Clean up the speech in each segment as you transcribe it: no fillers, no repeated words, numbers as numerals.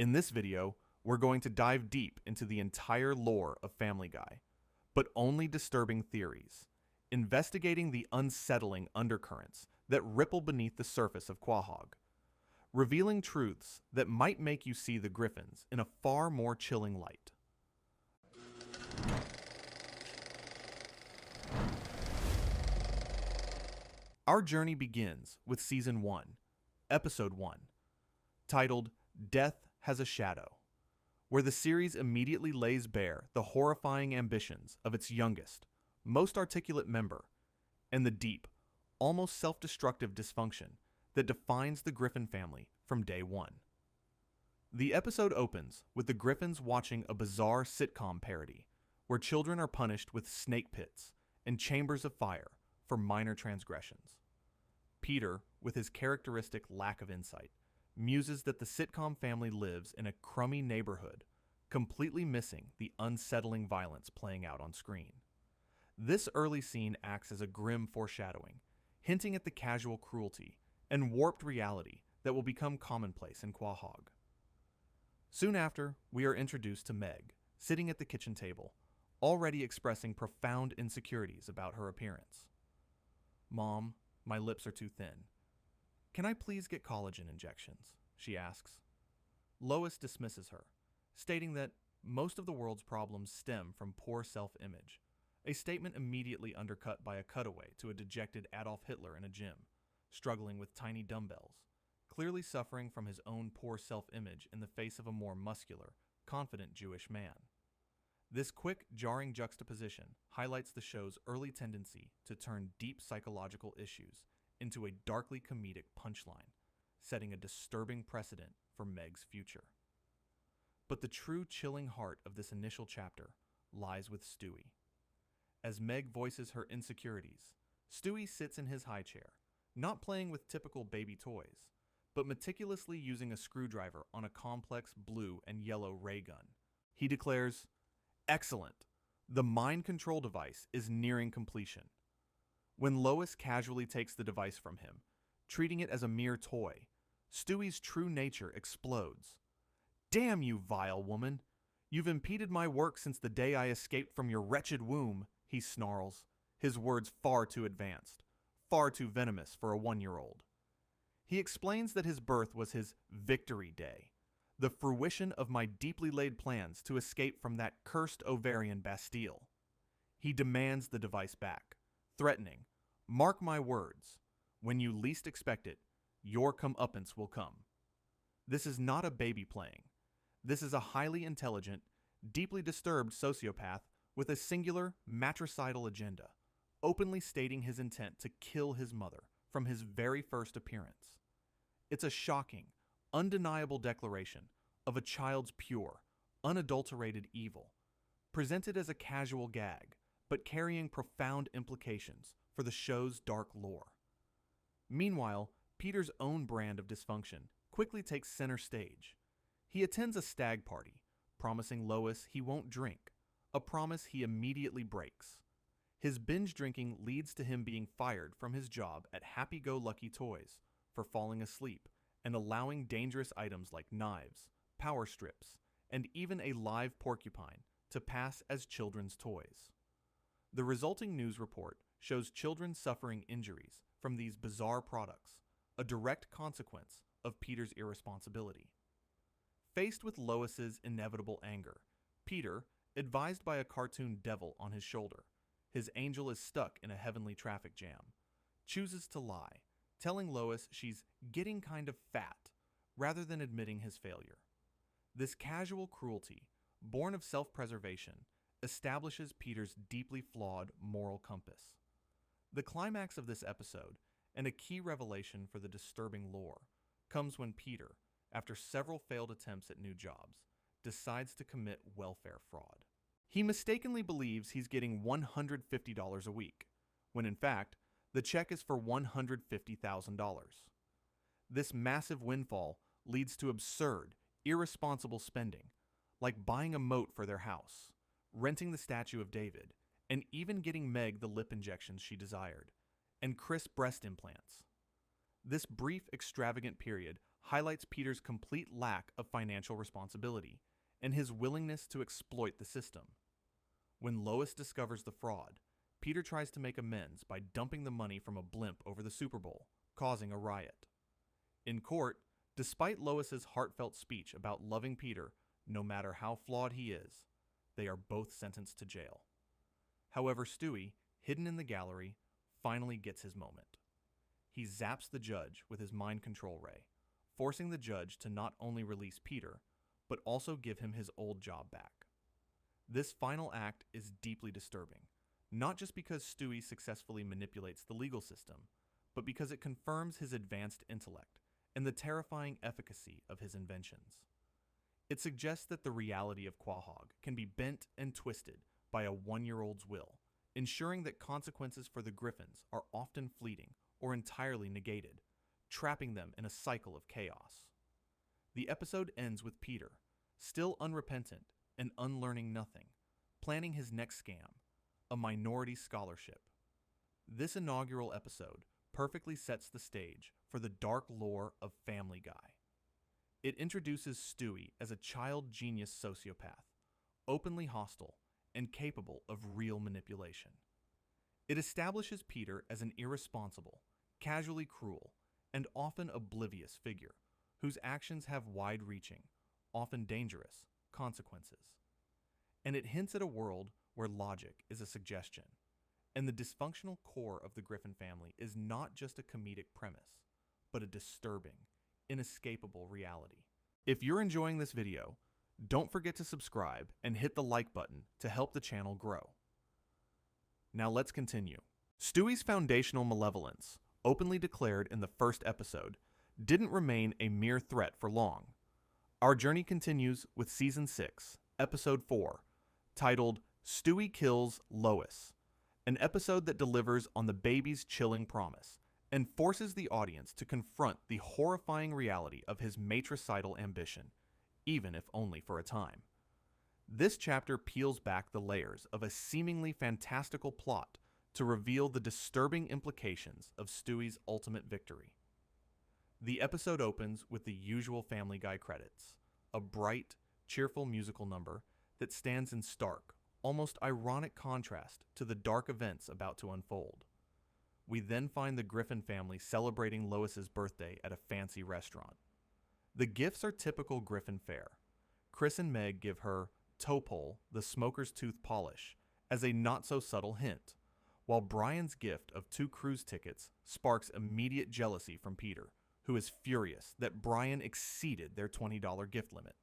In this video, we're going to dive deep into the entire lore of Family Guy, but only disturbing theories, investigating the unsettling undercurrents that ripple beneath the surface of Quahog, revealing truths that might make you see the Griffins in a far more chilling light. Our journey begins with Season 1, Episode 1, titled Death Has a Shadow, where the series immediately lays bare the horrifying ambitions of its youngest, most articulate member, and the deep, almost self-destructive dysfunction that defines the Griffin family from day one. The episode opens with the Griffins watching a bizarre sitcom parody where children are punished with snake pits and chambers of fire for minor transgressions. Peter, with his characteristic lack of insight, muses that the sitcom family lives in a crummy neighborhood, completely missing the unsettling violence playing out on screen. This early scene acts as a grim foreshadowing, hinting at the casual cruelty and warped reality that will become commonplace in Quahog. Soon after, we are introduced to Meg, sitting at the kitchen table, already expressing profound insecurities about her appearance. "Mom, my lips are too thin. Can I please get collagen injections?" she asks. Lois dismisses her, stating that most of the world's problems stem from poor self-image, a statement immediately undercut by a cutaway to a dejected Adolf Hitler in a gym, struggling with tiny dumbbells, clearly suffering from his own poor self-image in the face of a more muscular, confident Jewish man. This quick, jarring juxtaposition highlights the show's early tendency to turn deep psychological issues into a darkly comedic punchline, setting a disturbing precedent for Meg's future. But the true chilling heart of this initial chapter lies with Stewie. As Meg voices her insecurities, Stewie sits in his high chair, not playing with typical baby toys, but meticulously using a screwdriver on a complex blue and yellow ray gun. He declares, "Excellent! The mind control device is nearing completion." When Lois casually takes the device from him, treating it as a mere toy, Stewie's true nature explodes. "Damn you, vile woman! You've impeded my work since the day I escaped from your wretched womb," he snarls, his words far too advanced, far too venomous for a 1-year-old. He explains that his birth was his victory day, the fruition of my deeply laid plans to escape from that cursed ovarian Bastille. He demands the device back, threatening, "Mark my words, when you least expect it, your comeuppance will come." This is not a baby playing. This is a highly intelligent, deeply disturbed sociopath with a singular, matricidal agenda, openly stating his intent to kill his mother from his very first appearance. It's a shocking, undeniable declaration of a child's pure, unadulterated evil, presented as a casual gag, but carrying profound implications for the show's dark lore. Meanwhile, Peter's own brand of dysfunction quickly takes center stage. He attends a stag party, promising Lois he won't drink, a promise he immediately breaks. His binge drinking leads to him being fired from his job at Happy-Go-Lucky Toys for falling asleep and allowing dangerous items like knives, power strips, and even a live porcupine to pass as children's toys. The resulting news report shows children suffering injuries from these bizarre products, a direct consequence of Peter's irresponsibility. Faced with Lois's inevitable anger, Peter, advised by a cartoon devil on his shoulder, his angel is stuck in a heavenly traffic jam, chooses to lie, telling Lois she's getting kind of fat, rather than admitting his failure. This casual cruelty, born of self-preservation, establishes Peter's deeply flawed moral compass. The climax of this episode, and a key revelation for the disturbing lore, comes when Peter, after several failed attempts at new jobs, decides to commit welfare fraud. He mistakenly believes he's getting $150 a week, when in fact, the check is for $150,000. This massive windfall leads to absurd, irresponsible spending, like buying a moat for their house, renting the statue of David, and even getting Meg the lip injections she desired, and Chris breast implants. This brief, extravagant period highlights Peter's complete lack of financial responsibility and his willingness to exploit the system. When Lois discovers the fraud, Peter tries to make amends by dumping the money from a blimp over the Super Bowl, causing a riot. In court, despite Lois's heartfelt speech about loving Peter, no matter how flawed he is, they are both sentenced to jail. However, Stewie, hidden in the gallery, finally gets his moment. He zaps the judge with his mind control ray, forcing the judge to not only release Peter, but also give him his old job back. This final act is deeply disturbing, not just because Stewie successfully manipulates the legal system, but because it confirms his advanced intellect and the terrifying efficacy of his inventions. It suggests that the reality of Quahog can be bent and twisted by a one-year-old's will, ensuring that consequences for the Griffins are often fleeting or entirely negated, trapping them in a cycle of chaos. The episode ends with Peter, still unrepentant and unlearning nothing, planning his next scam, a minority scholarship. This inaugural episode perfectly sets the stage for the dark lore of Family Guy. It introduces Stewie as a child genius sociopath, openly hostile and capable of real manipulation. It establishes Peter as an irresponsible, casually cruel, and often oblivious figure whose actions have wide-reaching, often dangerous, consequences. And it hints at a world where logic is a suggestion, and the dysfunctional core of the Griffin family is not just a comedic premise, but a disturbing, inescapable reality. If you're enjoying this video, don't forget to subscribe and hit the like button to help the channel grow. Now let's continue. Stewie's foundational malevolence, openly declared in the first episode, didn't remain a mere threat for long. Our journey continues with Season 6, Episode 4, titled Stewie Kills Lois, an episode that delivers on the baby's chilling promise and forces the audience to confront the horrifying reality of his matricidal ambition, even if only for a time. This chapter peels back the layers of a seemingly fantastical plot to reveal the disturbing implications of Stewie's ultimate victory. The episode opens with the usual Family Guy credits, a bright, cheerful musical number that stands in stark, almost ironic contrast to the dark events about to unfold. We then find the Griffin family celebrating Lois's birthday at a fancy restaurant. The gifts are typical Griffin fare. Chris and Meg give her Topol, the smoker's tooth polish, as a not-so-subtle hint, while Brian's gift of 2 cruise tickets sparks immediate jealousy from Peter, who is furious that Brian exceeded their $20 gift limit.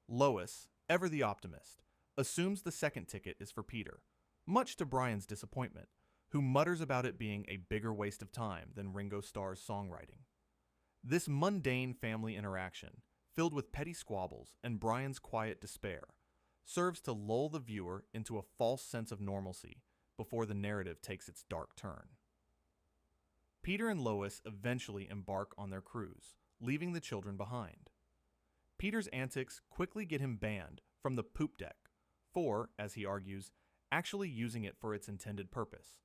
Lois, ever the optimist, assumes the second ticket is for Peter, much to Brian's disappointment, who mutters about it being a bigger waste of time than Ringo Starr's songwriting. This mundane family interaction, filled with petty squabbles and Brian's quiet despair, serves to lull the viewer into a false sense of normalcy before the narrative takes its dark turn. Peter and Lois eventually embark on their cruise, leaving the children behind. Peter's antics quickly get him banned from the poop deck for, as he argues, actually using it for its intended purpose,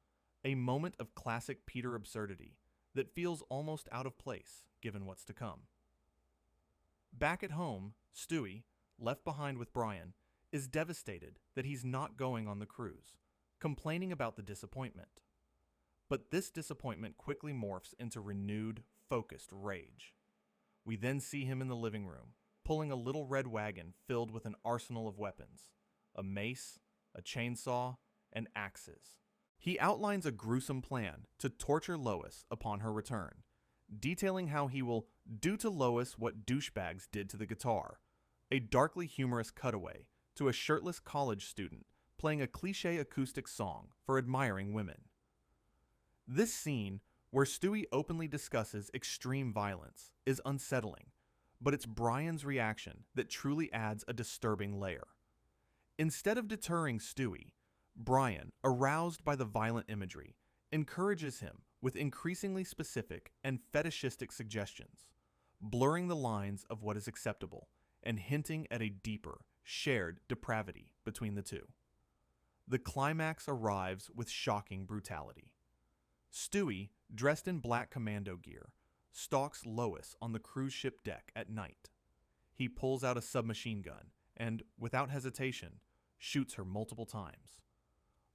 a moment of classic Peter absurdity that feels almost out of place given what's to come. Back at home, Stewie, left behind with Brian, is devastated that he's not going on the cruise, complaining about the disappointment. But this disappointment quickly morphs into renewed, focused rage. We then see him in the living room, pulling a little red wagon filled with an arsenal of weapons, a mace, a chainsaw, and axes. He outlines a gruesome plan to torture Lois upon her return, detailing how he will do to Lois what douchebags did to the guitar, a darkly humorous cutaway to a shirtless college student playing a cliché acoustic song for admiring women. This scene, where Stewie openly discusses extreme violence, is unsettling, but it's Brian's reaction that truly adds a disturbing layer. Instead of deterring Stewie, Brian, aroused by the violent imagery, encourages him with increasingly specific and fetishistic suggestions, blurring the lines of what is acceptable and hinting at a deeper, shared depravity between the two. The climax arrives with shocking brutality. Stewie, dressed in black commando gear, stalks Lois on the cruise ship deck at night. He pulls out a submachine gun and, without hesitation, shoots her multiple times.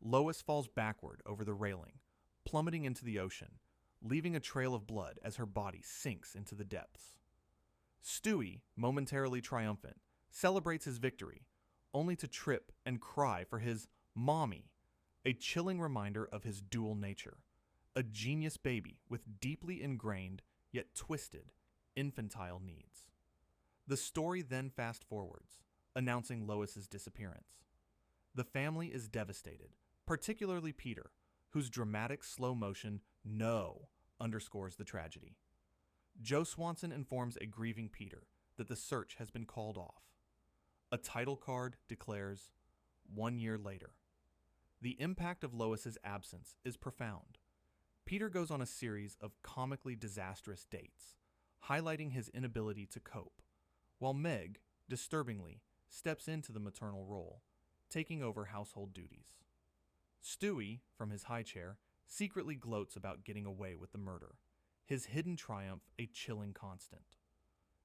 Lois falls backward over the railing, plummeting into the ocean, leaving a trail of blood as her body sinks into the depths. Stewie, momentarily triumphant, celebrates his victory, only to trip and cry for his mommy, a chilling reminder of his dual nature, a genius baby with deeply ingrained, yet twisted, infantile needs. The story then fast-forwards, announcing Lois's disappearance. The family is devastated, particularly Peter, whose dramatic slow-motion "no" underscores the tragedy. Joe Swanson informs a grieving Peter that the search has been called off. A title card declares, 1 year later. The impact of Lois's absence is profound. Peter goes on a series of comically disastrous dates, highlighting his inability to cope, while Meg, disturbingly, steps into the maternal role, taking over household duties. Stewie, from his high chair, secretly gloats about getting away with the murder, his hidden triumph a chilling constant.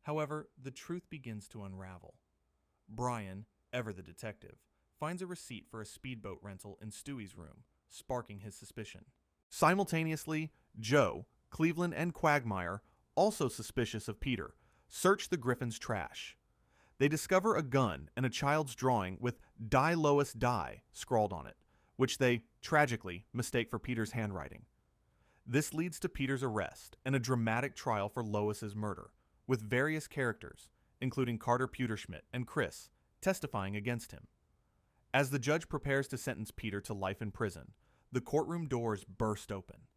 However, the truth begins to unravel. Brian, ever the detective, finds a receipt for a speedboat rental in Stewie's room, sparking his suspicion. Simultaneously, Joe, Cleveland, and Quagmire, also suspicious of Peter, search the Griffin's trash. They discover a gun and a child's drawing with "Die Lois Die" scrawled on it, which they, tragically, mistake for Peter's handwriting. This leads to Peter's arrest and a dramatic trial for Lois's murder, with various characters, including Carter Pewterschmidt and Chris, testifying against him. As the judge prepares to sentence Peter to life in prison, the courtroom doors burst open.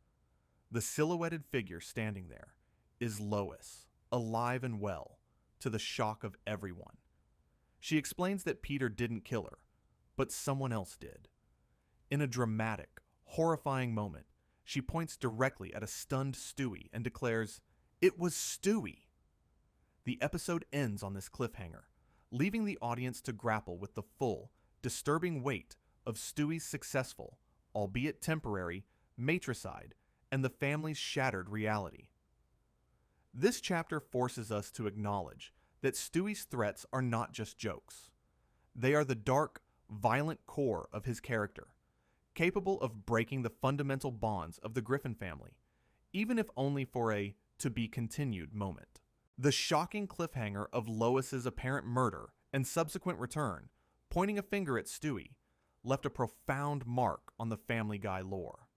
The silhouetted figure standing there is Lois, alive and well, to the shock of everyone. She explains that Peter didn't kill her, but someone else did. In a dramatic, horrifying moment, she points directly at a stunned Stewie and declares, "It was Stewie." The episode ends on this cliffhanger, leaving the audience to grapple with the full, disturbing weight of Stewie's successful, albeit temporary, matricide and the family's shattered reality. This chapter forces us to acknowledge that Stewie's threats are not just jokes. They are the dark, violent core of his character, capable of breaking the fundamental bonds of the Griffin family, even if only for a to-be-continued moment. The shocking cliffhanger of Lois's apparent murder and subsequent return, pointing a finger at Stewie, left a profound mark on the Family Guy lore.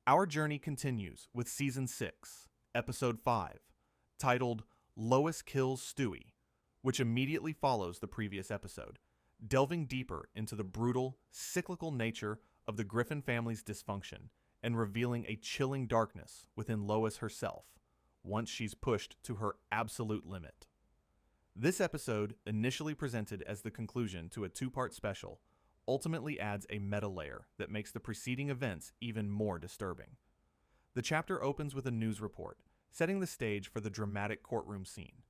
Our journey continues with Season 6, Episode 5, titled Lois Kills Stewie, which immediately follows the previous episode, delving deeper into the brutal, cyclical nature of the Griffin family's dysfunction and revealing a chilling darkness within Lois herself, once she's pushed to her absolute limit. This episode, initially presented as the conclusion to a two-part special, ultimately adds a meta layer that makes the preceding events even more disturbing. The chapter opens with a news report, setting the stage for the dramatic courtroom scene.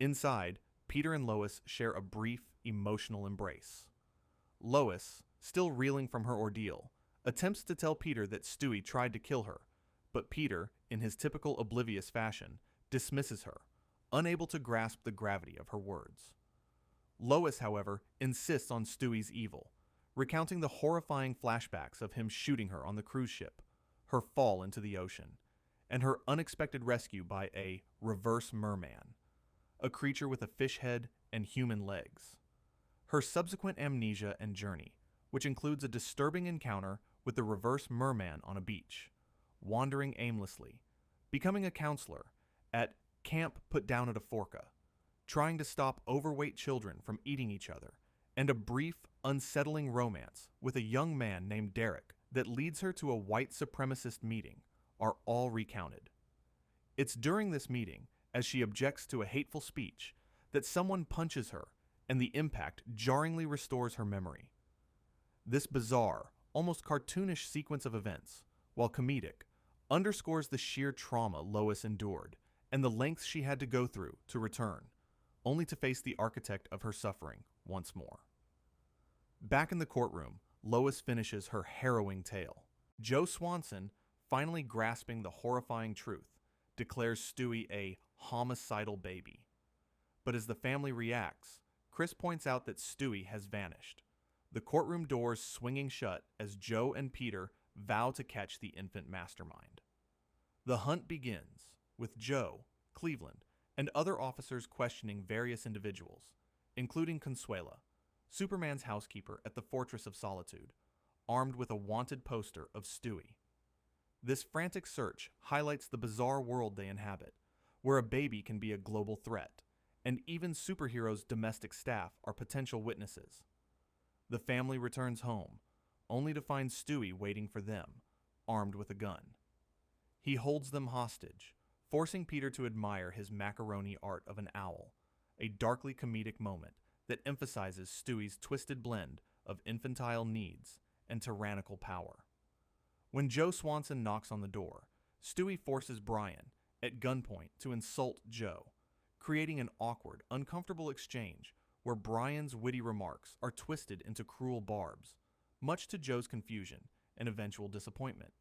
Inside, Peter and Lois share a brief, emotional embrace. Lois, still reeling from her ordeal, attempts to tell Peter that Stewie tried to kill her, but Peter, in his typical oblivious fashion, dismisses her, unable to grasp the gravity of her words. Lois, however, insists on Stewie's evil, recounting the horrifying flashbacks of him shooting her on the cruise ship, her fall into the ocean, and her unexpected rescue by a reverse merman, a creature with a fish head and human legs. Her subsequent amnesia and journey, which includes a disturbing encounter with the reverse merman on a beach, wandering aimlessly, becoming a counselor at Camp Put Down at a Forca, trying to stop overweight children from eating each other, and a brief, unsettling romance with a young man named Derek that leads her to a white supremacist meeting, are all recounted. It's during this meeting, as she objects to a hateful speech, that someone punches her, and the impact jarringly restores her memory. This bizarre, almost cartoonish sequence of events, while comedic, underscores the sheer trauma Lois endured and the lengths she had to go through to return, only to face the architect of her suffering once more. Back in the courtroom, Lois finishes her harrowing tale. Joe Swanson, finally grasping the horrifying truth, declares Stewie a homicidal baby. But as the family reacts, Chris points out that Stewie has vanished, the courtroom doors swinging shut as Joe and Peter vow to catch the infant mastermind. The hunt begins, with Joe, Cleveland, and other officers questioning various individuals, including Consuela, Superman's housekeeper at the Fortress of Solitude, armed with a wanted poster of Stewie. This frantic search highlights the bizarre world they inhabit, where a baby can be a global threat, and even superheroes' domestic staff are potential witnesses. The family returns home, only to find Stewie waiting for them, armed with a gun. He holds them hostage, forcing Peter to admire his macaroni art of an owl, a darkly comedic moment that emphasizes Stewie's twisted blend of infantile needs and tyrannical power. When Joe Swanson knocks on the door, Stewie forces Brian, at gunpoint, to insult Joe, creating an awkward, uncomfortable exchange where Brian's witty remarks are twisted into cruel barbs, much to Joe's confusion and eventual disappointment.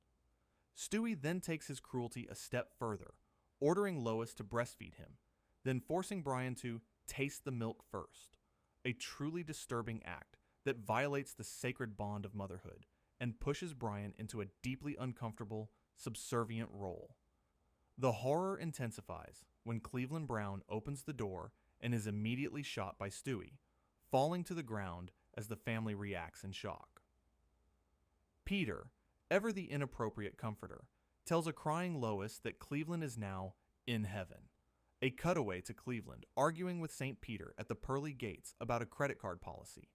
Stewie then takes his cruelty a step further, ordering Lois to breastfeed him, then forcing Brian to taste the milk first, a truly disturbing act that violates the sacred bond of motherhood and pushes Brian into a deeply uncomfortable, subservient role. The horror intensifies when Cleveland Brown opens the door and is immediately shot by Stewie, falling to the ground as the family reacts in shock. Peter, ever the inappropriate comforter, tells a crying Lois that Cleveland is now in heaven. A cutaway to Cleveland arguing with St. Peter at the pearly gates about a credit card policy,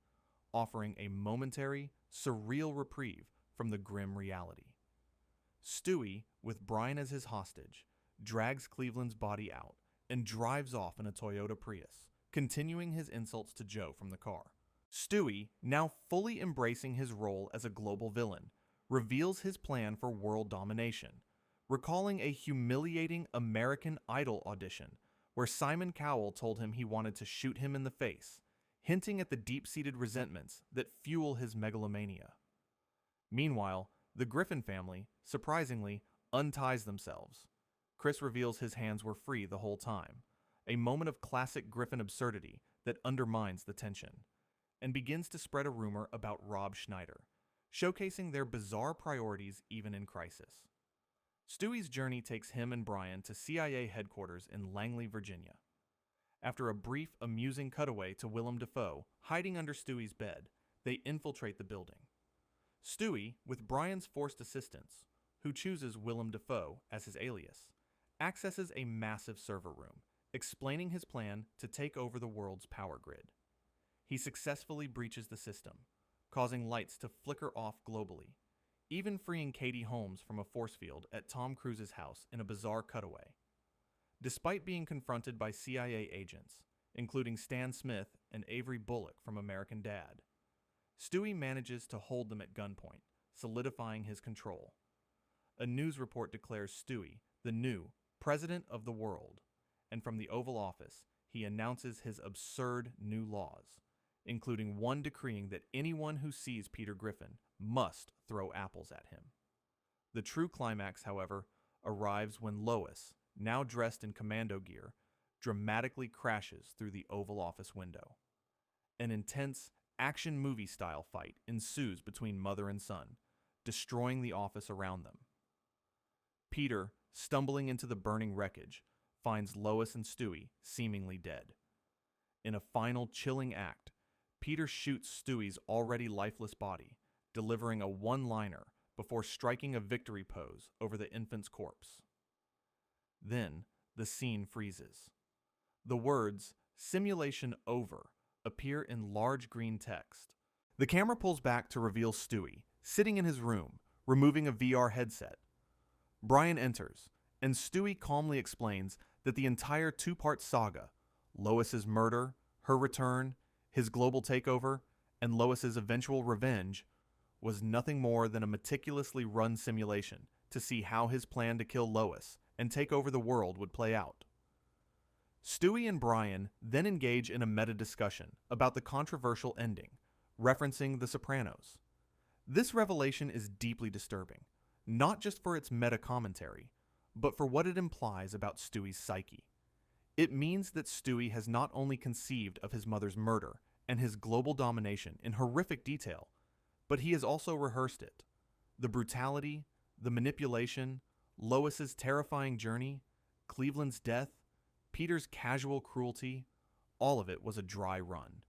offering a momentary, surreal reprieve from the grim reality. Stewie, with Brian as his hostage, drags Cleveland's body out and drives off in a Toyota Prius, continuing his insults to Joe from the car. Stewie, now fully embracing his role as a global villain, reveals his plan for world domination, recalling a humiliating American Idol audition where Simon Cowell told him he wanted to shoot him in the face, hinting at the deep-seated resentments that fuel his megalomania. Meanwhile, the Griffin family, surprisingly, unties themselves. Chris reveals his hands were free the whole time, a moment of classic Griffin absurdity that undermines the tension, and begins to spread a rumor about Rob Schneider, showcasing their bizarre priorities even in crisis. Stewie's journey takes him and Brian to CIA headquarters in Langley, Virginia. After a brief, amusing cutaway to Willem Dafoe hiding under Stewie's bed, they infiltrate the building. Stewie, with Brian's forced assistance, who chooses Willem Dafoe as his alias, accesses a massive server room, explaining his plan to take over the world's power grid. He successfully breaches the system, causing lights to flicker off globally, even freeing Katie Holmes from a force field at Tom Cruise's house in a bizarre cutaway. Despite being confronted by CIA agents, including Stan Smith and Avery Bullock from American Dad, Stewie manages to hold them at gunpoint, solidifying his control. A news report declares Stewie the new president of the world, and from the Oval Office, he announces his absurd new laws, including one decreeing that anyone who sees Peter Griffin must throw apples at him. The true climax, however, arrives when Lois, now dressed in commando gear, dramatically crashes through the Oval Office window. An intense, action movie-style fight ensues between mother and son, destroying the office around them. Peter, stumbling into the burning wreckage, finds Lois and Stewie seemingly dead. In a final chilling act, Peter shoots Stewie's already lifeless body, delivering a one-liner before striking a victory pose over the infant's corpse. Then, the scene freezes. The words, "Simulation over," appear in large green text. The camera pulls back to reveal Stewie, sitting in his room, removing a VR headset. Brian enters, and Stewie calmly explains that the entire two-part saga, Lois's murder, her return, his global takeover, and Lois's eventual revenge, was nothing more than a meticulously run simulation to see how his plan to kill Lois and take over the world would play out. Stewie and Brian then engage in a meta-discussion about the controversial ending, referencing The Sopranos. This revelation is deeply disturbing, not just for its meta-commentary, but for what it implies about Stewie's psyche. It means that Stewie has not only conceived of his mother's murder and his global domination in horrific detail, but he has also rehearsed it. The brutality, the manipulation, Lois's terrifying journey, Cleveland's death, Peter's casual cruelty, all of it was a dry run.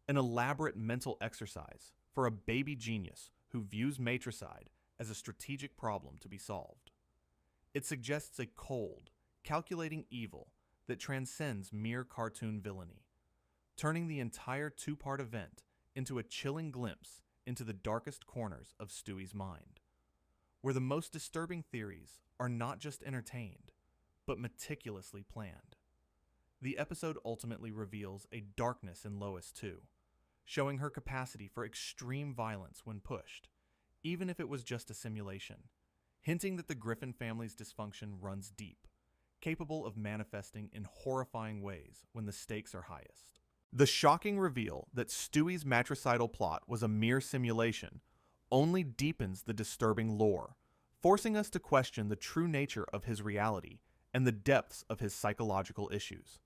An elaborate mental exercise for a baby genius who views matricide as a strategic problem to be solved. It suggests a cold, calculating evil that transcends mere cartoon villainy, turning the entire two-part event into a chilling glimpse into the darkest corners of Stewie's mind, where the most disturbing theories are not just entertained, but meticulously planned. The episode ultimately reveals a darkness in Lois too, showing her capacity for extreme violence when pushed, even if it was just a simulation, hinting that the Griffin family's dysfunction runs deep, capable of manifesting in horrifying ways when the stakes are highest. The shocking reveal that Stewie's matricidal plot was a mere simulation only deepens the disturbing lore, forcing us to question the true nature of his reality and the depths of his psychological issues.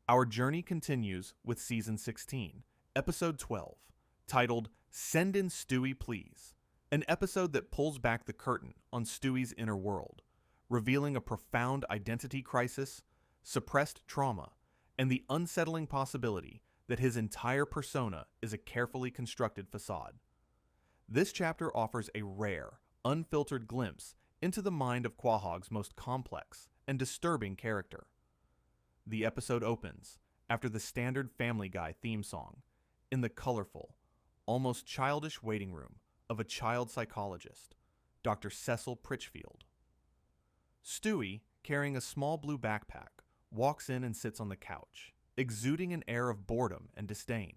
Our journey continues with Season 16, Episode 12, titled Send in Stewie Please, an episode that pulls back the curtain on Stewie's inner world, revealing a profound identity crisis, suppressed trauma, and the unsettling possibility that his entire persona is a carefully constructed facade. This chapter offers a rare, unfiltered glimpse into the mind of Quahog's most complex and disturbing character. The episode opens after the standard Family Guy theme song, in the colorful, almost childish waiting room of a child psychologist, Dr. Cecil Pritchfield. Stewie, carrying a small blue backpack, walks in and sits on the couch, exuding an air of boredom and disdain.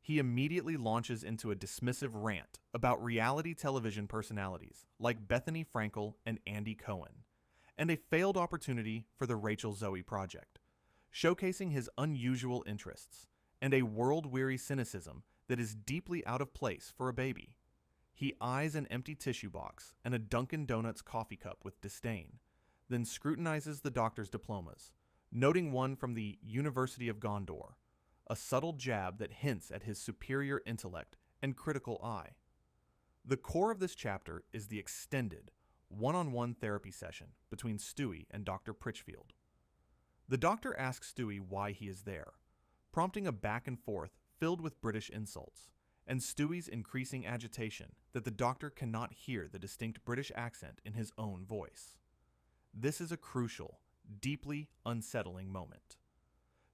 He immediately launches into a dismissive rant about reality television personalities like Bethany Frankel and Andy Cohen, and a failed opportunity for the Rachel Zoe project, showcasing his unusual interests and a world-weary cynicism that is deeply out of place for a baby. He eyes an empty tissue box and a Dunkin' Donuts coffee cup with disdain, then scrutinizes the doctor's diplomas, noting one from the University of Gondor, a subtle jab that hints at his superior intellect and critical eye. The core of this chapter is the extended, one-on-one therapy session between Stewie and Dr. Pritchfield. The doctor asks Stewie why he is there, prompting a back and forth filled with British insults, and Stewie's increasing agitation that the doctor cannot hear the distinct British accent in his own voice. This is a crucial, deeply unsettling moment.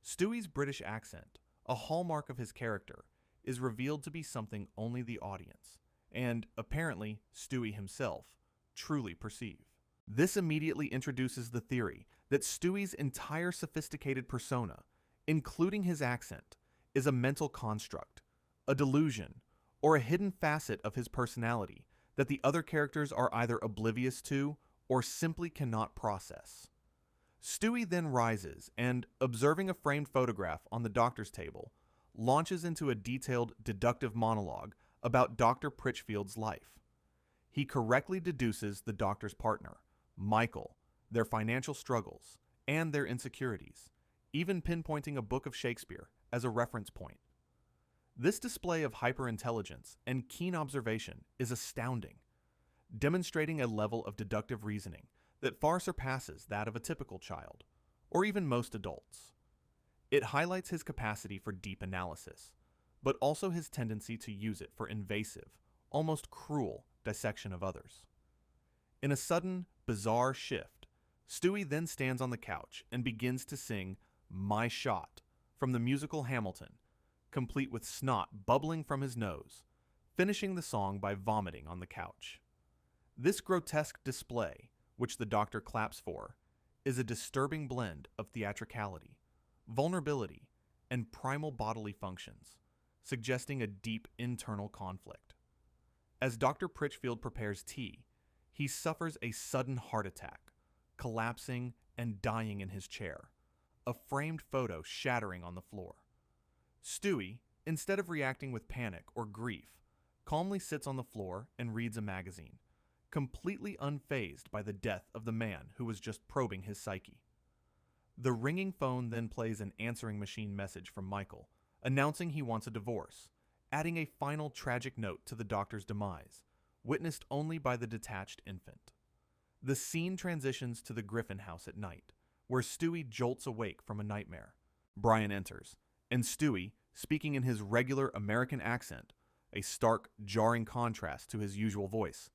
Stewie's British accent, a hallmark of his character, is revealed to be something only the audience, and apparently Stewie himself, truly perceive. This immediately introduces the theory that Stewie's entire sophisticated persona, including his accent, is a mental construct, a delusion, or a hidden facet of his personality that the other characters are either oblivious to or simply cannot process. Stewie then rises and, observing a framed photograph on the doctor's table, launches into a detailed deductive monologue about Dr. Pritchfield's life. He correctly deduces the doctor's partner, Michael, their financial struggles, and their insecurities, even pinpointing a book of Shakespeare as a reference point. This display of hyperintelligence and keen observation is astounding, demonstrating a level of deductive reasoning that far surpasses that of a typical child, or even most adults. It highlights his capacity for deep analysis, but also his tendency to use it for invasive, almost cruel dissection of others. In a sudden, bizarre shift, Stewie then stands on the couch and begins to sing My Shot from the musical Hamilton, complete with snot bubbling from his nose, finishing the song by vomiting on the couch. This grotesque display, which the doctor claps for, is a disturbing blend of theatricality, vulnerability, and primal bodily functions, suggesting a deep internal conflict. As Dr. Pritchfield prepares tea, he suffers a sudden heart attack, collapsing and dying in his chair, a framed photo shattering on the floor. Stewie, instead of reacting with panic or grief, calmly sits on the floor and reads a magazine, completely unfazed by the death of the man who was just probing his psyche. The ringing phone then plays an answering machine message from Michael, announcing he wants a divorce, adding a final tragic note to the doctor's demise, witnessed only by the detached infant. The scene transitions to the Griffin house at night, where Stewie jolts awake from a nightmare. Brian enters, and Stewie, speaking in his regular American accent, a stark, jarring contrast to his usual voice,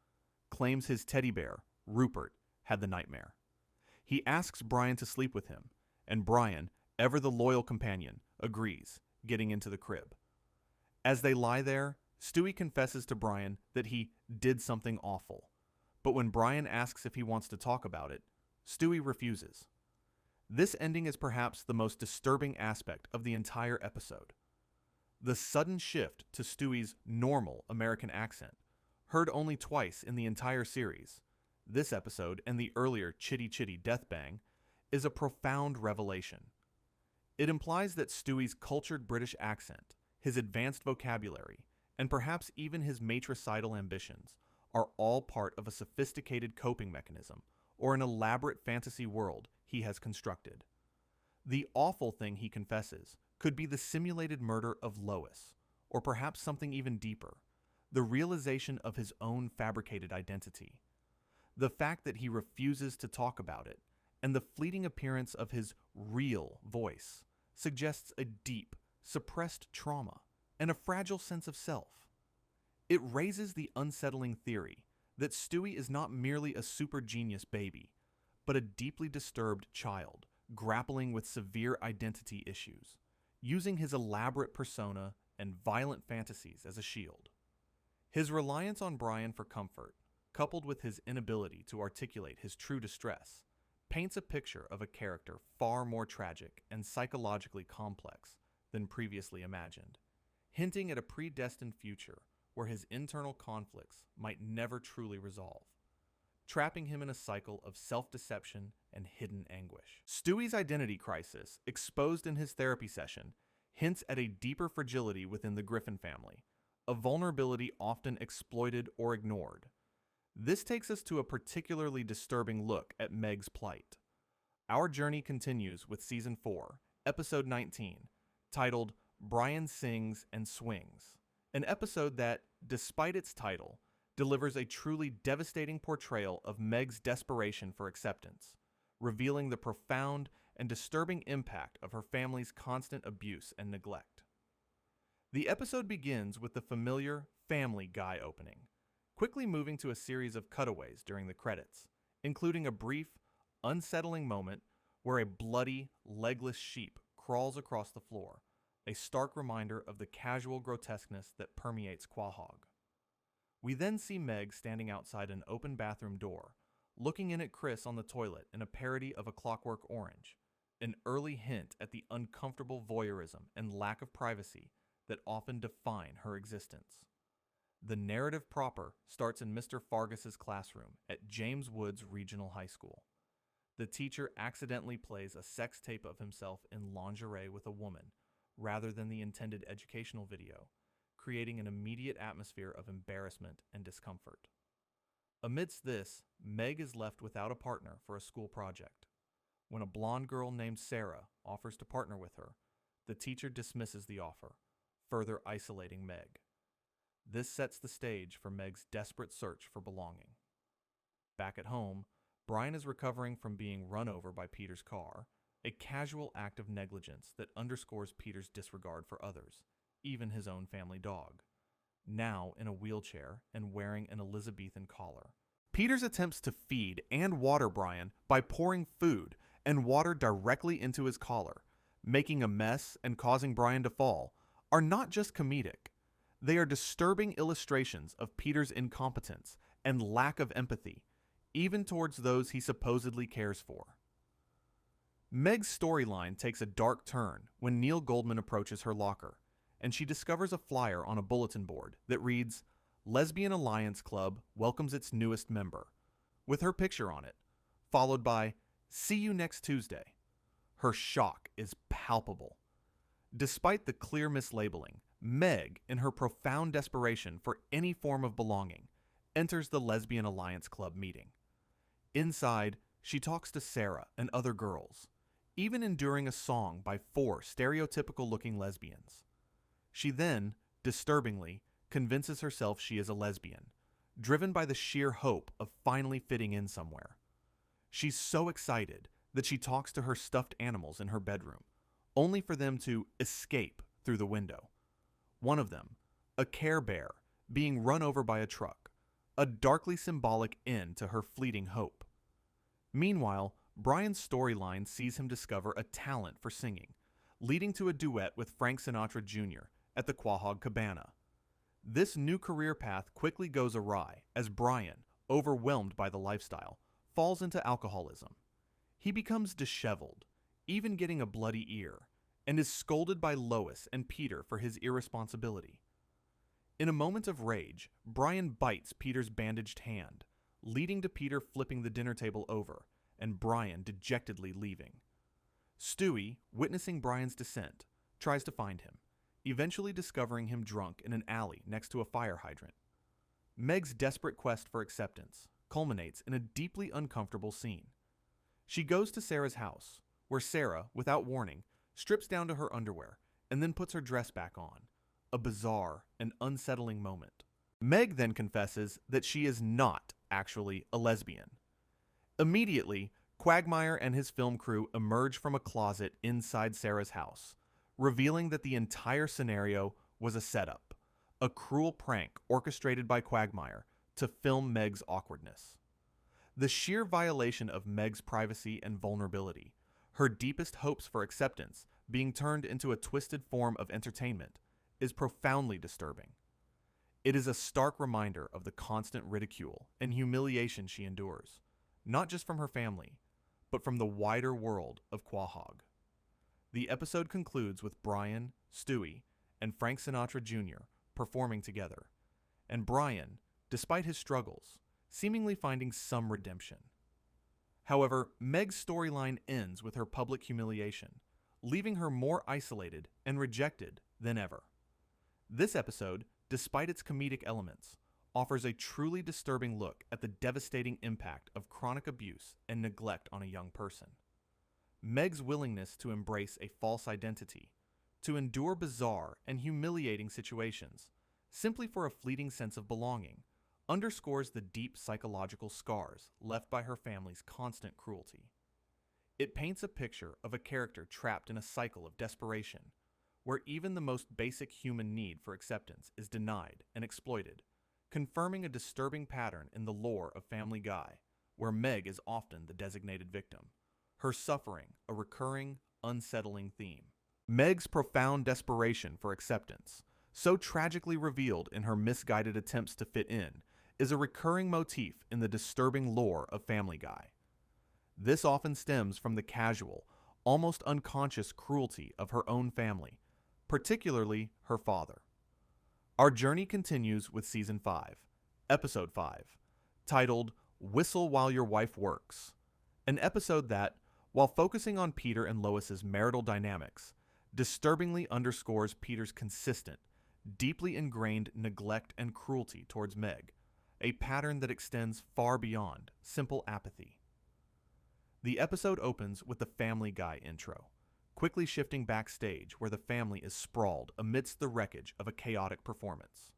claims his teddy bear, Rupert, had the nightmare. He asks Brian to sleep with him, and Brian, ever the loyal companion, agrees, getting into the crib. As they lie there, Stewie confesses to Brian that he did something awful, but when Brian asks if he wants to talk about it, Stewie refuses. This ending is perhaps the most disturbing aspect of the entire episode. The sudden shift to Stewie's normal American accent, heard only twice in the entire series, this episode and the earlier Chitty Chitty Death Bang, is a profound revelation. It implies that Stewie's cultured British accent, his advanced vocabulary, and perhaps even his matricidal ambitions are all part of a sophisticated coping mechanism or an elaborate fantasy world he has constructed. The awful thing he confesses could be the simulated murder of Lois, or perhaps something even deeper, the realization of his own fabricated identity. The fact that he refuses to talk about it, and the fleeting appearance of his real voice, suggests a deep, suppressed trauma and a fragile sense of self. It raises the unsettling theory that Stewie is not merely a super genius baby, but a deeply disturbed child grappling with severe identity issues, using his elaborate persona and violent fantasies as a shield. His reliance on Brian for comfort, coupled with his inability to articulate his true distress, paints a picture of a character far more tragic and psychologically complex than previously imagined, hinting at a predestined future where his internal conflicts might never truly resolve, trapping him in a cycle of self-deception and hidden anguish. Stewie's identity crisis, exposed in his therapy session, hints at a deeper fragility within the Griffin family, a vulnerability often exploited or ignored. This takes us to a particularly disturbing look at Meg's plight. Our journey continues with Season 4, Episode 19, titled Brian Sings and Swings, an episode that, despite its title, delivers a truly devastating portrayal of Meg's desperation for acceptance, revealing the profound and disturbing impact of her family's constant abuse and neglect. The episode begins with the familiar Family Guy opening, quickly moving to a series of cutaways during the credits, including a brief, unsettling moment where a bloody, legless sheep crawls across the floor, a stark reminder of the casual grotesqueness that permeates Quahog. We then see Meg standing outside an open bathroom door, looking in at Chris on the toilet in a parody of A Clockwork Orange, an early hint at the uncomfortable voyeurism and lack of privacy that often define her existence. The narrative proper starts in Mr. Fargus's classroom at James Woods Regional High School. The teacher accidentally plays a sex tape of himself in lingerie with a woman, rather than the intended educational video, creating an immediate atmosphere of embarrassment and discomfort. Amidst this, Meg is left without a partner for a school project. When a blonde girl named Sarah offers to partner with her, the teacher dismisses the offer, further isolating Meg. This sets the stage for Meg's desperate search for belonging. Back at home, Brian is recovering from being run over by Peter's car, a casual act of negligence that underscores Peter's disregard for others, even his own family dog, now in a wheelchair and wearing an Elizabethan collar. Peter's attempts to feed and water Brian by pouring food and water directly into his collar, making a mess and causing Brian to fall, are not just comedic. They are disturbing illustrations of Peter's incompetence and lack of empathy, even towards those he supposedly cares for. Meg's storyline takes a dark turn when Neil Goldman approaches her locker, and she discovers a flyer on a bulletin board that reads, Lesbian Alliance Club welcomes its newest member, with her picture on it, followed by, See you next Tuesday. Her shock is palpable. Despite the clear mislabeling, Meg, in her profound desperation for any form of belonging, enters the Lesbian Alliance Club meeting. Inside, she talks to Sarah and other girls, even enduring a song by 4 stereotypical-looking lesbians. She then, disturbingly, convinces herself she is a lesbian, driven by the sheer hope of finally fitting in somewhere. She's so excited that she talks to her stuffed animals in her bedroom, only for them to escape through the window. One of them, a Care Bear, being run over by a truck, a darkly symbolic end to her fleeting hope. Meanwhile, Brian's storyline sees him discover a talent for singing, leading to a duet with Frank Sinatra Jr. at the Quahog Cabana. This new career path quickly goes awry as Brian, overwhelmed by the lifestyle, falls into alcoholism. He becomes disheveled, even getting a bloody ear, and is scolded by Lois and Peter for his irresponsibility. In a moment of rage, Brian bites Peter's bandaged hand, leading to Peter flipping the dinner table over, and Brian dejectedly leaving. Stewie, witnessing Brian's descent, tries to find him, eventually discovering him drunk in an alley next to a fire hydrant. Meg's desperate quest for acceptance culminates in a deeply uncomfortable scene. She goes to Sarah's house, where Sarah, without warning, strips down to her underwear and then puts her dress back on, a bizarre and unsettling moment. Meg then confesses that she is not actually a lesbian. Immediately, Quagmire and his film crew emerge from a closet inside Sarah's house, revealing that the entire scenario was a setup, a cruel prank orchestrated by Quagmire to film Meg's awkwardness. The sheer violation of Meg's privacy and vulnerability, her deepest hopes for acceptance being turned into a twisted form of entertainment, is profoundly disturbing. It is a stark reminder of the constant ridicule and humiliation she endures, not just from her family, but from the wider world of Quahog. The episode concludes with Brian, Stewie, and Frank Sinatra Jr. performing together, and Brian, despite his struggles, seemingly finding some redemption. However, Meg's storyline ends with her public humiliation, leaving her more isolated and rejected than ever. This episode, despite its comedic elements, offers a truly disturbing look at the devastating impact of chronic abuse and neglect on a young person. Meg's willingness to embrace a false identity, to endure bizarre and humiliating situations, simply for a fleeting sense of belonging, underscores the deep psychological scars left by her family's constant cruelty. It paints a picture of a character trapped in a cycle of desperation, where even the most basic human need for acceptance is denied and exploited, confirming a disturbing pattern in the lore of Family Guy, where Meg is often the designated victim, her suffering a recurring, unsettling theme. Meg's profound desperation for acceptance, so tragically revealed in her misguided attempts to fit in, is a recurring motif in the disturbing lore of Family Guy. This often stems from the casual, almost unconscious cruelty of her own family, particularly her father. Our journey continues with Season 5, Episode 5, titled Whistle While Your Wife Works, an episode that, while focusing on Peter and Lois's marital dynamics, disturbingly underscores Peter's consistent, deeply ingrained neglect and cruelty towards Meg, a pattern that extends far beyond simple apathy. The episode opens with the Family Guy intro, quickly shifting backstage where the family is sprawled amidst the wreckage of a chaotic performance.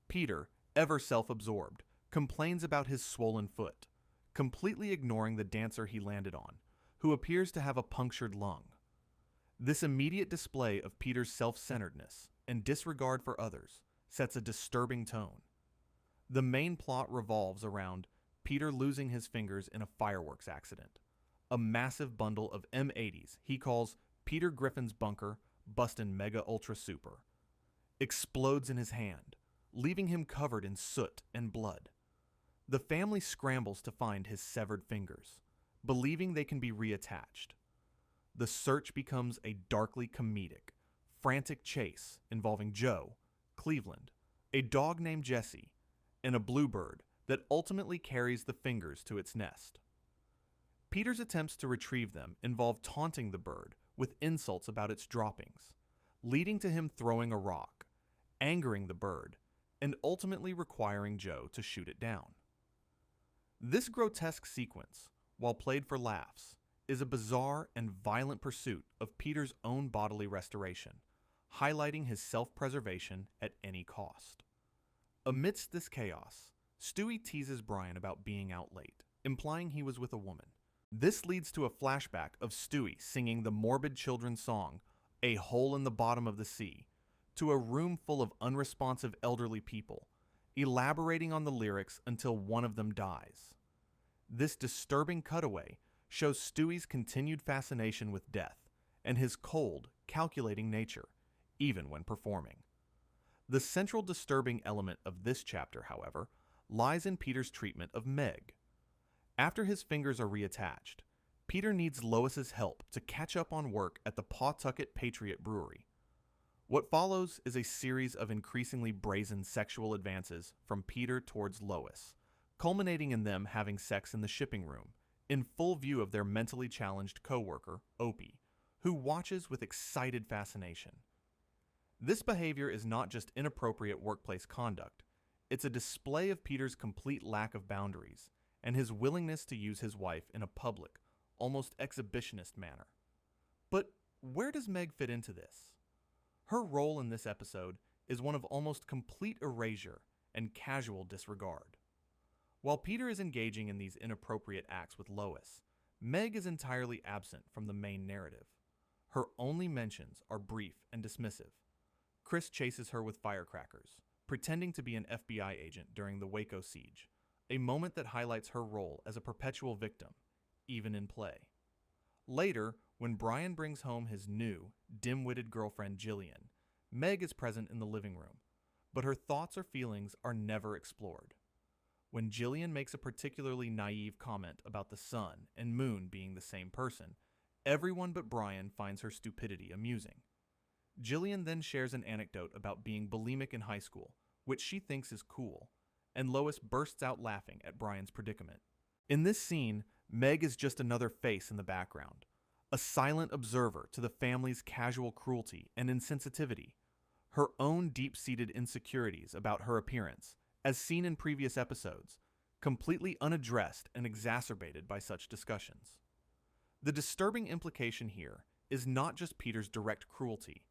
Peter, ever self-absorbed, complains about his swollen foot, completely ignoring the dancer he landed on, who appears to have a punctured lung. This immediate display of Peter's self-centeredness and disregard for others sets a disturbing tone. The main plot revolves around Peter losing his fingers in a fireworks accident. A massive bundle of M80s he calls Peter Griffin's Bunker Bustin' Mega Ultra Super explodes in his hand, leaving him covered in soot and blood. The family scrambles to find his severed fingers, believing they can be reattached. The search becomes a darkly comedic, frantic chase involving Joe, Cleveland, a dog named Jesse, and a bluebird that ultimately carries the fingers to its nest. Peter's attempts to retrieve them involve taunting the bird with insults about its droppings, leading to him throwing a rock, angering the bird, and ultimately requiring Joe to shoot it down. This grotesque sequence, while played for laughs, is a bizarre and violent pursuit of Peter's own bodily restoration, highlighting his self-preservation at any cost. Amidst this chaos, Stewie teases Brian about being out late, implying he was with a woman. This leads to a flashback of Stewie singing the morbid children's song, "A Hole in the Bottom of the Sea," to a room full of unresponsive elderly people, elaborating on the lyrics until one of them dies. This disturbing cutaway shows Stewie's continued fascination with death and his cold, calculating nature, even when performing. The central disturbing element of this chapter, however, lies in Peter's treatment of Meg. After his fingers are reattached, Peter needs Lois's help to catch up on work at the Pawtucket Patriot Brewery. What follows is a series of increasingly brazen sexual advances from Peter towards Lois, culminating in them having sex in the shipping room, in full view of their mentally challenged co-worker, Opie, who watches with excited fascination. This behavior is not just inappropriate workplace conduct, it's a display of Peter's complete lack of boundaries and his willingness to use his wife in a public, almost exhibitionist manner. But where does Meg fit into this? Her role in this episode is one of almost complete erasure and casual disregard. While Peter is engaging in these inappropriate acts with Lois, Meg is entirely absent from the main narrative. Her only mentions are brief and dismissive. Chris chases her with firecrackers, pretending to be an FBI agent during the Waco siege, a moment that highlights her role as a perpetual victim, even in play. Later, when Brian brings home his new, dim-witted girlfriend Jillian, Meg is present in the living room, but her thoughts or feelings are never explored. When Jillian makes a particularly naive comment about the sun and moon being the same person, everyone but Brian finds her stupidity amusing. Jillian then shares an anecdote about being bulimic in high school, which she thinks is cool, and Lois bursts out laughing at Brian's predicament. In this scene, Meg is just another face in the background, a silent observer to the family's casual cruelty and insensitivity, her own deep-seated insecurities about her appearance, as seen in previous episodes, completely unaddressed and exacerbated by such discussions. The disturbing implication here is not just Peter's direct cruelty,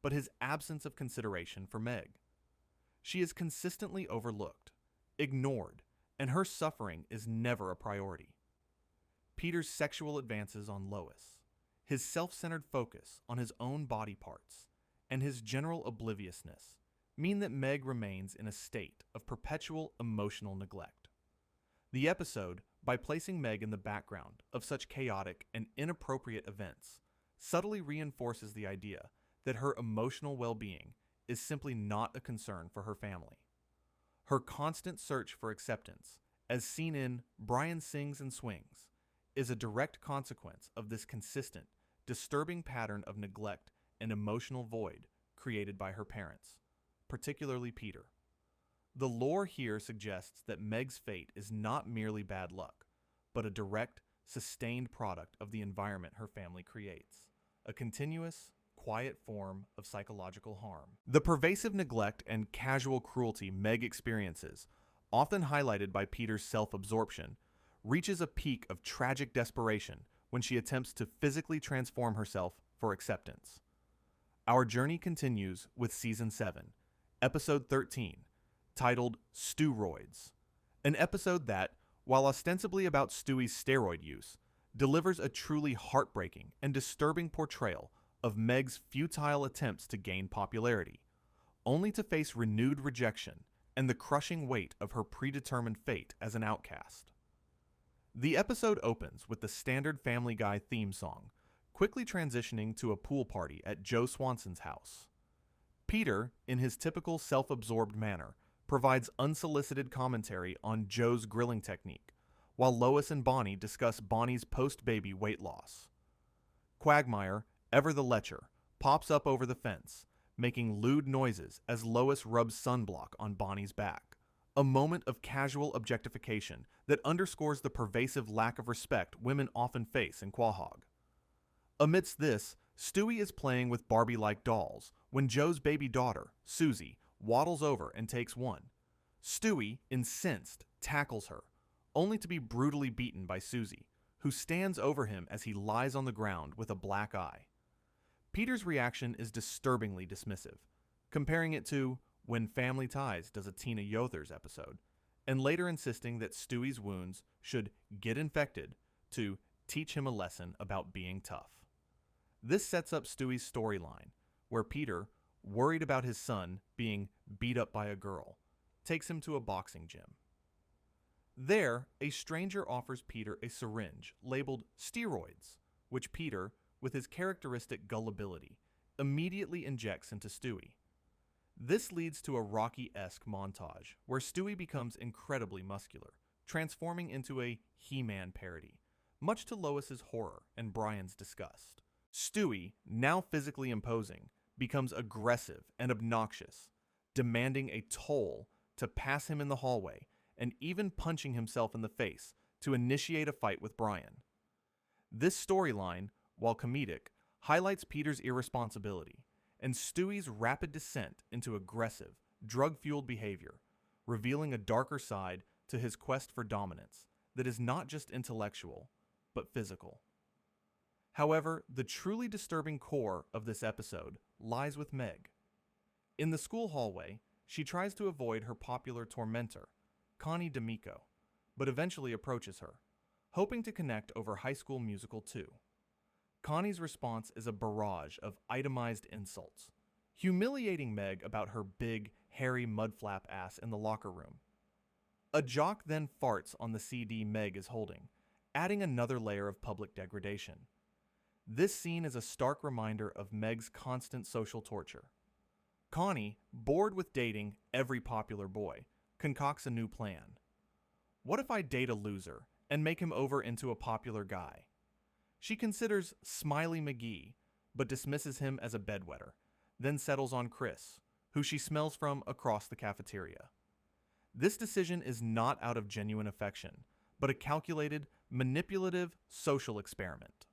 but his absence of consideration for Meg. She is consistently overlooked, ignored, and her suffering is never a priority. Peter's sexual advances on Lois, his self-centered focus on his own body parts, and his general obliviousness mean that Meg remains in a state of perpetual emotional neglect. The episode, by placing Meg in the background of such chaotic and inappropriate events, subtly reinforces the idea that her emotional well-being is simply not a concern for her family. Her constant search for acceptance, as seen in Brian Sings and Swings, is a direct consequence of this consistent, disturbing pattern of neglect and emotional void created by her parents, particularly Peter. The lore here suggests that Meg's fate is not merely bad luck, but a direct, sustained product of the environment her family creates, a continuous, quiet form of psychological harm. The pervasive neglect and casual cruelty Meg experiences, often highlighted by Peter's self-absorption, reaches a peak of tragic desperation when she attempts to physically transform herself for acceptance. Our journey continues with Season 7, Episode 13, titled Stewroids, an episode that, while ostensibly about Stewie's steroid use, delivers a truly heartbreaking and disturbing portrayal of Meg's futile attempts to gain popularity, only to face renewed rejection and the crushing weight of her predetermined fate as an outcast. The episode opens with the standard Family Guy theme song, quickly transitioning to a pool party at Joe Swanson's house. Peter, in his typical self-absorbed manner, provides unsolicited commentary on Joe's grilling technique, while Lois and Bonnie discuss Bonnie's post-baby weight loss. Quagmire, ever the lecher, pops up over the fence, making lewd noises as Lois rubs sunblock on Bonnie's back, a moment of casual objectification that underscores the pervasive lack of respect women often face in Quahog. Amidst this, Stewie is playing with Barbie-like dolls when Joe's baby daughter, Susie, waddles over and takes one. Stewie, incensed, tackles her, only to be brutally beaten by Susie, who stands over him as he lies on the ground with a black eye. Peter's reaction is disturbingly dismissive, comparing it to When Family Ties does a Tina Yothers episode, and later insisting that Stewie's wounds should get infected to teach him a lesson about being tough. This sets up Stewie's storyline, where Peter, worried about his son being beat up by a girl, takes him to a boxing gym. There, a stranger offers Peter a syringe labeled steroids, which Peter, with his characteristic gullibility, immediately injects into Stewie. This leads to a Rocky-esque montage, where Stewie becomes incredibly muscular, transforming into a He-Man parody, much to Lois's horror and Brian's disgust. Stewie, now physically imposing, becomes aggressive and obnoxious, demanding a toll to pass him in the hallway and even punching himself in the face to initiate a fight with Brian. This storyline, while comedic, highlights Peter's irresponsibility and Stewie's rapid descent into aggressive, drug-fueled behavior, revealing a darker side to his quest for dominance that is not just intellectual, but physical. However, the truly disturbing core of this episode lies with Meg. In the school hallway, she tries to avoid her popular tormentor, Connie D'Amico, but eventually approaches her, hoping to connect over High School Musical 2. Connie's response is a barrage of itemized insults, humiliating Meg about her big, hairy mudflap ass in the locker room. A jock then farts on the CD Meg is holding, adding another layer of public degradation. This scene is a stark reminder of Meg's constant social torture. Connie, bored with dating every popular boy, concocts a new plan. What if I date a loser and make him over into a popular guy? She considers Smiley McGee, but dismisses him as a bedwetter, then settles on Chris, who she smells from across the cafeteria. This decision is not out of genuine affection, but a calculated, manipulative social experiment.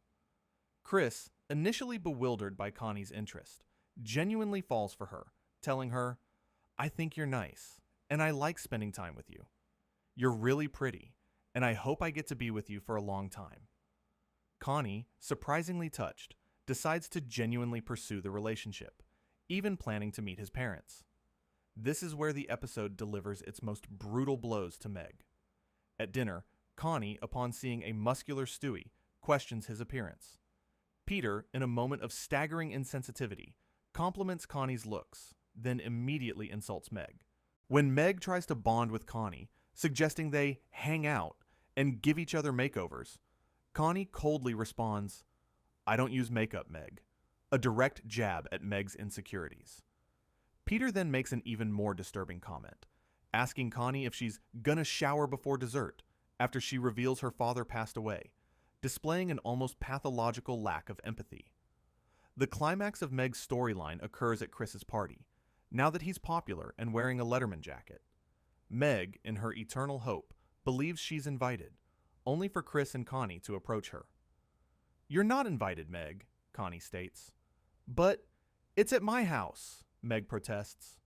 Chris, initially bewildered by Connie's interest, genuinely falls for her, telling her, "I think you're nice, and I like spending time with you. You're really pretty, and I hope I get to be with you for a long time." Connie, surprisingly touched, decides to genuinely pursue the relationship, even planning to meet his parents. This is where the episode delivers its most brutal blows to Meg. At dinner, Connie, upon seeing a muscular Stewie, questions his appearance. Peter, in a moment of staggering insensitivity, compliments Connie's looks, then immediately insults Meg. When Meg tries to bond with Connie, suggesting they hang out and give each other makeovers, Connie coldly responds, "I don't use makeup, Meg," a direct jab at Meg's insecurities. Peter then makes an even more disturbing comment, asking Connie if she's gonna shower before dessert after she reveals her father passed away, displaying an almost pathological lack of empathy. The climax of Meg's storyline occurs at Chris's party, now that he's popular and wearing a Letterman jacket. Meg, in her eternal hope, believes she's invited, only for Chris and Connie to approach her. "You're not invited, Meg," Connie states. "But it's at my house," Meg protests.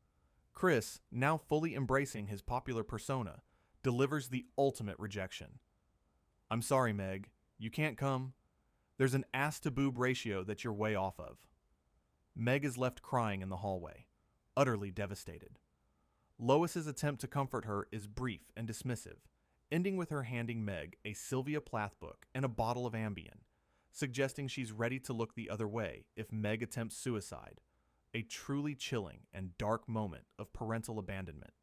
Chris, now fully embracing his popular persona, delivers the ultimate rejection. "I'm sorry, Meg. You can't come. There's an ass-to-boob ratio that you're way off of." Meg is left crying in the hallway, utterly devastated. Lois's attempt to comfort her is brief and dismissive, ending with her handing Meg a Sylvia Plath book and a bottle of Ambien, suggesting she's ready to look the other way if Meg attempts suicide, a truly chilling and dark moment of parental abandonment.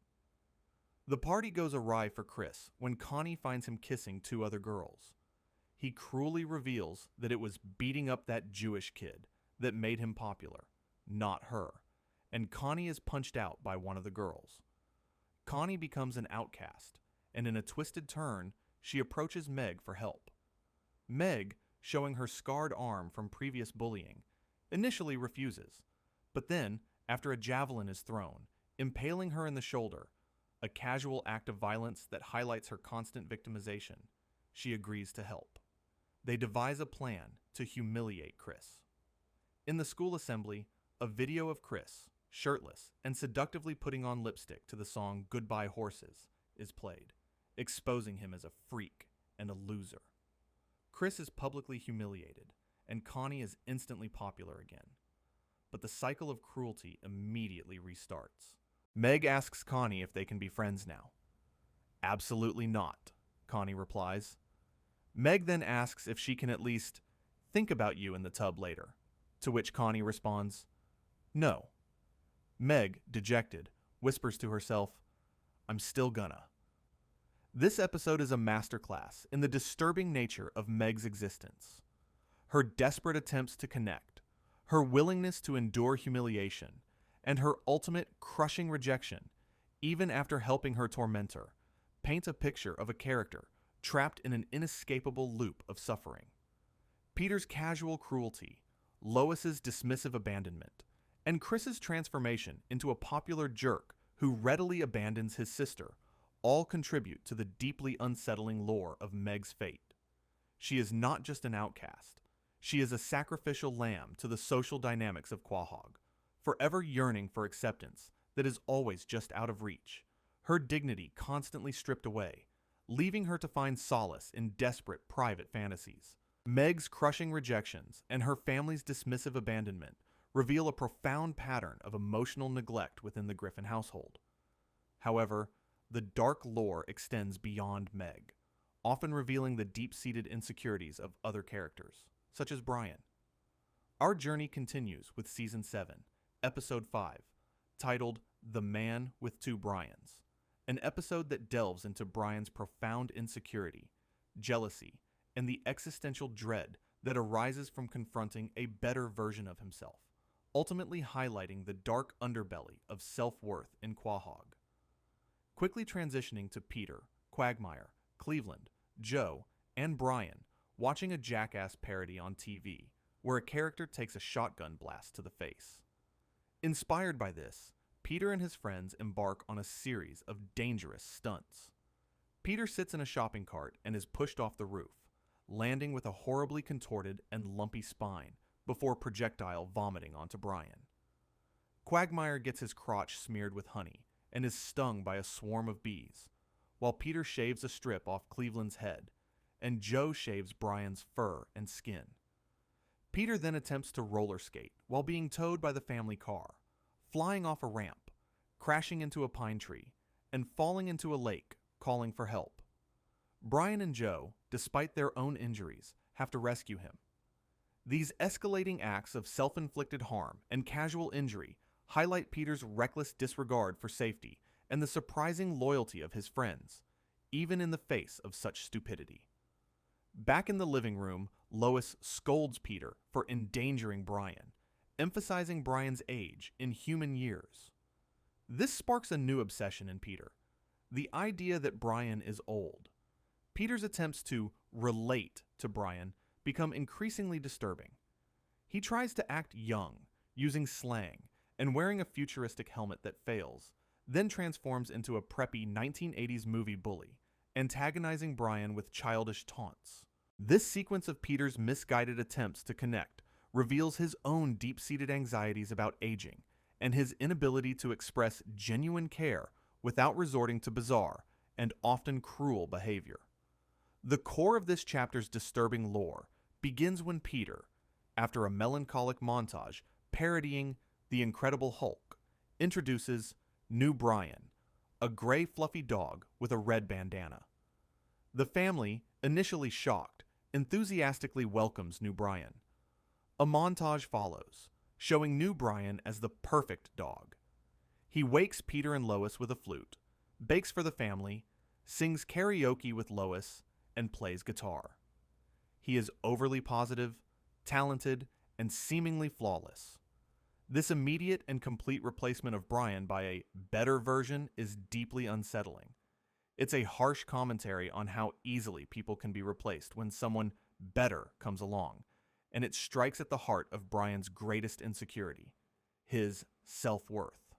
The party goes awry for Chris when Connie finds him kissing two other girls. He cruelly reveals that it was beating up that Jewish kid that made him popular, not her, and Connie is punched out by one of the girls. Connie becomes an outcast, and in a twisted turn, she approaches Meg for help. Meg, showing her scarred arm from previous bullying, initially refuses, but then, after a javelin is thrown, impaling her in the shoulder, a casual act of violence that highlights her constant victimization, she agrees to help. They devise a plan to humiliate Chris. In the school assembly, a video of Chris, shirtless and seductively putting on lipstick to the song Goodbye Horses, is played, exposing him as a freak and a loser. Chris is publicly humiliated, and Connie is instantly popular again. But the cycle of cruelty immediately restarts. Meg asks Connie if they can be friends now. Absolutely not, Connie replies. Meg then asks if she can at least think about you in the tub later, to which Connie responds, no. Meg, dejected, whispers to herself, I'm still gonna. This episode is a masterclass in the disturbing nature of Meg's existence. Her desperate attempts to connect, her willingness to endure humiliation, and her ultimate crushing rejection, even after helping her tormentor, paint a picture of a character trapped in an inescapable loop of suffering. Peter's casual cruelty, Lois's dismissive abandonment, and Chris's transformation into a popular jerk who readily abandons his sister all contribute to the deeply unsettling lore of Meg's fate. She is not just an outcast. She is a sacrificial lamb to the social dynamics of Quahog, forever yearning for acceptance that is always just out of reach, her dignity constantly stripped away, leaving her to find solace in desperate private fantasies. Meg's crushing rejections and her family's dismissive abandonment reveal a profound pattern of emotional neglect within the Griffin household. However, the dark lore extends beyond Meg, often revealing the deep-seated insecurities of other characters, such as Brian. Our journey continues with Season 7, Episode 5, titled The Man with Two Brians, an episode that delves into Brian's profound insecurity, jealousy, and the existential dread that arises from confronting a better version of himself, ultimately highlighting the dark underbelly of self-worth in Quahog. Quickly transitioning to Peter, Quagmire, Cleveland, Joe, and Brian watching a Jackass parody on TV, where a character takes a shotgun blast to the face. Inspired by this, Peter and his friends embark on a series of dangerous stunts. Peter sits in a shopping cart and is pushed off the roof, landing with a horribly contorted and lumpy spine before projectile vomiting onto Brian. Quagmire gets his crotch smeared with honey and is stung by a swarm of bees, while Peter shaves a strip off Cleveland's head, and Joe shaves Brian's fur and skin. Peter then attempts to roller skate while being towed by the family car, flying off a ramp, crashing into a pine tree, and falling into a lake, calling for help. Brian and Joe, despite their own injuries, have to rescue him. These escalating acts of self-inflicted harm and casual injury highlight Peter's reckless disregard for safety and the surprising loyalty of his friends, even in the face of such stupidity. Back in the living room, Lois scolds Peter for endangering Brian, emphasizing Brian's age in human years. This sparks a new obsession in Peter, the idea that Brian is old. Peter's attempts to relate to Brian become increasingly disturbing. He tries to act young, using slang, and wearing a futuristic helmet that fails, then transforms into a preppy 1980s movie bully, antagonizing Brian with childish taunts. This sequence of Peter's misguided attempts to connect reveals his own deep-seated anxieties about aging and his inability to express genuine care without resorting to bizarre and often cruel behavior. The core of this chapter's disturbing lore begins when Peter, after a melancholic montage parodying The Incredible Hulk, introduces New Brian, a gray fluffy dog with a red bandana. The family, initially shocked, enthusiastically welcomes New Brian. A montage follows, showing New Brian as the perfect dog. He wakes Peter and Lois with a flute, bakes for the family, sings karaoke with Lois, and plays guitar. He is overly positive, talented, and seemingly flawless. This immediate and complete replacement of Brian by a better version is deeply unsettling. It's a harsh commentary on how easily people can be replaced when someone better comes along, and it strikes at the heart of Brian's greatest insecurity, his self-worth.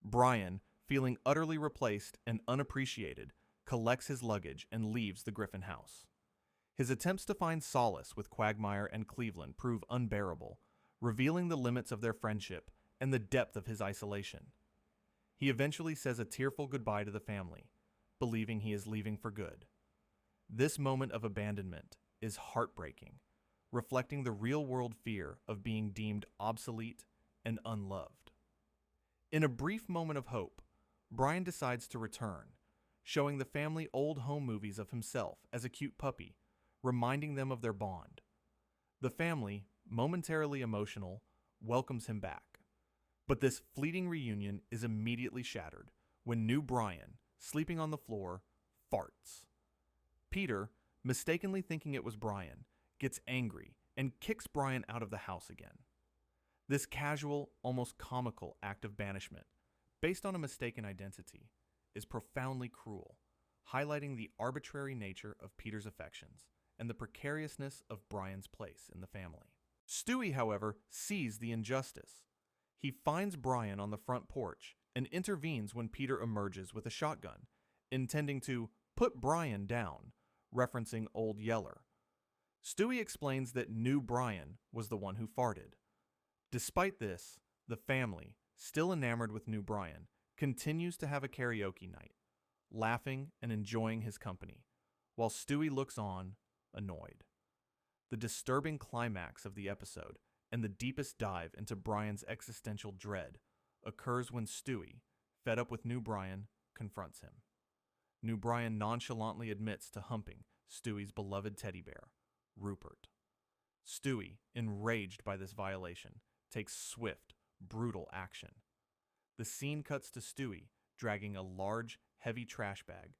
Brian, feeling utterly replaced and unappreciated, collects his luggage and leaves the Griffin house. His attempts to find solace with Quagmire and Cleveland prove unbearable, revealing the limits of their friendship and the depth of his isolation. He eventually says a tearful goodbye to the family, believing he is leaving for good. This moment of abandonment is heartbreaking, reflecting the real-world fear of being deemed obsolete and unloved. In a brief moment of hope, Brian decides to return, showing the family old home movies of himself as a cute puppy, reminding them of their bond. The family, momentarily emotional, welcomes him back. But this fleeting reunion is immediately shattered when new Brian, sleeping on the floor, farts. Peter, mistakenly thinking it was Brian, gets angry and kicks Brian out of the house again. This casual, almost comical act of banishment, based on a mistaken identity, is profoundly cruel, highlighting the arbitrary nature of Peter's affections and the precariousness of Brian's place in the family. Stewie, however, sees the injustice. He finds Brian on the front porch and intervenes when Peter emerges with a shotgun, intending to put Brian down, referencing Old Yeller. Stewie explains that new Brian was the one who farted. Despite this, the family, still enamored with new Brian, continues to have a karaoke night, laughing and enjoying his company, while Stewie looks on, annoyed. The disturbing climax of the episode and the deepest dive into Brian's existential dread occurs when Stewie, fed up with new Brian, confronts him. New Brian nonchalantly admits to humping Stewie's beloved teddy bear, Rupert. Stewie, enraged by this violation, takes swift, brutal action. The scene cuts to Stewie dragging a large, heavy trash bag,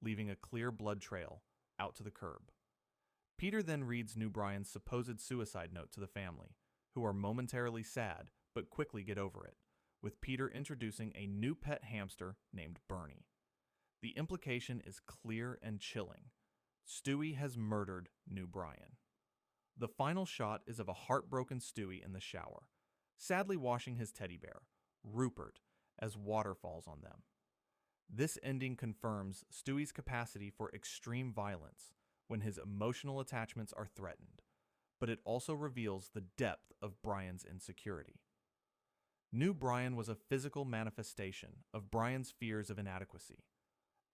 leaving a clear blood trail out to the curb. Peter then reads new Brian's supposed suicide note to the family, who are momentarily sad but quickly get over it, with Peter introducing a new pet hamster named Bernie. The implication is clear and chilling. Stewie has murdered new Brian. The final shot is of a heartbroken Stewie in the shower, sadly washing his teddy bear, Rupert, as water falls on them. This ending confirms Stewie's capacity for extreme violence when his emotional attachments are threatened, but it also reveals the depth of Brian's insecurity. New Brian was a physical manifestation of Brian's fears of inadequacy,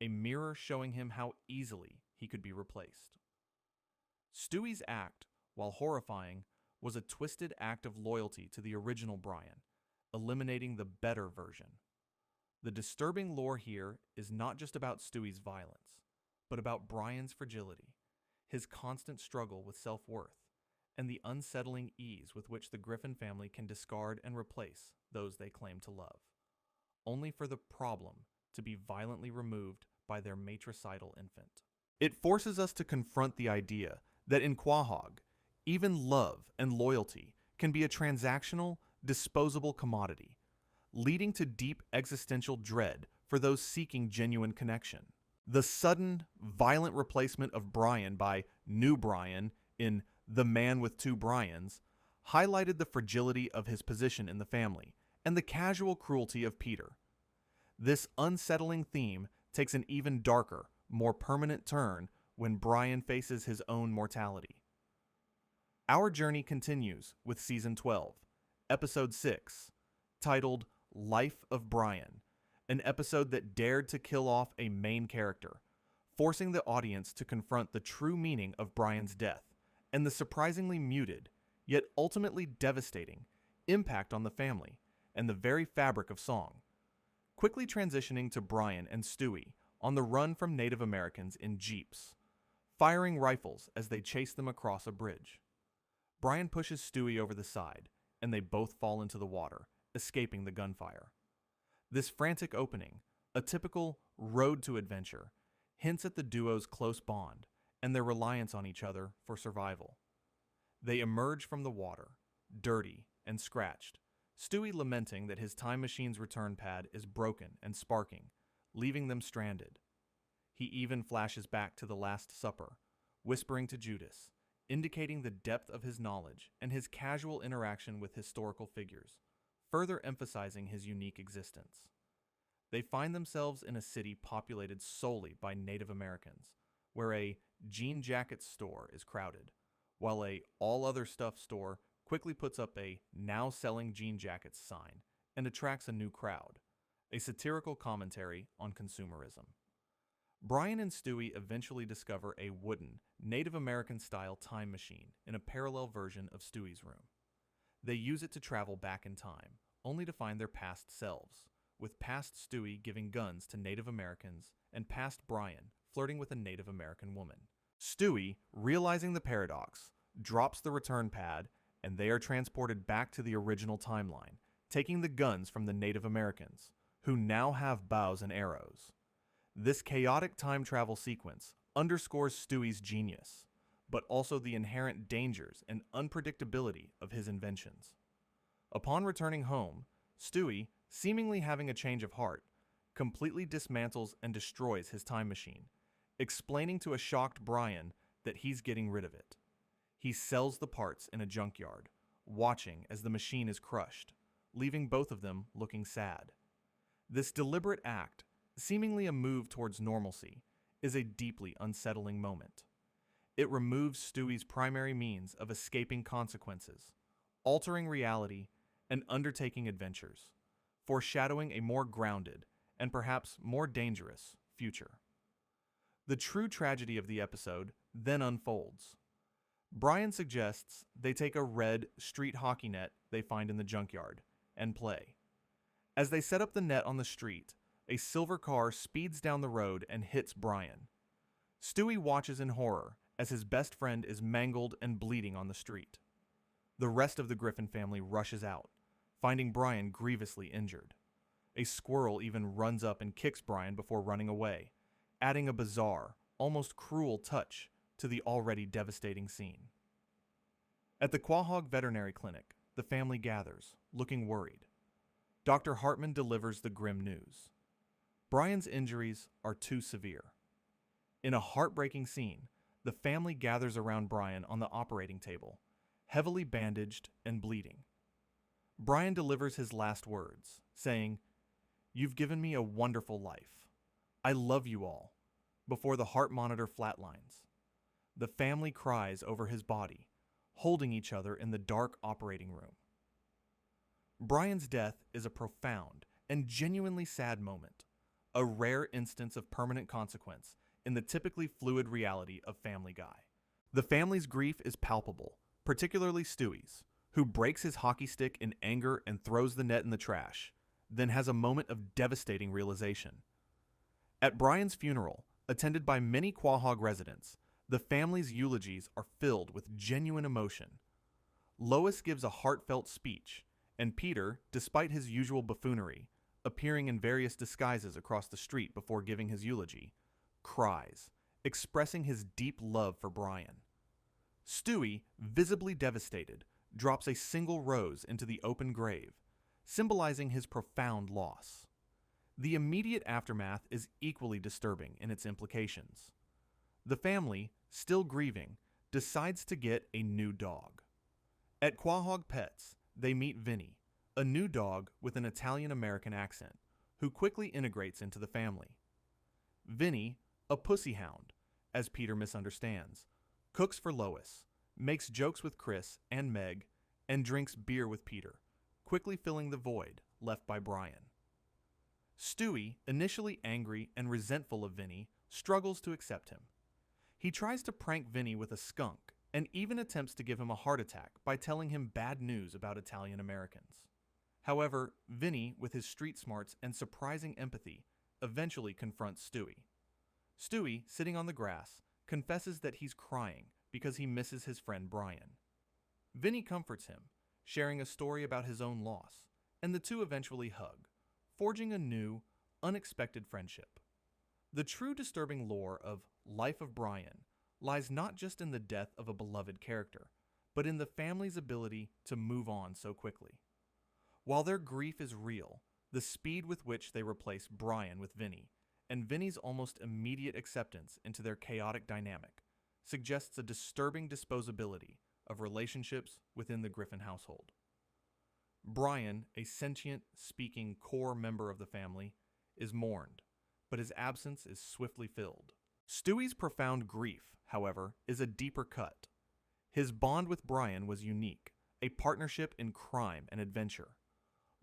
a mirror showing him how easily he could be replaced. Stewie's act, while horrifying, was a twisted act of loyalty to the original Brian, eliminating the better version. The disturbing lore here is not just about Stewie's violence, but about Brian's fragility, his constant struggle with self-worth, and the unsettling ease with which the Griffin family can discard and replace those they claim to love, only for the problem to be violently removed by their matricidal infant. It forces us to confront the idea that in Quahog, even love and loyalty can be a transactional, disposable commodity, leading to deep existential dread for those seeking genuine connection. The sudden, violent replacement of Brian by new Brian in The Man with Two Brians highlighted the fragility of his position in the family and the casual cruelty of Peter. This unsettling theme takes an even darker, more permanent turn when Brian faces his own mortality. Our journey continues with Season 12, Episode 6, titled Life of Brian, an episode that dared to kill off a main character, forcing the audience to confront the true meaning of Brian's death and the surprisingly muted, yet ultimately devastating, impact on the family and the very fabric of song. Quickly transitioning to Brian and Stewie on the run from Native Americans in jeeps, firing rifles as they chase them across a bridge. Brian pushes Stewie over the side, and they both fall into the water, escaping the gunfire. This frantic opening, a typical road to adventure, hints at the duo's close bond and their reliance on each other for survival. They emerge from the water, dirty and scratched, Stewie lamenting that his time machine's return pad is broken and sparking, leaving them stranded. He even flashes back to the Last Supper, whispering to Judas, indicating the depth of his knowledge and his casual interaction with historical figures, further emphasizing his unique existence. They find themselves in a city populated solely by Native Americans, where a jean jacket store is crowded, while a all other stuff store quickly puts up a now selling jean jackets sign and attracts a new crowd, a satirical commentary on consumerism. Brian and Stewie eventually discover a wooden, Native American-style time machine in a parallel version of Stewie's room. They use it to travel back in time, only to find their past selves, with past Stewie giving guns to Native Americans and past Brian flirting with a Native American woman. Stewie, realizing the paradox, drops the return pad, and they are transported back to the original timeline, taking the guns from the Native Americans, who now have bows and arrows. This chaotic time travel sequence underscores Stewie's genius, but also the inherent dangers and unpredictability of his inventions. Upon returning home, Stewie, seemingly having a change of heart, completely dismantles and destroys his time machine, explaining to a shocked Brian that he's getting rid of it. He sells the parts in a junkyard, watching as the machine is crushed, leaving both of them looking sad. This deliberate act, seemingly a move towards normalcy, is a deeply unsettling moment. It removes Stewie's primary means of escaping consequences, altering reality, and undertaking adventures, foreshadowing a more grounded and perhaps more dangerous future. The true tragedy of the episode then unfolds. Brian suggests they take a red street hockey net they find in the junkyard and play. As they set up the net on the street, a silver car speeds down the road and hits Brian. Stewie watches in horror as his best friend is mangled and bleeding on the street. The rest of the Griffin family rushes out, finding Brian grievously injured. A squirrel even runs up and kicks Brian before running away, adding a bizarre, almost cruel touch to the already devastating scene. At the Quahog veterinary clinic, the family gathers, looking worried. Dr. Hartman delivers the grim news. Brian's injuries are too severe. In a heartbreaking scene, the family gathers around Brian on the operating table, heavily bandaged and bleeding. Brian delivers his last words, saying, "You've given me a wonderful life. I love you all," before the heart monitor flatlines. The family cries over his body, holding each other in the dark operating room. Brian's death is a profound and genuinely sad moment, a rare instance of permanent consequence in the typically fluid reality of Family Guy. The family's grief is palpable, particularly Stewie's, who breaks his hockey stick in anger and throws the net in the trash, then has a moment of devastating realization. At Brian's funeral, attended by many Quahog residents, the family's eulogies are filled with genuine emotion. Lois gives a heartfelt speech, and Peter, despite his usual buffoonery, appearing in various disguises across the street before giving his eulogy, cries, expressing his deep love for Brian. Stewie, visibly devastated, drops a single rose into the open grave, symbolizing his profound loss. The immediate aftermath is equally disturbing in its implications. The family, still grieving, decides to get a new dog. At Quahog Pets, they meet Vinny, a new dog with an Italian-American accent, who quickly integrates into the family. Vinny, a pussy hound, as Peter misunderstands, cooks for Lois, makes jokes with Chris and Meg, and drinks beer with Peter, quickly filling the void left by Brian. Stewie, initially angry and resentful of Vinny, struggles to accept him. He tries to prank Vinny with a skunk and even attempts to give him a heart attack by telling him bad news about Italian Americans. However, Vinny, with his street smarts and surprising empathy, eventually confronts Stewie. Stewie, sitting on the grass, confesses that he's crying because he misses his friend Brian. Vinny comforts him, sharing a story about his own loss, and the two eventually hug, forging a new, unexpected friendship. The true disturbing lore of Life of Brian lies not just in the death of a beloved character, but in the family's ability to move on so quickly. While their grief is real, the speed with which they replace Brian with Vinny, and Vinny's almost immediate acceptance into their chaotic dynamic, suggests a disturbing disposability of relationships within the Griffin household. Brian, a sentient, speaking core member of the family, is mourned, but his absence is swiftly filled. Stewie's profound grief, however, is a deeper cut. His bond with Brian was unique, a partnership in crime and adventure.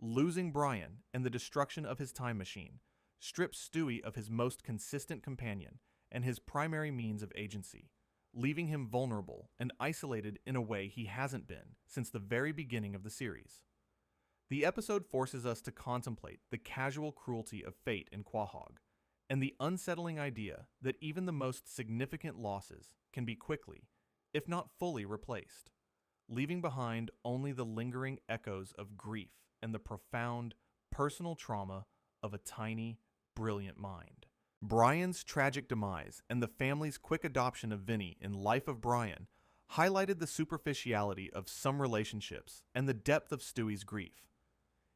Losing Brian and the destruction of his time machine strips Stewie of his most consistent companion and his primary means of agency, leaving him vulnerable and isolated in a way he hasn't been since the very beginning of the series. The episode forces us to contemplate the casual cruelty of fate in Quahog, and the unsettling idea that even the most significant losses can be quickly, if not fully, replaced, leaving behind only the lingering echoes of grief and the profound, personal trauma of a tiny, brilliant mind. Brian's tragic demise and the family's quick adoption of Vinny in Life of Brian highlighted the superficiality of some relationships and the depth of Stewie's grief.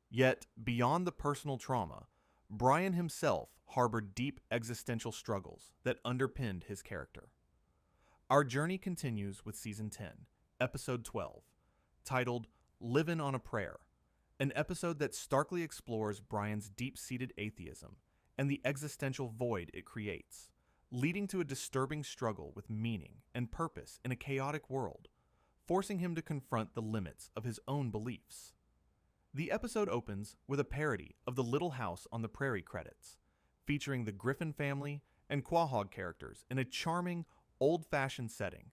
Yet, beyond the personal trauma, Brian himself harbored deep existential struggles that underpinned his character. Our journey continues with Season 10, Episode 12, titled Livin' on a Prayer, an episode that starkly explores Brian's deep-seated atheism and the existential void it creates, leading to a disturbing struggle with meaning and purpose in a chaotic world, forcing him to confront the limits of his own beliefs. The episode opens with a parody of the Little House on the Prairie credits, featuring the Griffin family and Quahog characters in a charming, old-fashioned setting,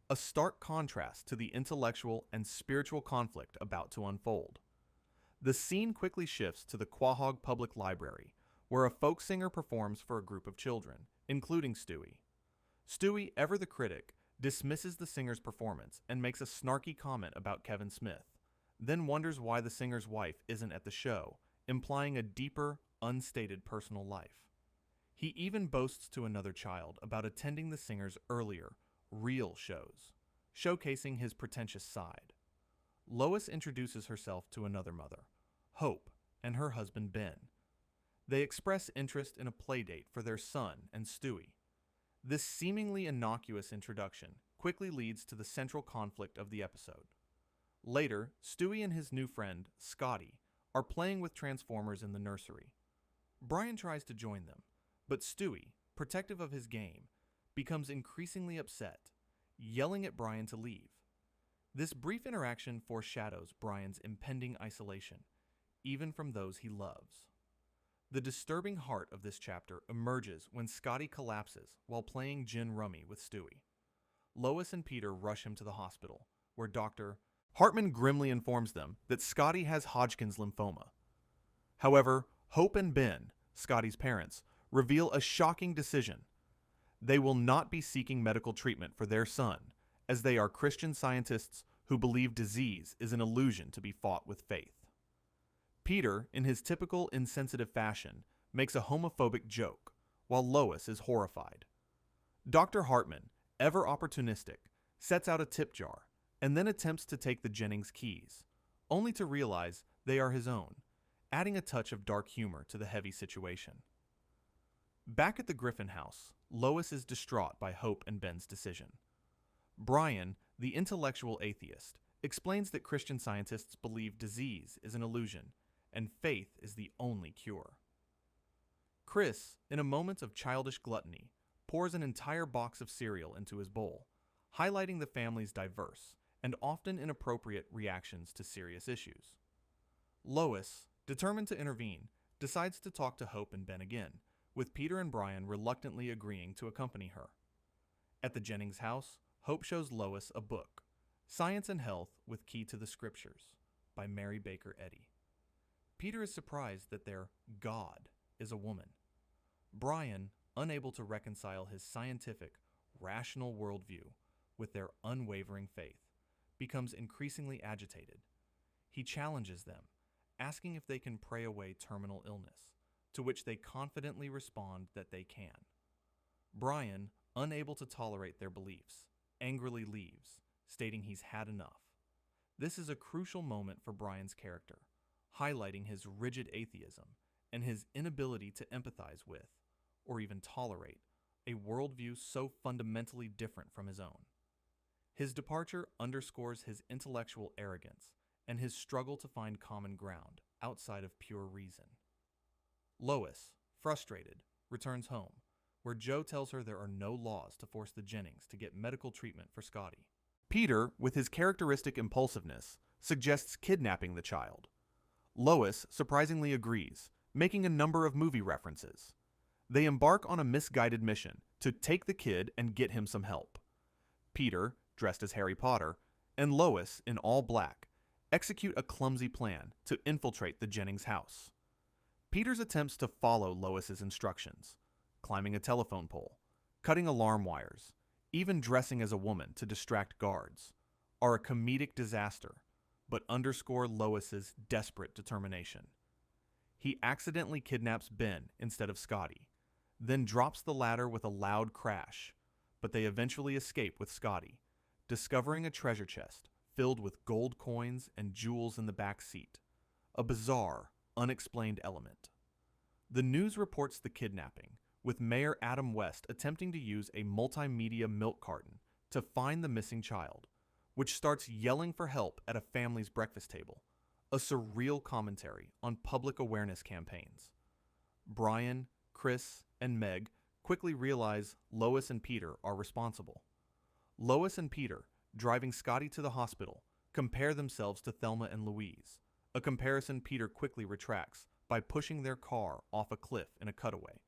a stark contrast to the intellectual and spiritual conflict about to unfold. The scene quickly shifts to the Quahog Public Library, where a folk singer performs for a group of children, including Stewie. Stewie, ever the critic, dismisses the singer's performance and makes a snarky comment about Kevin Smith, then wonders why the singer's wife isn't at the show, implying a deeper, unstated personal life. He even boasts to another child about attending the singer's earlier, real shows, showcasing his pretentious side. Lois introduces herself to another mother, Hope, and her husband Ben. They express interest in a playdate for their son and Stewie. This seemingly innocuous introduction quickly leads to the central conflict of the episode. Later, Stewie and his new friend, Scotty, are playing with Transformers in the nursery. Brian tries to join them, but Stewie, protective of his game, becomes increasingly upset, yelling at Brian to leave. This brief interaction foreshadows Brian's impending isolation, even from those he loves. The disturbing heart of this chapter emerges when Scotty collapses while playing gin rummy with Stewie. Lois and Peter rush him to the hospital, where Dr. Hartman grimly informs them that Scotty has Hodgkin's lymphoma. However, Hope and Ben, Scotty's parents, reveal a shocking decision. They will not be seeking medical treatment for their son, as they are Christian scientists who believe disease is an illusion to be fought with faith. Peter, in his typical insensitive fashion, makes a homophobic joke, while Lois is horrified. Dr. Hartman, ever opportunistic, sets out a tip jar and then attempts to take the Jennings keys, only to realize they are his own, adding a touch of dark humor to the heavy situation. Back at the Griffin house, Lois is distraught by Hope and Ben's decision. Brian, the intellectual atheist, explains that Christian scientists believe disease is an illusion and faith is the only cure. Chris, in a moment of childish gluttony, pours an entire box of cereal into his bowl, highlighting the family's diverse and often inappropriate reactions to serious issues. Lois, determined to intervene, decides to talk to Hope and Ben again, with Peter and Brian reluctantly agreeing to accompany her. At the Jennings house, Hope shows Lois a book, Science and Health with Key to the Scriptures, by Mary Baker Eddy. Peter is surprised that their God is a woman. Brian, unable to reconcile his scientific, rational worldview with their unwavering faith, becomes increasingly agitated. He challenges them, asking if they can pray away terminal illness, to which they confidently respond that they can. Brian, unable to tolerate their beliefs, angrily leaves, stating he's had enough. This is a crucial moment for Brian's character, highlighting his rigid atheism and his inability to empathize with, or even tolerate, a worldview so fundamentally different from his own. His departure underscores his intellectual arrogance and his struggle to find common ground outside of pure reason. Lois, frustrated, returns home, where Joe tells her there are no laws to force the Jennings to get medical treatment for Scotty. Peter, with his characteristic impulsiveness, suggests kidnapping the child. Lois surprisingly agrees, making a number of movie references. They embark on a misguided mission to take the kid and get him some help. Peter, dressed as Harry Potter, and Lois, in all black, execute a clumsy plan to infiltrate the Jennings house. Peter's attempts to follow Lois's instructions, climbing a telephone pole, cutting alarm wires, even dressing as a woman to distract guards, are a comedic disaster, but underscore Lois's desperate determination. He accidentally kidnaps Ben instead of Scotty, then drops the ladder with a loud crash, but they eventually escape with Scotty, discovering a treasure chest filled with gold coins and jewels in the back seat, a bizarre, unexplained element. The news reports the kidnapping, with Mayor Adam West attempting to use a multimedia milk carton to find the missing child, which starts yelling for help at a family's breakfast table, a surreal commentary on public awareness campaigns. Brian, Chris, and Meg quickly realize Lois and Peter are responsible. Lois and Peter, driving Scotty to the hospital, compare themselves to Thelma and Louise, a comparison Peter quickly retracts by pushing their car off a cliff in a cutaway,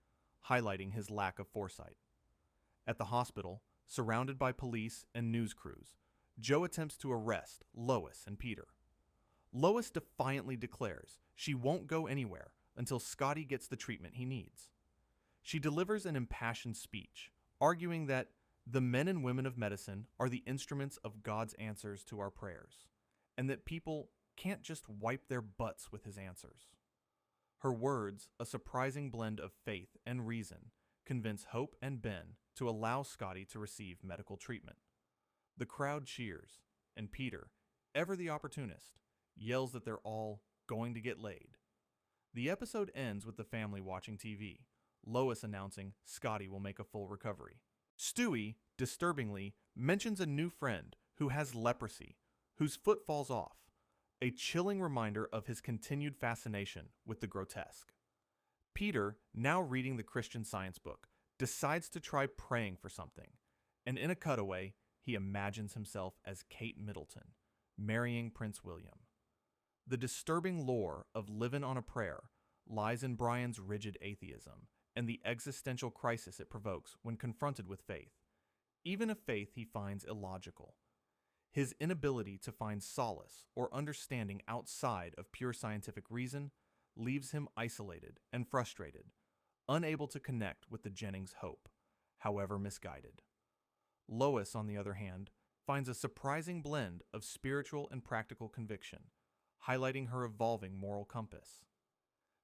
highlighting his lack of foresight. At the hospital, surrounded by police and news crews, Joe attempts to arrest Lois and Peter. Lois defiantly declares she won't go anywhere until Scotty gets the treatment he needs. She delivers an impassioned speech, arguing that the men and women of medicine are the instruments of God's answers to our prayers, and that people can't just wipe their butts with his answers. Her words, a surprising blend of faith and reason, convince Hope and Ben to allow Scotty to receive medical treatment. The crowd cheers, and Peter, ever the opportunist, yells that they're all going to get laid. The episode ends with the family watching TV, Lois announcing Scotty will make a full recovery. Stewie, disturbingly, mentions a new friend who has leprosy, whose foot falls off, a chilling reminder of his continued fascination with the grotesque. Peter, now reading the Christian Science book, decides to try praying for something, and in a cutaway, he imagines himself as Kate Middleton, marrying Prince William. The disturbing lore of living on a prayer lies in Brian's rigid atheism and the existential crisis it provokes when confronted with faith, even a faith he finds illogical. His inability to find solace or understanding outside of pure scientific reason leaves him isolated and frustrated, unable to connect with the Jennings hope, however misguided. Lois, on the other hand, finds a surprising blend of spiritual and practical conviction, highlighting her evolving moral compass.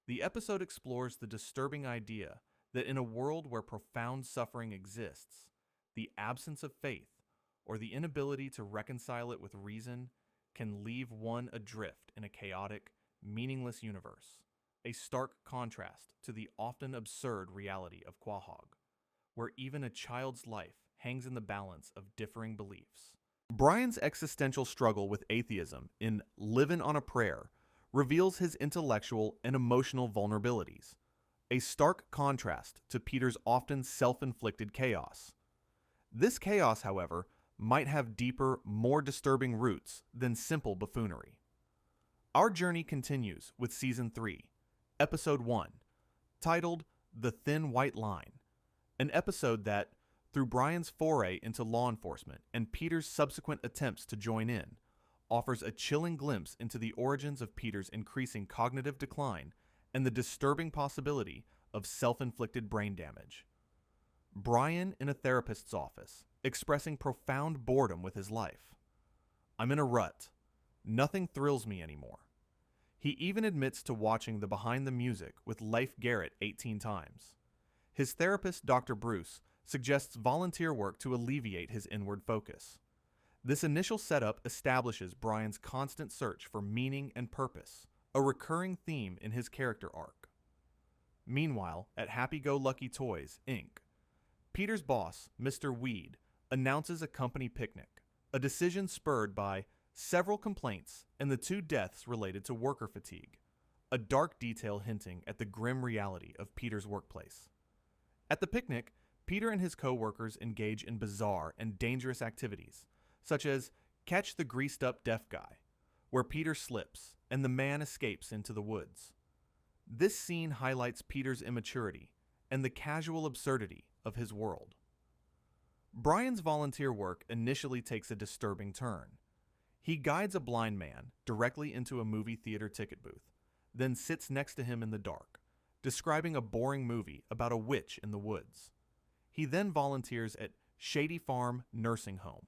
The episode explores the disturbing idea that in a world where profound suffering exists, the absence of faith, or the inability to reconcile it with reason, can leave one adrift in a chaotic, meaningless universe, a stark contrast to the often absurd reality of Quahog, where even a child's life hangs in the balance of differing beliefs. Brian's existential struggle with atheism in Livin' on a Prayer reveals his intellectual and emotional vulnerabilities, a stark contrast to Peter's often self-inflicted chaos. This chaos, however, might have deeper, more disturbing roots than simple buffoonery. Our journey continues with Season 3, Episode 1, titled The Thin White Line, an episode that, through Brian's foray into law enforcement and Peter's subsequent attempts to join in, offers a chilling glimpse into the origins of Peter's increasing cognitive decline and the disturbing possibility of self-inflicted brain damage. Brian in a therapist's office, expressing profound boredom with his life. I'm in a rut. Nothing thrills me anymore. He even admits to watching the Behind the Music with Leif Garrett 18 times. His therapist, Dr. Bruce, suggests volunteer work to alleviate his inward focus. This initial setup establishes Brian's constant search for meaning and purpose, a recurring theme in his character arc. Meanwhile, at Happy-Go-Lucky Toys, Inc., Peter's boss, Mr. Weed, announces a company picnic, a decision spurred by several complaints and the 2 deaths related to worker fatigue, a dark detail hinting at the grim reality of Peter's workplace. At the picnic, Peter and his co-workers engage in bizarre and dangerous activities, such as catch the greased-up deaf guy, where Peter slips and the man escapes into the woods. This scene highlights Peter's immaturity and the casual absurdity of his world. Brian's volunteer work initially takes a disturbing turn. He guides a blind man directly into a movie theater ticket booth, then sits next to him in the dark, describing a boring movie about a witch in the woods. He then volunteers at Shady Farm Nursing Home,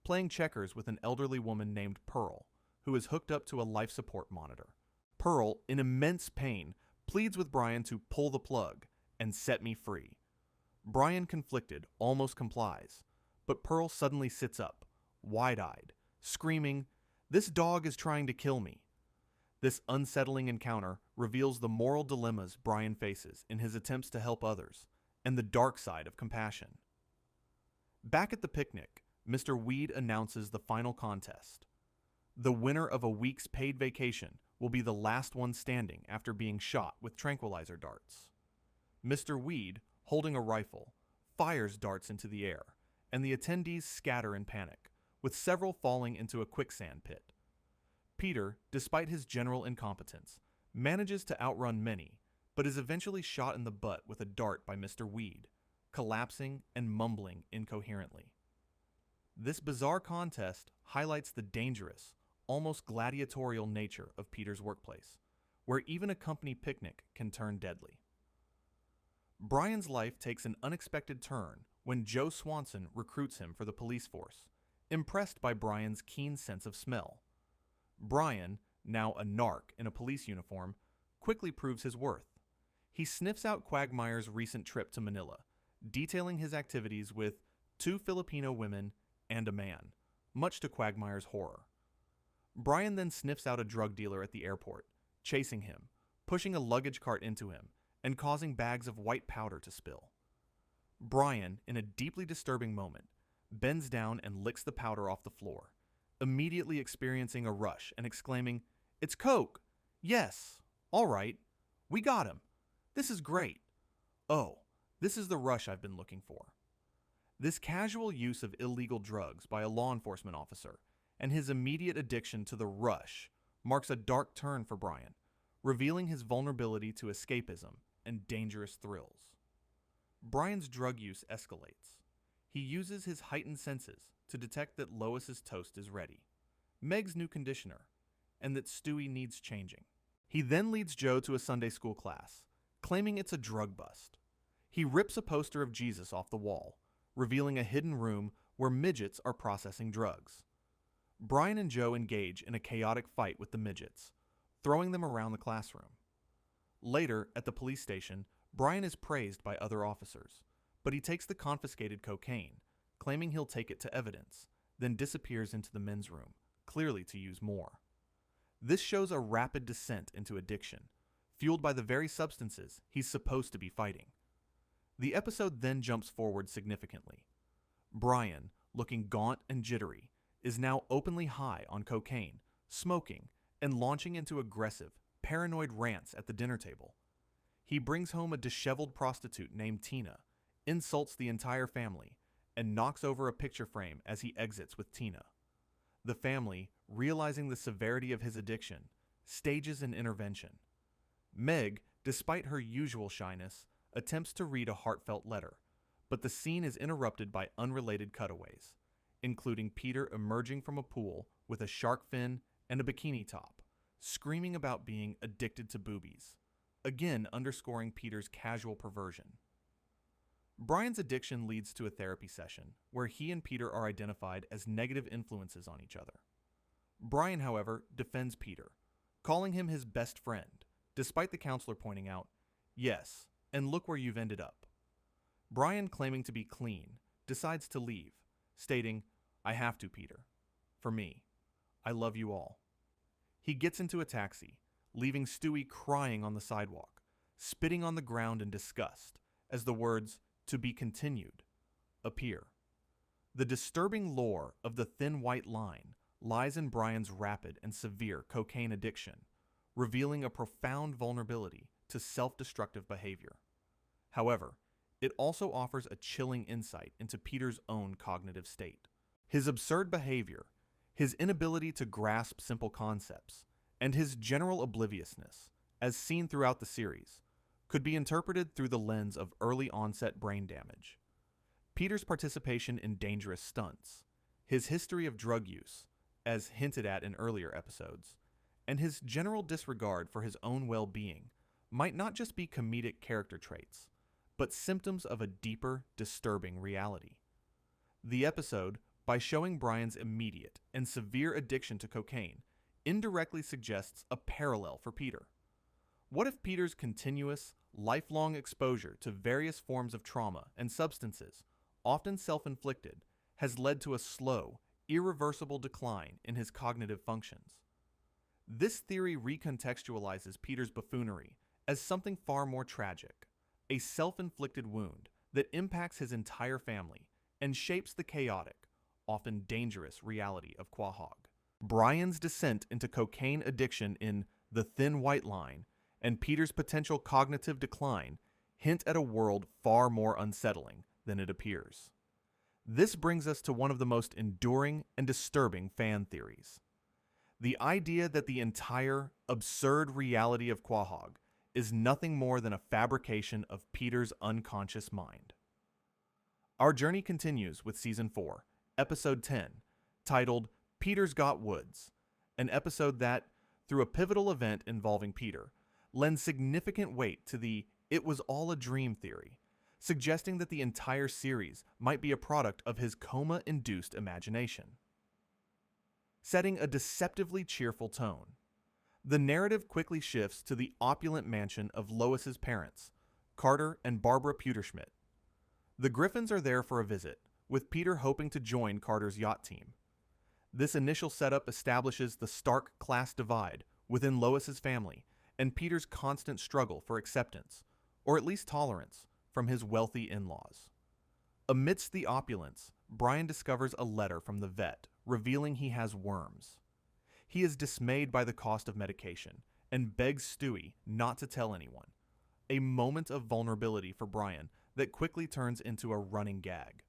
playing checkers with an elderly woman named Pearl, who is hooked up to a life support monitor. Pearl, in immense pain, pleads with Brian to pull the plug and set me free. Brian, conflicted, almost complies, but Pearl suddenly sits up, wide-eyed, screaming, "This dog is trying to kill me." This unsettling encounter reveals the moral dilemmas Brian faces in his attempts to help others, and the dark side of compassion. Back at the picnic, Mr. Weed announces the final contest. The winner of a week's paid vacation will be the last one standing after being shot with tranquilizer darts. Mr. Weed, holding a rifle, fires darts into the air, and the attendees scatter in panic, with several falling into a quicksand pit. Peter, despite his general incompetence, manages to outrun many, but is eventually shot in the butt with a dart by Mr. Weed, collapsing and mumbling incoherently. This bizarre contest highlights the dangerous, almost gladiatorial nature of Peter's workplace, where even a company picnic can turn deadly. Brian's life takes an unexpected turn when Joe Swanson recruits him for the police force, impressed by Brian's keen sense of smell. Brian, now a narc in a police uniform, quickly proves his worth. He sniffs out Quagmire's recent trip to Manila, detailing his activities with 2 Filipino women and a man, much to Quagmire's horror. Brian then sniffs out a drug dealer at the airport, chasing him, pushing a luggage cart into him, and causing bags of white powder to spill. Brian, in a deeply disturbing moment, bends down and licks the powder off the floor, immediately experiencing a rush and exclaiming, "It's Coke! Yes! All right! We got him! This is great! Oh, this is the rush I've been looking for." This casual use of illegal drugs by a law enforcement officer and his immediate addiction to the rush marks a dark turn for Brian, revealing his vulnerability to escapism and dangerous thrills. Brian's drug use escalates. He uses his heightened senses to detect that Lois's toast is ready, Meg's new conditioner, and that Stewie needs changing. He then leads Joe to a Sunday school class, claiming it's a drug bust. He rips a poster of Jesus off the wall, revealing a hidden room where midgets are processing drugs. Brian and Joe engage in a chaotic fight with the midgets, throwing them around the classroom. Later, at the police station, Brian is praised by other officers, but he takes the confiscated cocaine, claiming he'll take it to evidence, then disappears into the men's room, clearly to use more. This shows a rapid descent into addiction, fueled by the very substances he's supposed to be fighting. The episode then jumps forward significantly. Brian, looking gaunt and jittery, is now openly high on cocaine, smoking, and launching into aggressive, paranoid rants at the dinner table. He brings home a disheveled prostitute named Tina, insults the entire family, and knocks over a picture frame as he exits with Tina. The family, realizing the severity of his addiction, stages an intervention. Meg, despite her usual shyness, attempts to read a heartfelt letter, but the scene is interrupted by unrelated cutaways, including Peter emerging from a pool with a shark fin and a bikini top, screaming about being addicted to boobies, again underscoring Peter's casual perversion. Brian's addiction leads to a therapy session where he and Peter are identified as negative influences on each other. Brian, however, defends Peter, calling him his best friend, despite the counselor pointing out, "Yes, and look where you've ended up." Brian, claiming to be clean, decides to leave, stating, "I have to, Peter. For me. I love you all." He gets into a taxi, leaving Stewie crying on the sidewalk, spitting on the ground in disgust as the words, "To be continued," appear. The disturbing lore of the thin white line lies in Brian's rapid and severe cocaine addiction, revealing a profound vulnerability to self-destructive behavior. However, it also offers a chilling insight into Peter's own cognitive state. His absurd behavior, His inability to grasp simple concepts, and his general obliviousness, as seen throughout the series, could be interpreted through the lens of early-onset brain damage. Peter's participation in dangerous stunts, his history of drug use, as hinted at in earlier episodes, and his general disregard for his own well-being might not just be comedic character traits, but symptoms of a deeper, disturbing reality. The episode, by showing Brian's immediate and severe addiction to cocaine, indirectly suggests a parallel for Peter. What if Peter's continuous, lifelong exposure to various forms of trauma and substances, often self-inflicted, has led to a slow, irreversible decline in his cognitive functions? This theory recontextualizes Peter's buffoonery as something far more tragic, a self-inflicted wound that impacts his entire family and shapes the chaotic, often dangerous reality of Quahog. Brian's descent into cocaine addiction in The Thin White Line and Peter's potential cognitive decline hint at a world far more unsettling than it appears. This brings us to one of the most enduring and disturbing fan theories. The idea that the entire absurd reality of Quahog is nothing more than a fabrication of Peter's unconscious mind. Our journey continues with Season 4, Episode 10, titled Peter's Got Woods, an episode that, through a pivotal event involving Peter, lends significant weight to the "it was all a dream" theory, suggesting that the entire series might be a product of his coma-induced imagination. Setting a deceptively cheerful tone, the narrative quickly shifts to the opulent mansion of Lois's parents, Carter and Barbara Peterschmidt. The Griffins are there for a visit, with Peter hoping to join Carter's yacht team. This initial setup establishes the stark class divide within Lois's family and Peter's constant struggle for acceptance, or at least tolerance, from his wealthy in-laws. Amidst the opulence, Brian discovers a letter from the vet revealing he has worms. He is dismayed by the cost of medication and begs Stewie not to tell anyone, a moment of vulnerability for Brian that quickly turns into a running gag.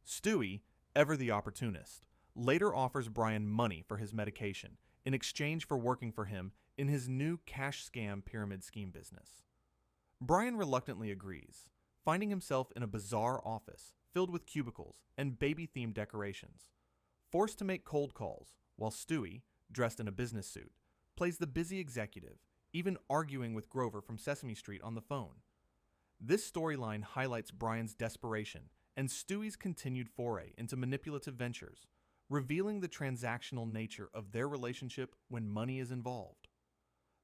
Stewie, ever the opportunist, later offers Brian money for his medication in exchange for working for him in his new cash scam pyramid scheme business. Brian reluctantly agrees, finding himself in a bizarre office filled with cubicles and baby-themed decorations, forced to make cold calls while Stewie, dressed in a business suit, plays the busy executive, even arguing with Grover from Sesame Street on the phone. This storyline highlights Brian's desperation and Stewie's continued foray into manipulative ventures, revealing the transactional nature of their relationship when money is involved.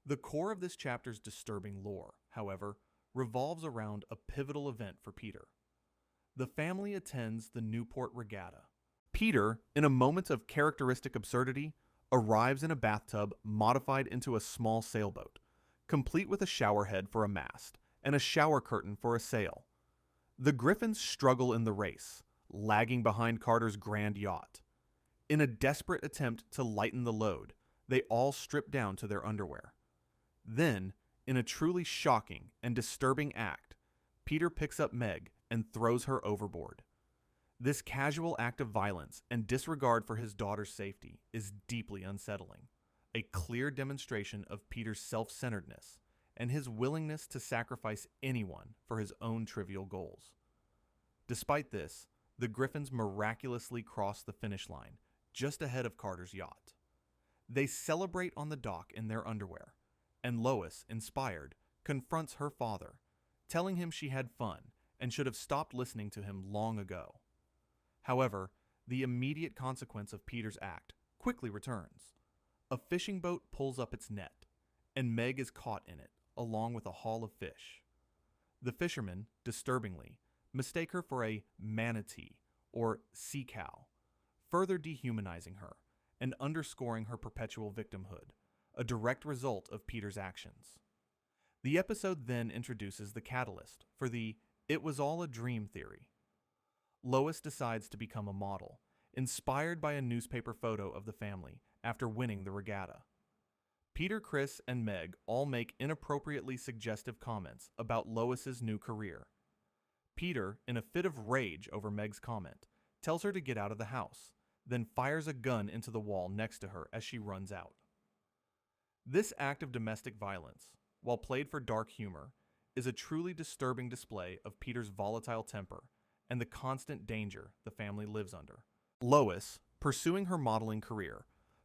The core of this chapter's disturbing lore, however, revolves around a pivotal event for Peter. The family attends the Newport Regatta. Peter, in a moment of characteristic absurdity, arrives in a bathtub modified into a small sailboat, complete with a shower head for a mast and a shower curtain for a sail. The Griffins struggle in the race, lagging behind Carter's grand yacht. In a desperate attempt to lighten the load, they all strip down to their underwear. Then, in a truly shocking and disturbing act, Peter picks up Meg and throws her overboard. This casual act of violence and disregard for his daughter's safety is deeply unsettling, a clear demonstration of Peter's self-centeredness and his willingness to sacrifice anyone for his own trivial goals. Despite this, the Griffins miraculously cross the finish line just ahead of Carter's yacht. They celebrate on the dock in their underwear, and Lois, inspired, confronts her father, telling him she had fun and should have stopped listening to him long ago. However, the immediate consequence of Peter's act quickly returns. A fishing boat pulls up its net, and Meg is caught in it, along with a haul of fish. The fishermen, disturbingly, mistake her for a manatee, or sea cow, further dehumanizing her and underscoring her perpetual victimhood, a direct result of Peter's actions. The episode then introduces the catalyst for the "it was all a dream" theory. Lois decides to become a model, inspired by a newspaper photo of the family after winning the regatta. Peter, Chris, and Meg all make inappropriately suggestive comments about Lois's new career. Peter, in a fit of rage over Meg's comment, tells her to get out of the house, then fires a gun into the wall next to her as she runs out. This act of domestic violence, while played for dark humor, is a truly disturbing display of Peter's volatile temper and the constant danger the family lives under. Lois, pursuing her modeling career,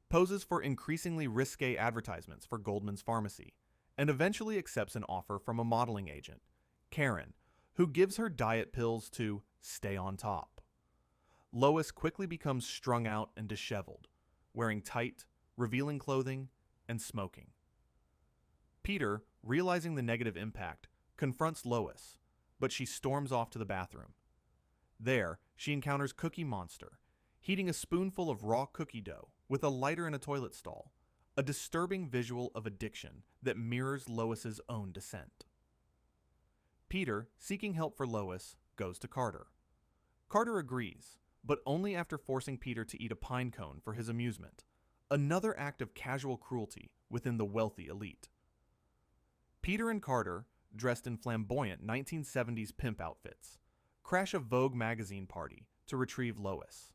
poses for increasingly risque advertisements for Goldman's Pharmacy and eventually accepts an offer from a modeling agent, Karen, who gives her diet pills to stay on top. Lois quickly becomes strung out and disheveled, wearing tight, revealing clothing and smoking. Peter, realizing the negative impact, confronts Lois, but she storms off to the bathroom. There, she encounters Cookie Monster, heating a spoonful of raw cookie dough with a lighter in a toilet stall, a disturbing visual of addiction that mirrors Lois's own descent. Peter, seeking help for Lois, goes to Carter. Carter agrees, but only after forcing Peter to eat a pine cone for his amusement, another act of casual cruelty within the wealthy elite. Peter and Carter, dressed in flamboyant 1970s pimp outfits, crash a Vogue magazine party to retrieve Lois.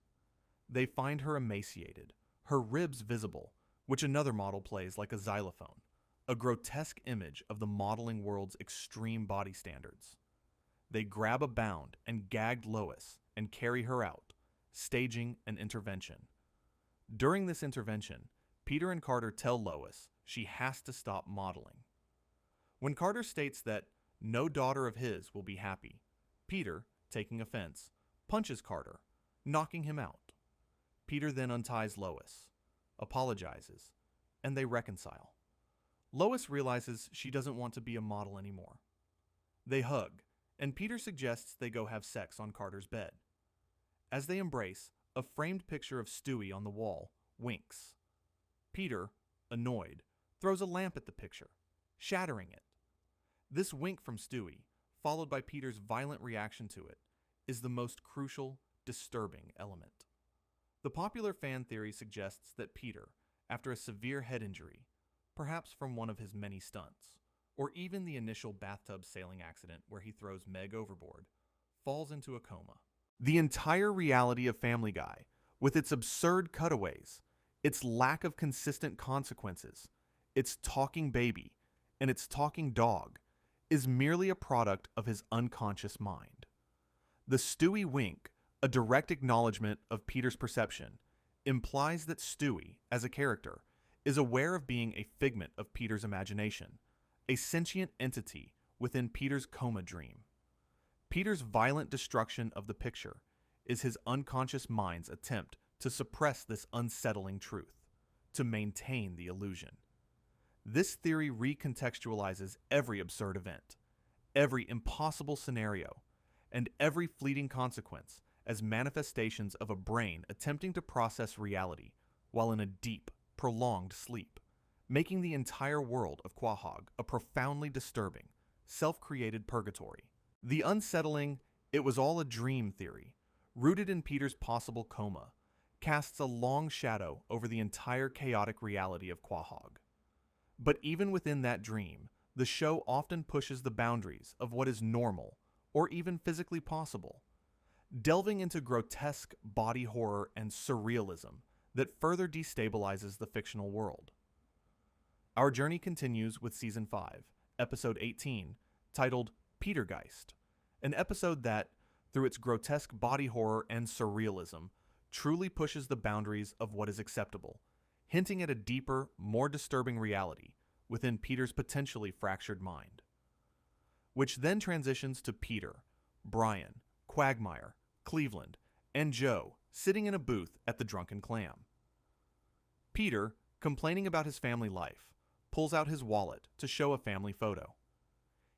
They find her emaciated, her ribs visible, which another model plays like a xylophone, a grotesque image of the modeling world's extreme body standards. They grab a bound and gagged Lois and carry her out, staging an intervention. During this intervention, Peter and Carter tell Lois she has to stop modeling. When Carter states that no daughter of his will be happy, Peter, taking offense, punches Carter, knocking him out. Peter then unties Lois, apologizes, and they reconcile. Lois realizes she doesn't want to be a model anymore. They hug, and Peter suggests they go have sex on Carter's bed. As they embrace, a framed picture of Stewie on the wall winks. Peter, annoyed, throws a lamp at the picture, shattering it. This wink from Stewie, followed by Peter's violent reaction to it, is the most crucial, disturbing element. The popular fan theory suggests that Peter, after a severe head injury, perhaps from one of his many stunts, or even the initial bathtub sailing accident where he throws Meg overboard, falls into a coma. The entire reality of Family Guy, with its absurd cutaways, its lack of consistent consequences, its talking baby, and its talking dog, is merely a product of his unconscious mind. The Stewie wink, a direct acknowledgement of Peter's perception, implies that Stewie, as a character, is aware of being a figment of Peter's imagination, a sentient entity within Peter's coma dream. Peter's violent destruction of the picture is his unconscious mind's attempt to suppress this unsettling truth, to maintain the illusion. This theory recontextualizes every absurd event, every impossible scenario, and every fleeting consequence as manifestations of a brain attempting to process reality while in a deep, prolonged sleep, making the entire world of Quahog a profoundly disturbing, self-created purgatory. The unsettling, it was all a dream theory, rooted in Peter's possible coma, casts a long shadow over the entire chaotic reality of Quahog. But even within that dream, the show often pushes the boundaries of what is normal or even physically possible, delving into grotesque body horror and surrealism that further destabilizes the fictional world. Our journey continues with Season 5, Episode 18, titled Petergeist, an episode that, through its grotesque body horror and surrealism, truly pushes the boundaries of what is acceptable, hinting at a deeper, more disturbing reality within Peter's potentially fractured mind. Which then transitions to Peter, Brian, Quagmire, Cleveland, and Joe sitting in a booth at the Drunken Clam. Peter, complaining about his family life, pulls out his wallet to show a family photo.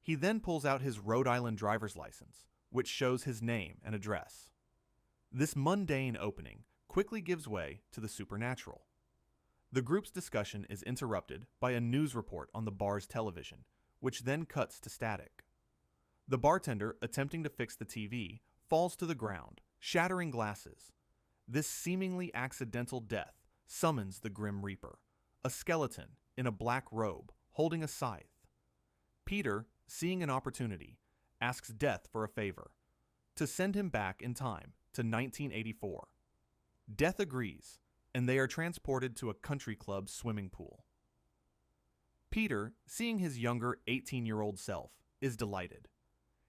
He then pulls out his Rhode Island driver's license, which shows his name and address. This mundane opening quickly gives way to the supernatural. The group's discussion is interrupted by a news report on the bar's television, which then cuts to static. The bartender, attempting to fix the TV, falls to the ground, shattering glasses. This seemingly accidental death summons the Grim Reaper, a skeleton in a black robe holding a scythe. Peter, seeing an opportunity, asks Death for a favor, to send him back in time to 1984. Death agrees, and they are transported to a country club swimming pool. Peter, seeing his younger 18-year-old self, is delighted.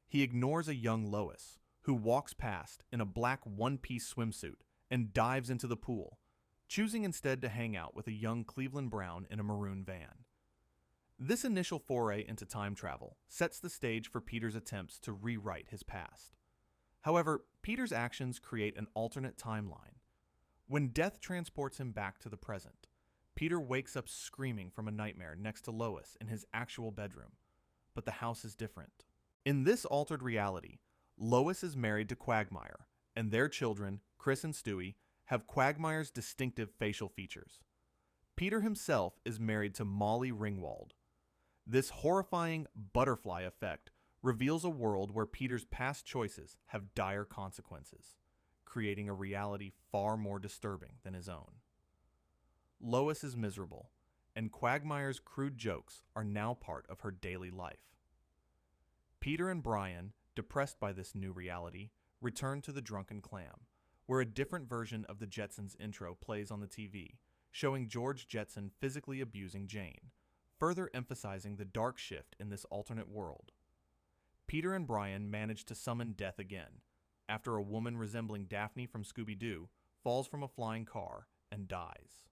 He ignores a young Lois, who walks past in a black one-piece swimsuit and dives into the pool, choosing instead to hang out with a young Cleveland Brown in a maroon van. This initial foray into time travel sets the stage for Peter's attempts to rewrite his past. However, Peter's actions create an alternate timeline. When death transports him back to the present, Peter wakes up screaming from a nightmare next to Lois in his actual bedroom, but the house is different. In this altered reality, Lois is married to Quagmire, and their children, Chris and Stewie, have Quagmire's distinctive facial features. Peter himself is married to Molly Ringwald. This horrifying butterfly effect reveals a world where Peter's past choices have dire consequences, creating a reality far more disturbing than his own. Lois is miserable, and Quagmire's crude jokes are now part of her daily life. Peter and Brian, depressed by this new reality, return to the Drunken Clam, where a different version of the Jetsons' intro plays on the TV, showing George Jetson physically abusing Jane, further emphasizing the dark shift in this alternate world. Peter and Brian manage to summon death again, after a woman resembling Daphne from Scooby-Doo falls from a flying car and dies.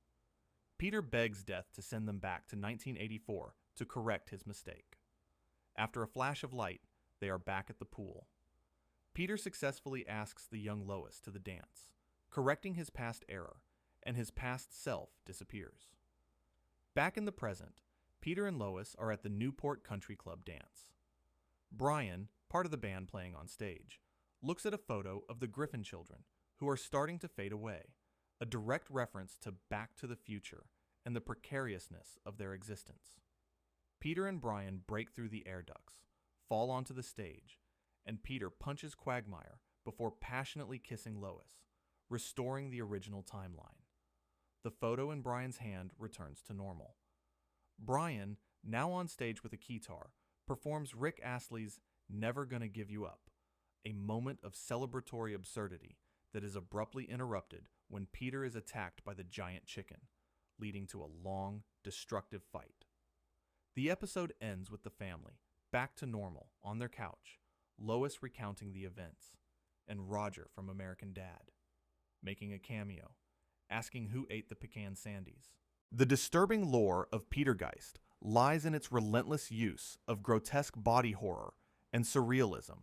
Peter begs death to send them back to 1984 to correct his mistake. After a flash of light, they are back at the pool. Peter successfully asks the young Lois to the dance, correcting his past error, and his past self disappears. Back in the present, Peter and Lois are at the Newport Country Club dance. Brian, part of the band playing on stage, looks at a photo of the Griffin children, who are starting to fade away, a direct reference to Back to the Future and the precariousness of their existence. Peter and Brian break through the air ducts, fall onto the stage, and Peter punches Quagmire before passionately kissing Lois, restoring the original timeline. The photo in Brian's hand returns to normal. Brian, now on stage with a keytar, performs Rick Astley's Never Gonna Give You Up, a moment of celebratory absurdity that is abruptly interrupted when Peter is attacked by the giant chicken, leading to a long, destructive fight. The episode ends with the family, back to normal, on their couch, Lois recounting the events, and Roger from American Dad, making a cameo, asking who ate the pecan sandies. The disturbing lore of Petergeist lies in its relentless use of grotesque body horror and surrealism,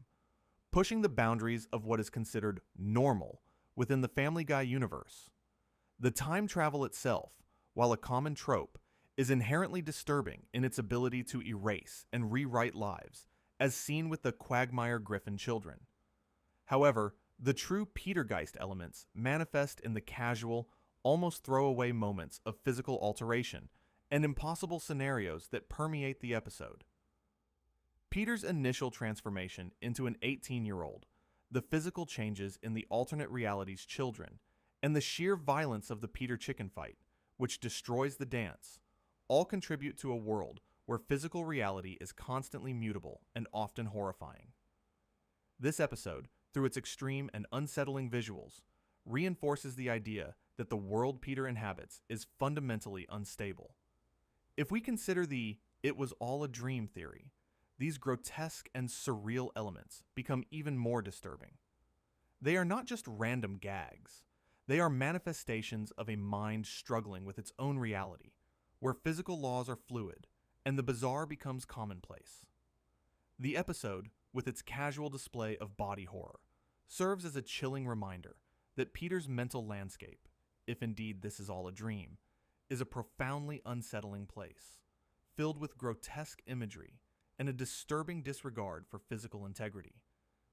pushing the boundaries of what is considered normal within the Family Guy universe. The time travel itself, while a common trope, is inherently disturbing in its ability to erase and rewrite lives, as seen with the Quagmire Griffin children. However, the true Petergeist elements manifest in the casual, almost throwaway moments of physical alteration and impossible scenarios that permeate the episode. Peter's initial transformation into an 18-year-old, the physical changes in the alternate reality's children, and the sheer violence of the Peter chicken fight, which destroys the dance, all contribute to a world where physical reality is constantly mutable and often horrifying. This episode, through its extreme and unsettling visuals, reinforces the idea that the world Peter inhabits is fundamentally unstable. If we consider the "it was all a dream" theory, these grotesque and surreal elements become even more disturbing. They are not just random gags. They are manifestations of a mind struggling with its own reality, where physical laws are fluid and the bizarre becomes commonplace. The episode, with its casual display of body horror, serves as a chilling reminder that Peter's mental landscape, if indeed this is all a dream, is a profoundly unsettling place, filled with grotesque imagery and a disturbing disregard for physical integrity,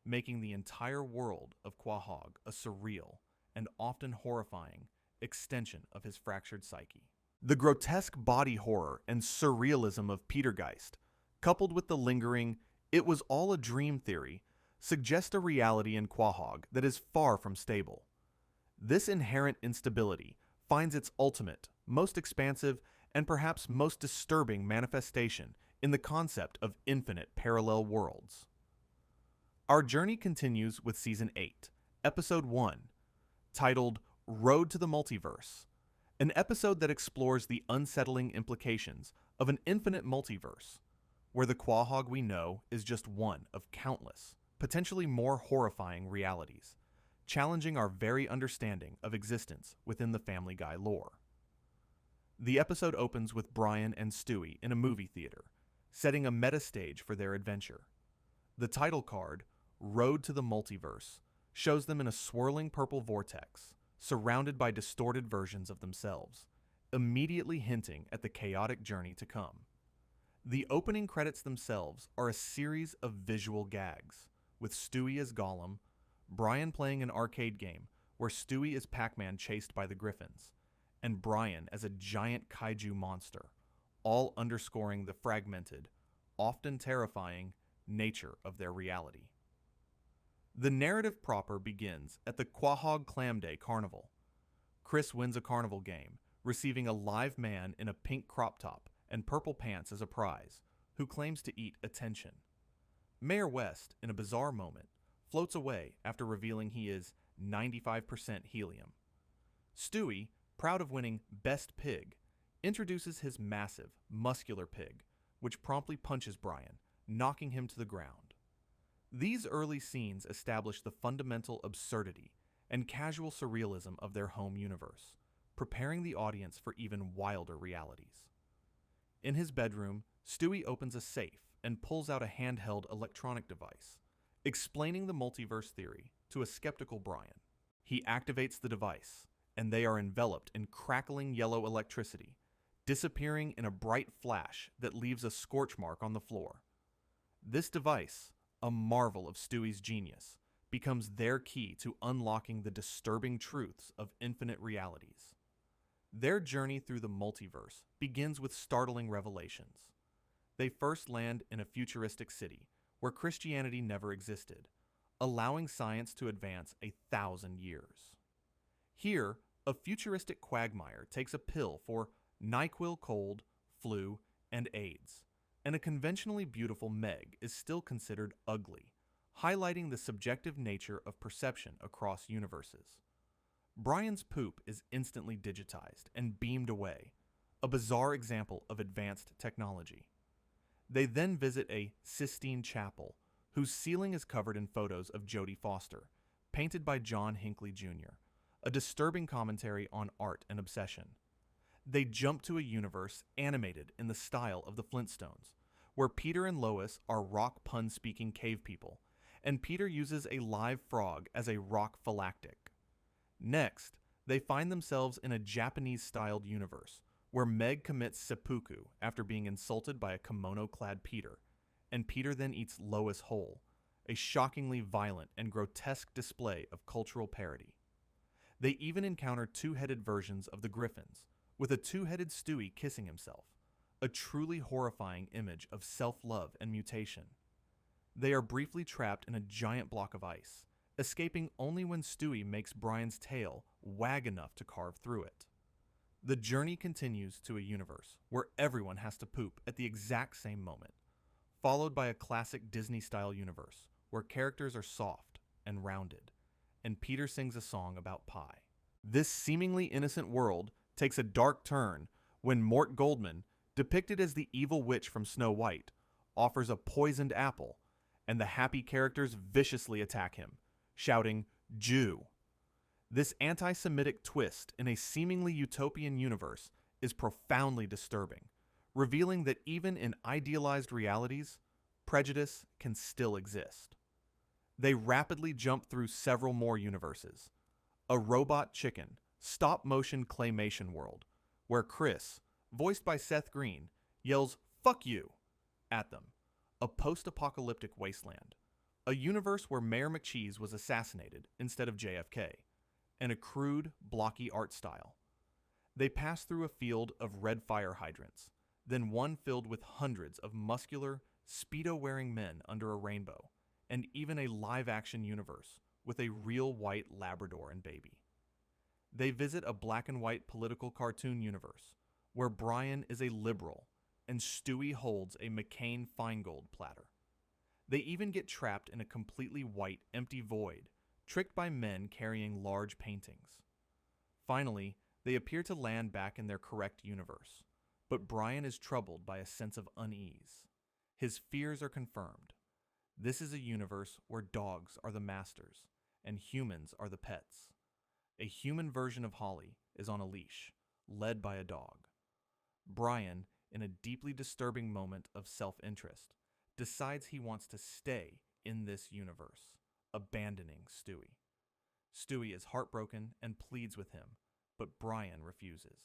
making the entire world of Quahog a surreal and often horrifying extension of his fractured psyche. The grotesque body horror and surrealism of Petergeist, coupled with the lingering "it was all a dream" theory, suggest a reality in Quahog that is far from stable. This inherent instability finds its ultimate, most expansive, and perhaps most disturbing manifestation in the concept of infinite parallel worlds. Our journey continues with Season 8, Episode 1, titled Road to the Multiverse, an episode that explores the unsettling implications of an infinite multiverse, where the Quahog we know is just one of countless, potentially more horrifying realities, challenging our very understanding of existence within the Family Guy lore. The episode opens with Brian and Stewie in a movie theater, setting a meta stage for their adventure. The title card, Road to the Multiverse, shows them in a swirling purple vortex, surrounded by distorted versions of themselves, immediately hinting at the chaotic journey to come. The opening credits themselves are a series of visual gags, with Stewie as Gollum, Brian playing an arcade game where Stewie is Pac-Man chased by the Griffins, and Brian as a giant kaiju monster, all underscoring the fragmented, often terrifying, nature of their reality. The narrative proper begins at the Quahog Clam Day Carnival. Chris wins a carnival game, receiving a live man in a pink crop top and purple pants as a prize, who claims to eat attention. Mayor West, in a bizarre moment, floats away after revealing he is 95% helium. Stewie, proud of winning Best Pig, introduces his massive, muscular pig, which promptly punches Brian, knocking him to the ground. These early scenes establish the fundamental absurdity and casual surrealism of their home universe, preparing the audience for even wilder realities. In his bedroom, Stewie opens a safe and pulls out a handheld electronic device, explaining the multiverse theory to a skeptical Brian. He activates the device, and they are enveloped in crackling yellow electricity, disappearing in a bright flash that leaves a scorch mark on the floor. This device, a marvel of Stewie's genius, becomes their key to unlocking the disturbing truths of infinite realities. Their journey through the multiverse begins with startling revelations. They first land in a futuristic city where Christianity never existed, allowing science to advance 1,000 years. Here, a futuristic quagmire takes a pill for NyQuil cold, flu, and AIDS, and a conventionally beautiful Meg is still considered ugly, highlighting the subjective nature of perception across universes. Brian's poop is instantly digitized and beamed away, a bizarre example of advanced technology. They then visit a Sistine Chapel, whose ceiling is covered in photos of Jodie Foster, painted by John Hinckley Jr., a disturbing commentary on art and obsession. They jump to a universe animated in the style of the Flintstones, where Peter and Lois are rock pun-speaking cave people, and Peter uses a live frog as a rock phylactic. Next, they find themselves in a Japanese-styled universe, where Meg commits seppuku after being insulted by a kimono-clad Peter, and Peter then eats Lois whole, a shockingly violent and grotesque display of cultural parody. They even encounter two-headed versions of the Griffins, with a two-headed Stewie kissing himself, a truly horrifying image of self-love and mutation. They are briefly trapped in a giant block of ice, escaping only when Stewie makes Brian's tail wag enough to carve through it. The journey continues to a universe where everyone has to poop at the exact same moment, followed by a classic Disney-style universe where characters are soft and rounded, and Peter sings a song about pie. This seemingly innocent world takes a dark turn when Mort Goldman, depicted as the evil witch from Snow White, offers a poisoned apple, and the happy characters viciously attack him, shouting, "Jew." This anti-Semitic twist in a seemingly utopian universe is profoundly disturbing, revealing that even in idealized realities, prejudice can still exist. They rapidly jump through several more universes. A robot chicken, stop-motion claymation world, where Chris, voiced by Seth Green, yells, "Fuck you," at them. A post-apocalyptic wasteland. A universe where Mayor McCheese was assassinated instead of JFK, and a crude, blocky art style. They pass through a field of red fire hydrants, then one filled with hundreds of muscular, Speedo-wearing men under a rainbow, and even a live-action universe with a real white Labrador and baby. They visit a black and white political cartoon universe, where Brian is a liberal and Stewie holds a McCain Feingold platter. They even get trapped in a completely white, empty void, tricked by men carrying large paintings. Finally, they appear to land back in their correct universe, but Brian is troubled by a sense of unease. His fears are confirmed. This is a universe where dogs are the masters and humans are the pets. A human version of Holly is on a leash, led by a dog. Brian, in a deeply disturbing moment of self-interest, decides he wants to stay in this universe, abandoning Stewie. Stewie is heartbroken and pleads with him, but Brian refuses.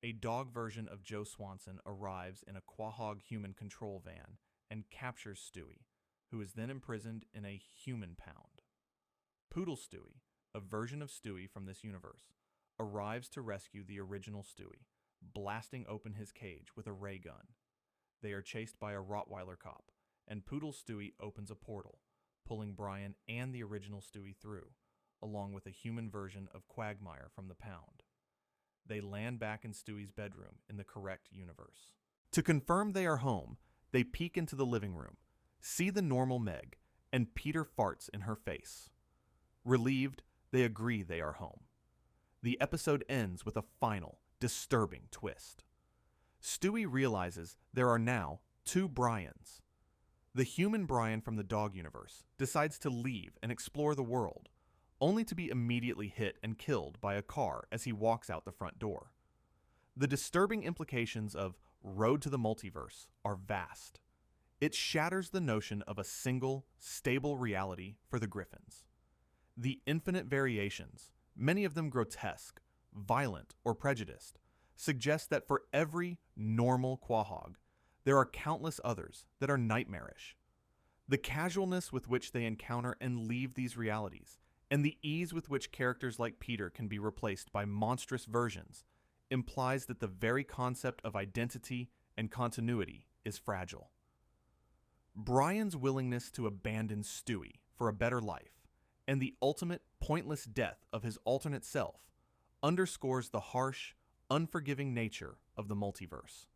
A dog version of Joe Swanson arrives in a Quahog human control van and captures Stewie, who is then imprisoned in a human pound. Poodle Stewie, a version of Stewie from this universe, arrives to rescue the original Stewie, blasting open his cage with a ray gun. They are chased by a Rottweiler cop, and Poodle Stewie opens a portal, pulling Brian and the original Stewie through, along with a human version of Quagmire from the pound. They land back in Stewie's bedroom in the correct universe. To confirm they are home, they peek into the living room, see the normal Meg, and Peter farts in her face. Relieved, they agree they are home. The episode ends with a final, disturbing twist. Stewie realizes there are now two Brians. The human Brian from the dog universe decides to leave and explore the world, only to be immediately hit and killed by a car as he walks out the front door. The disturbing implications of Road to the Multiverse are vast. It shatters the notion of a single, stable reality for the Griffins. The infinite variations, many of them grotesque, violent, or prejudiced, suggest that for every normal Quahog, there are countless others that are nightmarish. The casualness with which they encounter and leave these realities, and the ease with which characters like Peter can be replaced by monstrous versions, implies that the very concept of identity and continuity is fragile. Brian's willingness to abandon Stewie for a better life, and the ultimate pointless death of his alternate self, underscores the harsh, unforgiving nature of the multiverse.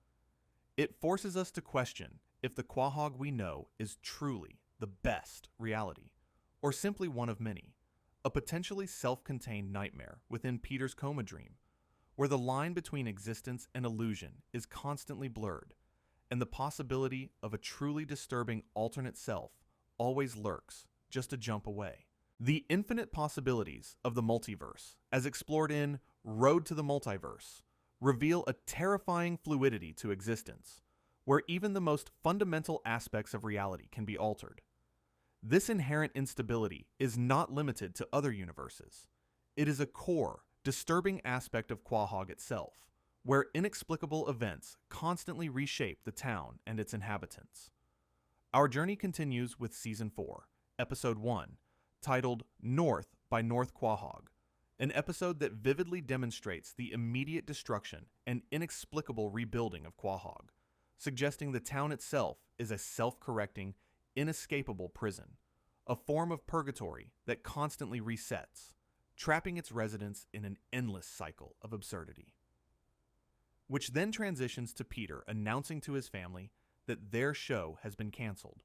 It forces us to question if the Quahog we know is truly the best reality, or simply one of many, a potentially self-contained nightmare within Peter's coma dream, where the line between existence and illusion is constantly blurred, and the possibility of a truly disturbing alternate self always lurks just a jump away. The infinite possibilities of the multiverse, as explored in Road to the Multiverse, reveal a terrifying fluidity to existence, where even the most fundamental aspects of reality can be altered. This inherent instability is not limited to other universes. It is a core, disturbing aspect of Quahog itself, where inexplicable events constantly reshape the town and its inhabitants. Our journey continues with Season 4, Episode 1, titled North by North Quahog, an episode that vividly demonstrates the immediate destruction and inexplicable rebuilding of Quahog, suggesting the town itself is a self-correcting, inescapable prison, a form of purgatory that constantly resets, trapping its residents in an endless cycle of absurdity. Which then transitions to Peter announcing to his family that their show has been canceled.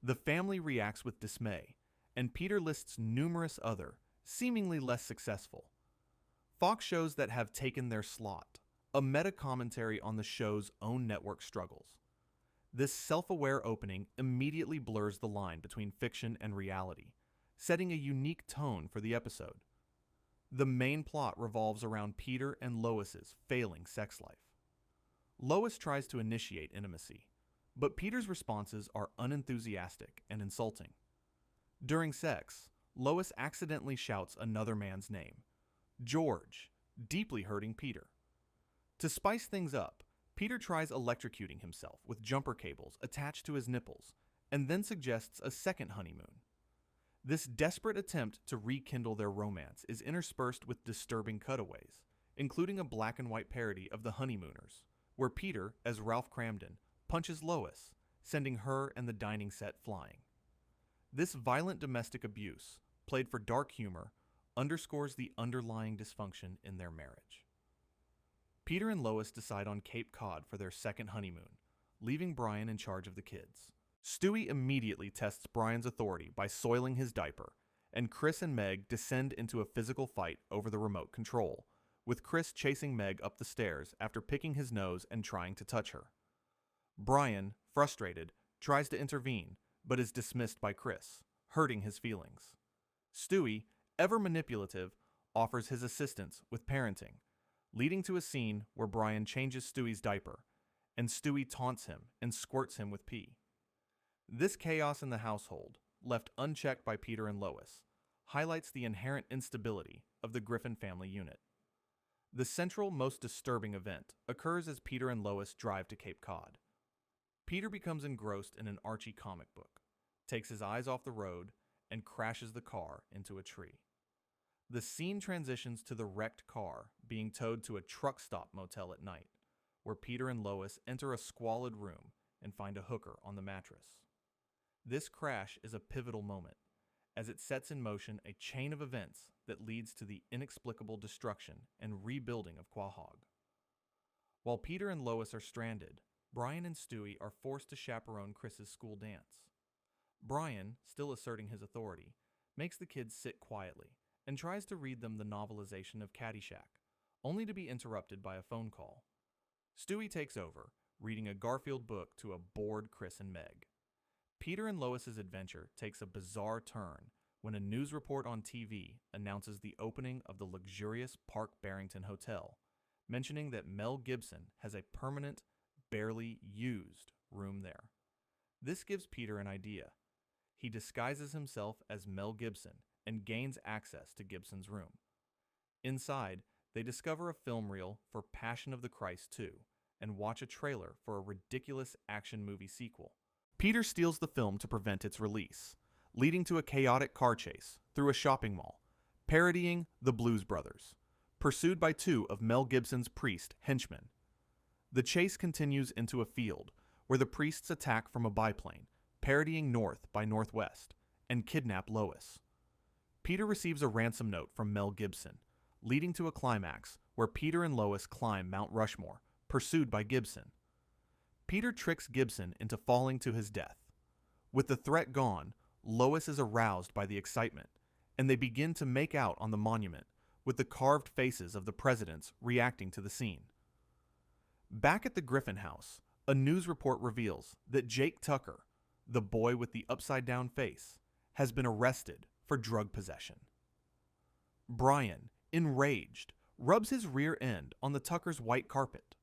The family reacts with dismay, and Peter lists numerous other, seemingly less successful Fox shows that have taken their slot, a meta-commentary on the show's own network struggles. This self-aware opening immediately blurs the line between fiction and reality, setting a unique tone for the episode. The main plot revolves around Peter and Lois's failing sex life. Lois tries to initiate intimacy, but Peter's responses are unenthusiastic and insulting. During sex, Lois accidentally shouts another man's name, George, deeply hurting Peter. To spice things up, Peter tries electrocuting himself with jumper cables attached to his nipples, and then suggests a second honeymoon. This desperate attempt to rekindle their romance is interspersed with disturbing cutaways, including a black and white parody of The Honeymooners, where Peter, as Ralph Cramden, punches Lois, sending her and the dining set flying. This violent domestic abuse, played for dark humor, underscores the underlying dysfunction in their marriage. Peter and Lois decide on Cape Cod for their second honeymoon, leaving Brian in charge of the kids. Stewie immediately tests Brian's authority by soiling his diaper, and Chris and Meg descend into a physical fight over the remote control, with Chris chasing Meg up the stairs after picking his nose and trying to touch her. Brian, frustrated, tries to intervene, but is dismissed by Chris, hurting his feelings. Stewie, ever manipulative, offers his assistance with parenting, leading to a scene where Brian changes Stewie's diaper, and Stewie taunts him and squirts him with pee. This chaos in the household, left unchecked by Peter and Lois, highlights the inherent instability of the Griffin family unit. The central, most disturbing event occurs as Peter and Lois drive to Cape Cod. Peter becomes engrossed in an Archie comic book, takes his eyes off the road, and crashes the car into a tree. The scene transitions to the wrecked car being towed to a truck stop motel at night, where Peter and Lois enter a squalid room and find a hooker on the mattress. This crash is a pivotal moment, as it sets in motion a chain of events that leads to the inexplicable destruction and rebuilding of Quahog. While Peter and Lois are stranded, Brian and Stewie are forced to chaperone Chris's school dance. Brian, still asserting his authority, makes the kids sit quietly and tries to read them the novelization of Caddyshack, only to be interrupted by a phone call. Stewie takes over, reading a Garfield book to a bored Chris and Meg. Peter and Lois's adventure takes a bizarre turn when a news report on TV announces the opening of the luxurious Park Barrington Hotel, mentioning that Mel Gibson has a permanent, barely used room there. This gives Peter an idea. He disguises himself as Mel Gibson and gains access to Gibson's room. Inside, they discover a film reel for Passion of the Christ 2 and watch a trailer for a ridiculous action movie sequel. Peter steals the film to prevent its release, leading to a chaotic car chase through a shopping mall, parodying the Blues Brothers, pursued by two of Mel Gibson's priest henchmen. The chase continues into a field where the priests attack from a biplane, parodying North by Northwest, and kidnap Lois. Peter receives a ransom note from Mel Gibson, leading to a climax where Peter and Lois climb Mount Rushmore, pursued by Gibson. Peter tricks Gibson into falling to his death. With the threat gone, Lois is aroused by the excitement, and they begin to make out on the monument, with the carved faces of the presidents reacting to the scene. Back at the Griffin house, a news report reveals that Jake Tucker, the boy with the upside-down face, has been arrested for drug possession. Brian, enraged, rubs his rear end on the Tucker's white carpet.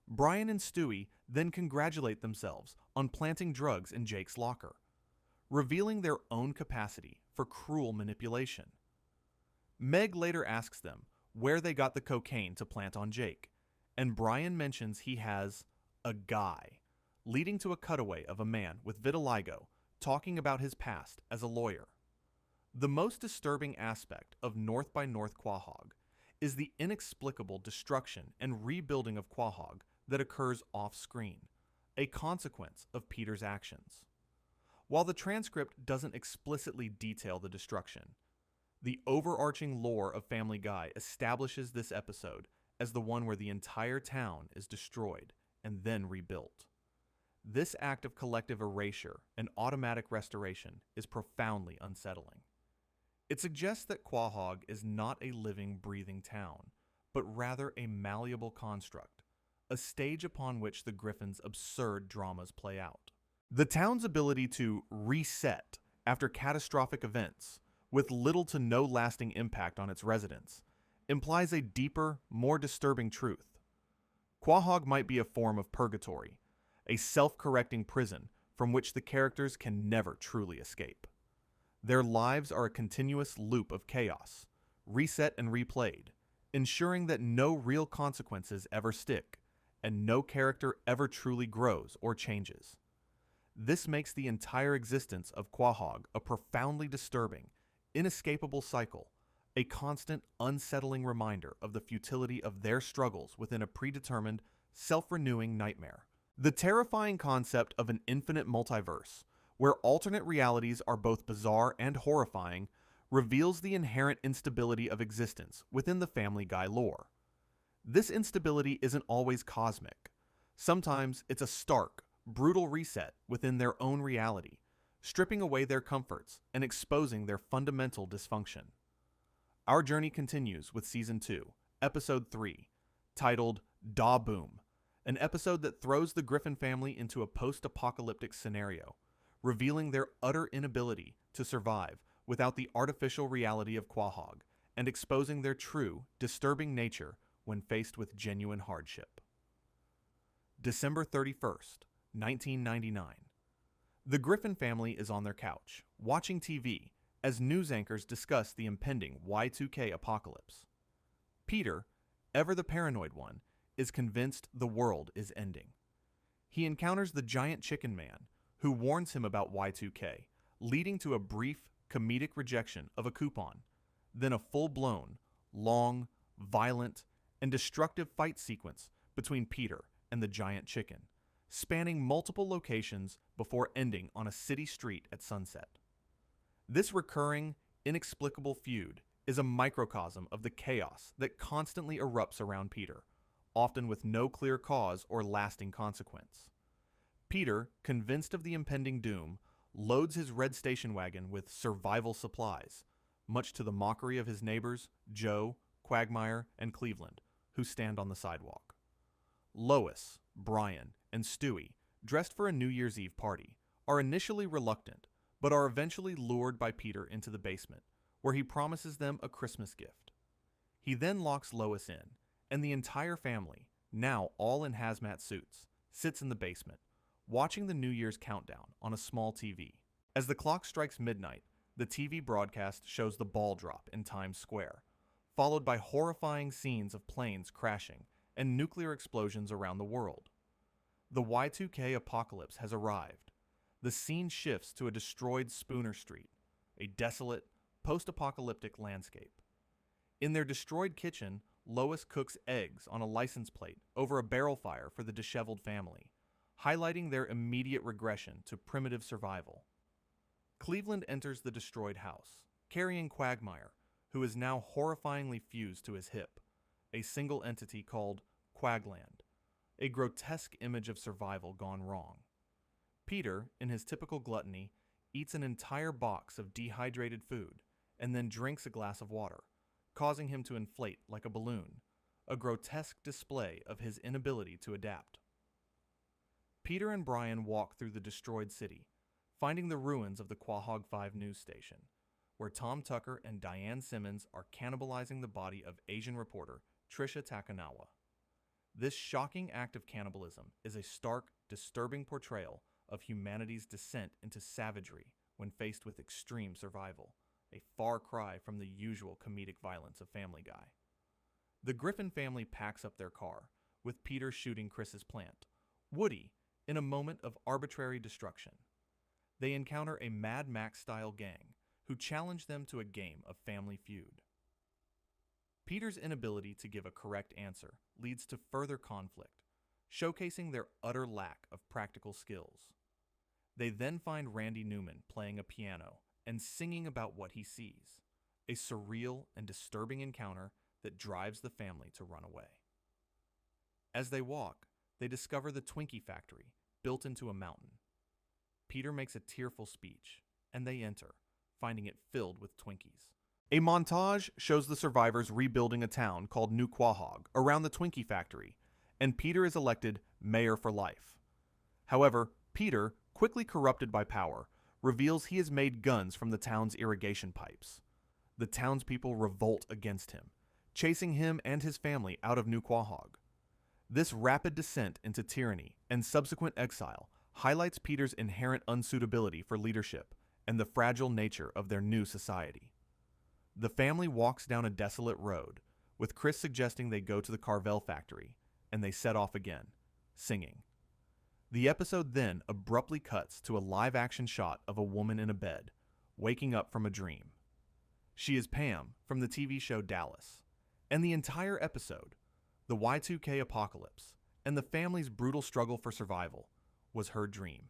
Brian and Stewie then congratulate themselves on planting drugs in Jake's locker, revealing their own capacity for cruel manipulation. Meg later asks them where they got the cocaine to plant on Jake, and Brian mentions he has a guy, leading to a cutaway of a man with vitiligo talking about his past as a lawyer. The most disturbing aspect of North by North Quahog is the inexplicable destruction and rebuilding of Quahog that occurs off-screen, a consequence of Peter's actions. While the transcript doesn't explicitly detail the destruction, the overarching lore of Family Guy establishes this episode as the one where the entire town is destroyed and then rebuilt. This act of collective erasure and automatic restoration is profoundly unsettling. It suggests that Quahog is not a living, breathing town, but rather a malleable construct, a stage upon which the Griffin's absurd dramas play out. The town's ability to reset after catastrophic events, with little to no lasting impact on its residents, implies a deeper, more disturbing truth. Quahog might be a form of purgatory, a self-correcting prison from which the characters can never truly escape. Their lives are a continuous loop of chaos, reset and replayed, ensuring that no real consequences ever stick, and no character ever truly grows or changes. This makes the entire existence of Quahog a profoundly disturbing, inescapable cycle, a constant, unsettling reminder of the futility of their struggles within a predetermined, self-renewing nightmare. The terrifying concept of an infinite multiverse, where alternate realities are both bizarre and horrifying, reveals the inherent instability of existence within the Family Guy lore. This instability isn't always cosmic. Sometimes it's a stark, brutal reset within their own reality, stripping away their comforts and exposing their fundamental dysfunction. Our journey continues with Season 2, Episode 3, titled Da Boom, an episode that throws the Griffin family into a post-apocalyptic scenario, revealing their utter inability to survive without the artificial reality of Quahog and exposing their true, disturbing nature when faced with genuine hardship. December 31st, 1999. The Griffin family is on their couch, watching TV, as news anchors discuss the impending Y2K apocalypse. Peter, ever the paranoid one, is convinced the world is ending. He encounters the giant chicken man, who warns him about Y2K, leading to a brief, comedic rejection of a coupon, then a full-blown, long, violent, and destructive fight sequence between Peter and the giant chicken, spanning multiple locations before ending on a city street at sunset. This recurring, inexplicable feud is a microcosm of the chaos that constantly erupts around Peter, often with no clear cause or lasting consequence. Peter, convinced of the impending doom, loads his red station wagon with survival supplies, much to the mockery of his neighbors, Joe, Quagmire, and Cleveland, who stand on the sidewalk. Lois, Brian, and Stewie, dressed for a New Year's Eve party, are initially reluctant, but are eventually lured by Peter into the basement, where he promises them a Christmas gift. He then locks Lois in, and the entire family, now all in hazmat suits, sits in the basement, watching the New Year's countdown on a small TV. As the clock strikes midnight, the TV broadcast shows the ball drop in Times Square, followed by horrifying scenes of planes crashing and nuclear explosions around the world. The Y2K apocalypse has arrived. The scene shifts to a destroyed Spooner Street, a desolate, post-apocalyptic landscape. In their destroyed kitchen, Lois cooks eggs on a license plate over a barrel fire for the disheveled family, highlighting their immediate regression to primitive survival. Cleveland enters the destroyed house, carrying Quagmire, who is now horrifyingly fused to his hip, a single entity called Quagland, a grotesque image of survival gone wrong. Peter, in his typical gluttony, eats an entire box of dehydrated food and then drinks a glass of water, causing him to inflate like a balloon, a grotesque display of his inability to adapt. Peter and Brian walk through the destroyed city, finding the ruins of the Quahog 5 news station, where Tom Tucker and Diane Simmons are cannibalizing the body of Asian reporter Trisha Takanawa. This shocking act of cannibalism is a stark, disturbing portrayal of humanity's descent into savagery when faced with extreme survival, a far cry from the usual comedic violence of Family Guy. The Griffin family packs up their car, with Peter shooting Chris's plant, Woody, in a moment of arbitrary destruction. They encounter a Mad Max-style gang who challenge them to a game of Family Feud. Peter's inability to give a correct answer leads to further conflict, showcasing their utter lack of practical skills. They then find Randy Newman playing a piano and singing about what he sees, a surreal and disturbing encounter that drives the family to run away. As they walk, they discover the Twinkie factory built into a mountain. Peter makes a tearful speech, and they enter, finding it filled with Twinkies. A montage shows the survivors rebuilding a town called New Quahog around the Twinkie factory, and Peter is elected mayor for life. However, Peter, quickly corrupted by power, reveals he has made guns from the town's irrigation pipes. The townspeople revolt against him, chasing him and his family out of New Quahog. This rapid descent into tyranny and subsequent exile highlights Peter's inherent unsuitability for leadership and the fragile nature of their new society. The family walks down a desolate road, with Chris suggesting they go to the Carvel factory, and they set off again, singing. The episode then abruptly cuts to a live-action shot of a woman in a bed, waking up from a dream. She is Pam from the TV show Dallas, and the entire episode, the Y2K apocalypse, and the family's brutal struggle for survival, was her dream.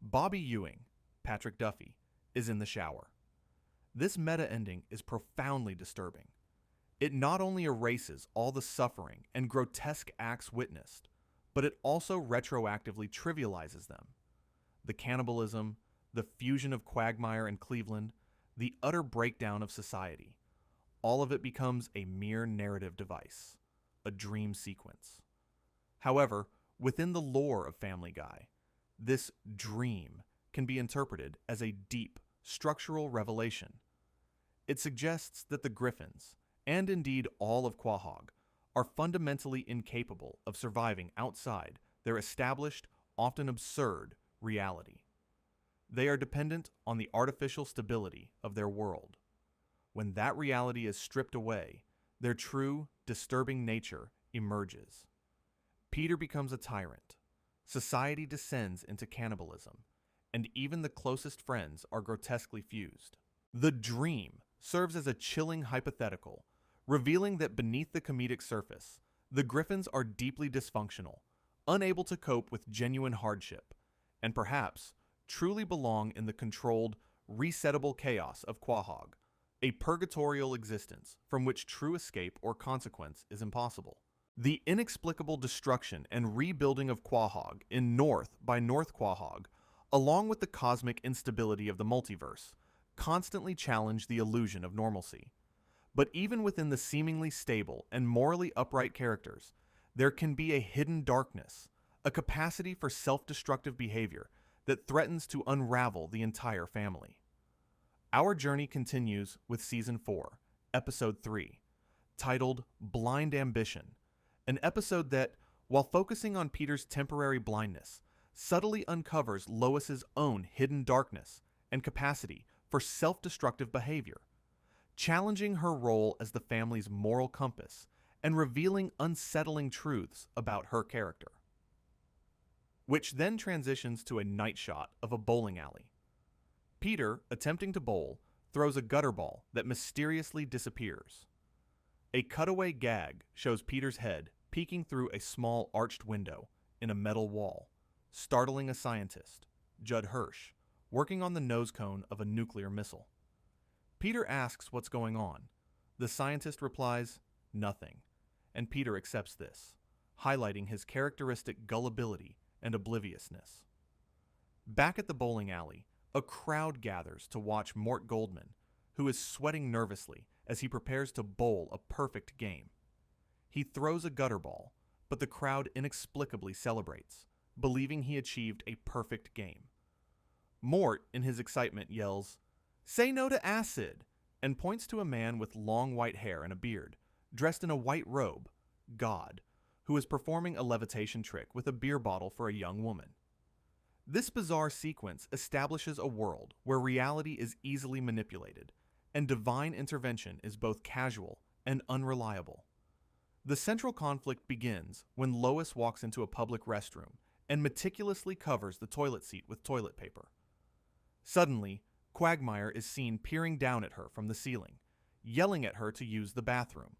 Bobby Ewing, Patrick Duffy, is in the shower. This meta-ending is profoundly disturbing. It not only erases all the suffering and grotesque acts witnessed, but it also retroactively trivializes them. The cannibalism, the fusion of Quagmire and Cleveland, the utter breakdown of society. All of it becomes a mere narrative device, a dream sequence. However, within the lore of Family Guy, this dream can be interpreted as a deep, structural revelation. It suggests that the Griffins, and indeed all of Quahog, are fundamentally incapable of surviving outside their established, often absurd, reality. They are dependent on the artificial stability of their world. When that reality is stripped away, their true, disturbing nature emerges. Peter becomes a tyrant. Society descends into cannibalism, and even the closest friends are grotesquely fused. The dream serves as a chilling hypothetical, revealing that beneath the comedic surface, the Griffins are deeply dysfunctional, unable to cope with genuine hardship, and perhaps truly belong in the controlled, resettable chaos of Quahog, a purgatorial existence from which true escape or consequence is impossible. The inexplicable destruction and rebuilding of Quahog in North by North Quahog, along with the cosmic instability of the multiverse, constantly challenge the illusion of normalcy. But even within the seemingly stable and morally upright characters, there can be a hidden darkness, a capacity for self-destructive behavior that threatens to unravel the entire family. Our journey continues with Season 4, Episode 3, titled Blind Ambition, an episode that, while focusing on Peter's temporary blindness, subtly uncovers Lois's own hidden darkness and capacity for self-destructive behavior, challenging her role as the family's moral compass and revealing unsettling truths about her character. Which then transitions to a night shot of a bowling alley. Peter, attempting to bowl, throws a gutter ball that mysteriously disappears. A cutaway gag shows Peter's head peeking through a small arched window in a metal wall, startling a scientist, Judd Hirsch, working on the nose cone of a nuclear missile. Peter asks what's going on. The scientist replies, "Nothing," and Peter accepts this, highlighting his characteristic gullibility and obliviousness. Back at the bowling alley, a crowd gathers to watch Mort Goldman, who is sweating nervously as he prepares to bowl a perfect game. He throws a gutter ball, but the crowd inexplicably celebrates, believing he achieved a perfect game. Mort, in his excitement, yells, "Say no to acid," and points to a man with long white hair and a beard, dressed in a white robe, God, who is performing a levitation trick with a beer bottle for a young woman. This bizarre sequence establishes a world where reality is easily manipulated, and divine intervention is both casual and unreliable. The central conflict begins when Lois walks into a public restroom and meticulously covers the toilet seat with toilet paper. Suddenly, Quagmire is seen peering down at her from the ceiling, yelling at her to use the bathroom.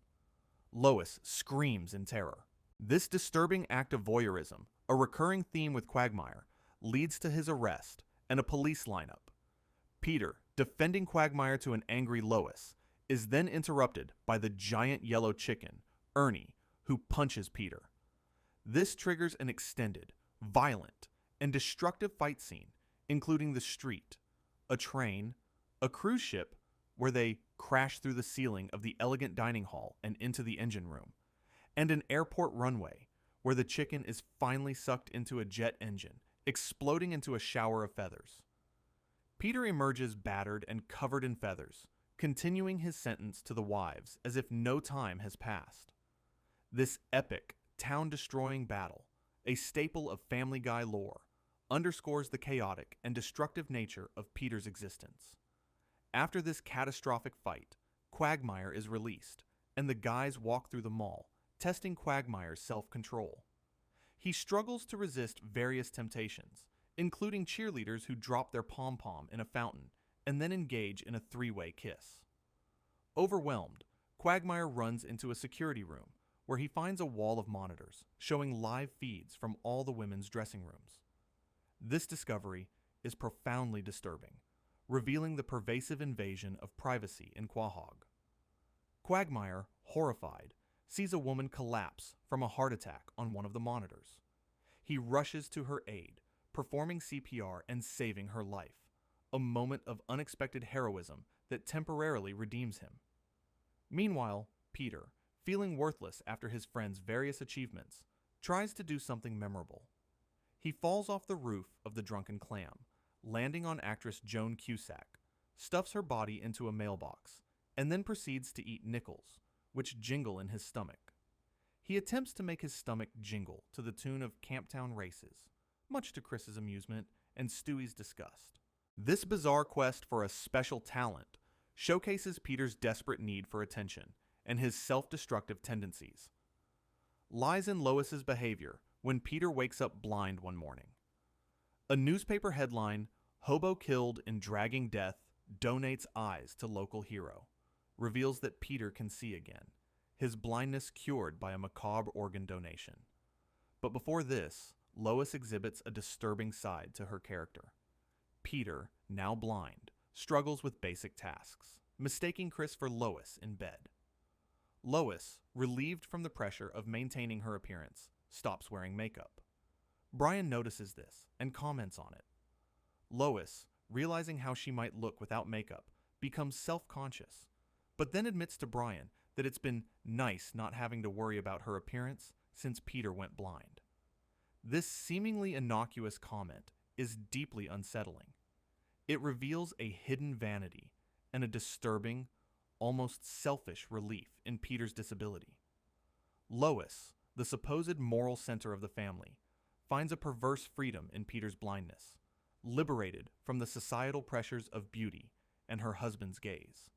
Lois screams in terror. This disturbing act of voyeurism, a recurring theme with Quagmire, leads to his arrest and a police lineup. Peter, defending Quagmire to an angry Lois, is then interrupted by the giant yellow chicken, Ernie, who punches Peter. This triggers an extended, violent, and destructive fight scene, including the street, a train, a cruise ship where they crash through the ceiling of the elegant dining hall and into the engine room, and an airport runway where the chicken is finally sucked into a jet engine, exploding into a shower of feathers. Peter emerges battered and covered in feathers, continuing his sentence to the wives as if no time has passed. This epic, town-destroying battle, a staple of Family Guy lore, underscores the chaotic and destructive nature of Peter's existence. After this catastrophic fight, Quagmire is released, and the guys walk through the mall, testing Quagmire's self-control. He struggles to resist various temptations, including cheerleaders who drop their pom-pom in a fountain and then engage in a three-way kiss. Overwhelmed, Quagmire runs into a security room where he finds a wall of monitors showing live feeds from all the women's dressing rooms. This discovery is profoundly disturbing, revealing the pervasive invasion of privacy in Quahog. Quagmire, horrified, sees a woman collapse from a heart attack on one of the monitors. He rushes to her aid, performing CPR and saving her life, a moment of unexpected heroism that temporarily redeems him. Meanwhile, Peter, feeling worthless after his friend's various achievements, tries to do something memorable. He falls off the roof of the Drunken Clam, landing on actress Joan Cusack, stuffs her body into a mailbox, and then proceeds to eat nickels, which jingle in his stomach. He attempts to make his stomach jingle to the tune of Camptown Races, much to Chris's amusement and Stewie's disgust. This bizarre quest for a special talent showcases Peter's desperate need for attention and his self-destructive tendencies. Lies in Lois's behavior when Peter wakes up blind one morning. A newspaper headline, "Hobo Killed in Dragging Death Donates Eyes to Local Hero," reveals that Peter can see again, his blindness cured by a macabre organ donation. But before this, Lois exhibits a disturbing side to her character. Peter, now blind, struggles with basic tasks, mistaking Chris for Lois in bed. Lois, relieved from the pressure of maintaining her appearance, stops wearing makeup. Brian notices this and comments on it. Lois, realizing how she might look without makeup, becomes self-conscious, but then admits to Brian that it's been nice not having to worry about her appearance since Peter went blind. This seemingly innocuous comment is deeply unsettling. It reveals a hidden vanity and a disturbing, almost selfish relief in Peter's disability. Lois, the supposed moral center of the family, finds a perverse freedom in Peter's blindness, liberated from the societal pressures of beauty and her husband's gaze.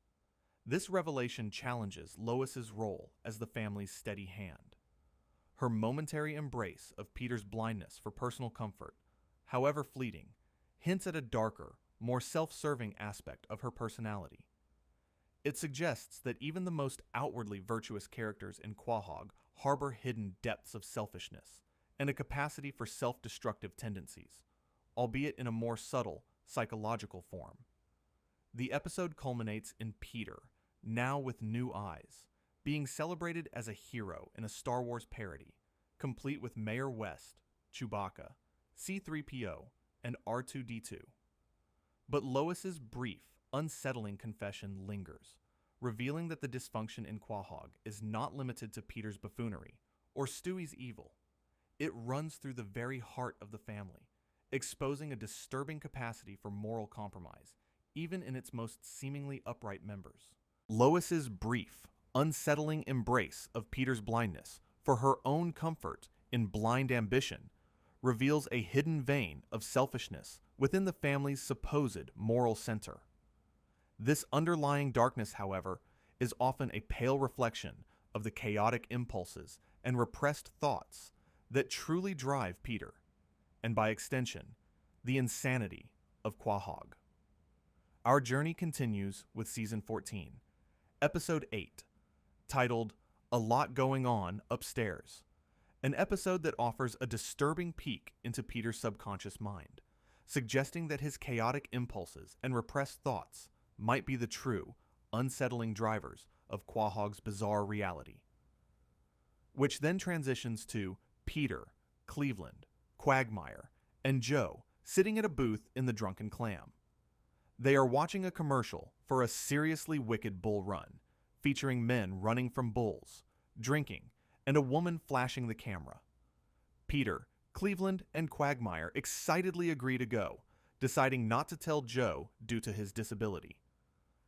This revelation challenges Lois's role as the family's steady hand. Her momentary embrace of Peter's blindness for personal comfort, however fleeting, hints at a darker, more self-serving aspect of her personality. It suggests that even the most outwardly virtuous characters in Quahog harbor hidden depths of selfishness and a capacity for self-destructive tendencies, albeit in a more subtle, psychological form. The episode culminates in Peter, now with new eyes, being celebrated as a hero in a Star Wars parody, complete with Mayor West, Chewbacca, C-3PO, and R2-D2. But Lois's brief, unsettling confession lingers, revealing that the dysfunction in Quahog is not limited to Peter's buffoonery or Stewie's evil. It runs through the very heart of the family, exposing a disturbing capacity for moral compromise, even in its most seemingly upright members. Lois's brief, unsettling embrace of Peter's blindness for her own comfort in blind ambition reveals a hidden vein of selfishness within the family's supposed moral center. This underlying darkness, however, is often a pale reflection of the chaotic impulses and repressed thoughts that truly drive Peter, and by extension, the insanity of Quahog. Our journey continues with Season 14, Episode 8, titled "A Lot Going On Upstairs," an episode that offers a disturbing peek into Peter's subconscious mind, suggesting that his chaotic impulses and repressed thoughts might be the true, unsettling drivers of Quahog's bizarre reality. Which then transitions to Peter, Cleveland, Quagmire, and Joe sitting at a booth in the Drunken Clam. They are watching a commercial for a seriously wicked bull run, featuring men running from bulls, drinking, and a woman flashing the camera. Peter, Cleveland, and Quagmire excitedly agree to go, deciding not to tell Joe due to his disability.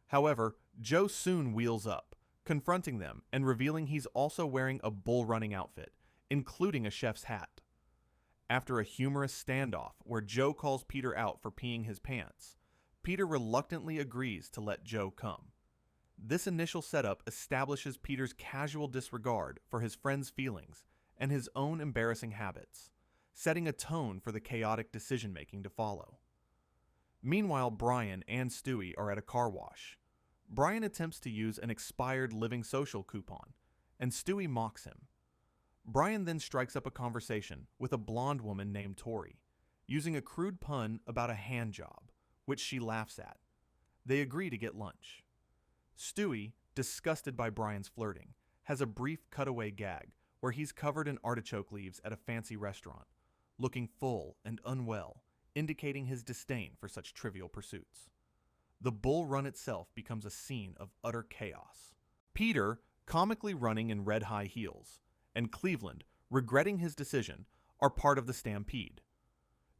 However, Joe soon wheels up, confronting them and revealing he's also wearing a bull-running outfit, including a chef's hat. After a humorous standoff where Joe calls Peter out for peeing his pants, Peter reluctantly agrees to let Joe come. This initial setup establishes Peter's casual disregard for his friend's feelings and his own embarrassing habits, setting a tone for the chaotic decision-making to follow. Meanwhile, Brian and Stewie are at a car wash. Brian attempts to use an expired Living Social coupon, and Stewie mocks him. Brian then strikes up a conversation with a blonde woman named Tori, using a crude pun about a hand job, which she laughs at. They agree to get lunch. Stewie, disgusted by Brian's flirting, has a brief cutaway gag where he's covered in artichoke leaves at a fancy restaurant, looking full and unwell, indicating his disdain for such trivial pursuits. The bull run itself becomes a scene of utter chaos. Peter, comically running in red high heels, and Cleveland, regretting his decision, are part of the stampede.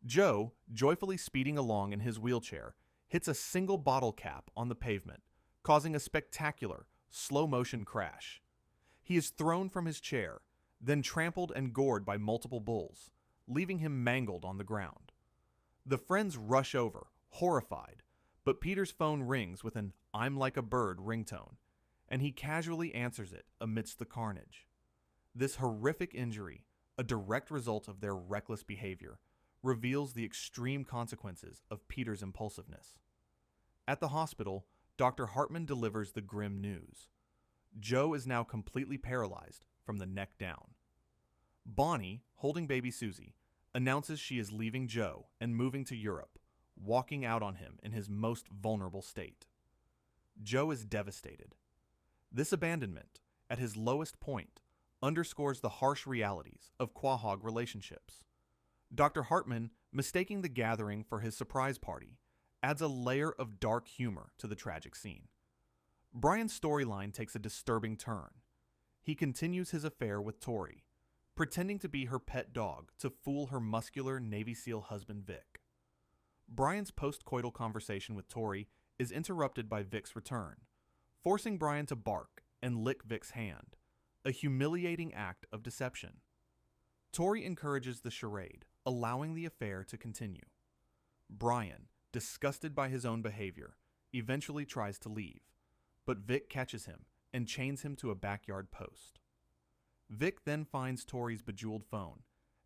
Joe, joyfully speeding along in his wheelchair, hits a single bottle cap on the pavement, causing a spectacular, slow-motion crash. He is thrown from his chair, then trampled and gored by multiple bulls, leaving him mangled on the ground. The friends rush over, horrified, but Peter's phone rings with an "I'm like a bird" ringtone, and he casually answers it amidst the carnage. This horrific injury, a direct result of their reckless behavior, reveals the extreme consequences of Peter's impulsiveness. At the hospital, Dr. Hartman delivers the grim news. Joe is now completely paralyzed from the neck down. Bonnie, holding baby Susie, announces she is leaving Joe and moving to Europe, walking out on him in his most vulnerable state. Joe is devastated. This abandonment, at his lowest point, underscores the harsh realities of Quahog relationships. Dr. Hartman, mistaking the gathering for his surprise party, adds a layer of dark humor to the tragic scene. Brian's storyline takes a disturbing turn. He continues his affair with Tori, pretending to be her pet dog to fool her muscular Navy SEAL husband Vic. Brian's post-coital conversation with Tori is interrupted by Vic's return, forcing Brian to bark and lick Vic's hand, a humiliating act of deception. Tori encourages the charade, allowing the affair to continue. Brian, disgusted by his own behavior, eventually tries to leave, but Vic catches him and chains him to a backyard post. Vic then finds Tori's bejeweled phone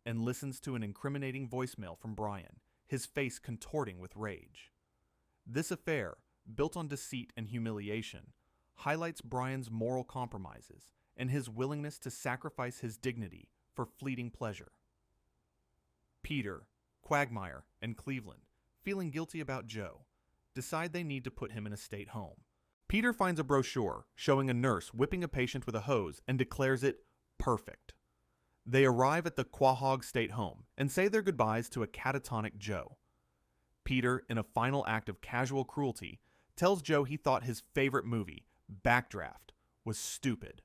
and listens to an incriminating voicemail from Brian, his face contorting with rage. This affair, built on deceit and humiliation, highlights Brian's moral compromises and his willingness to sacrifice his dignity for fleeting pleasure. Peter, Quagmire, and Cleveland, feeling guilty about Joe, decide they need to put him in a state home. Peter finds a brochure showing a nurse whipping a patient with a hose and declares it perfect. They arrive at the Quahog State Home and say their goodbyes to a catatonic Joe. Peter, in a final act of casual cruelty, tells Joe he thought his favorite movie, Backdraft, was stupid.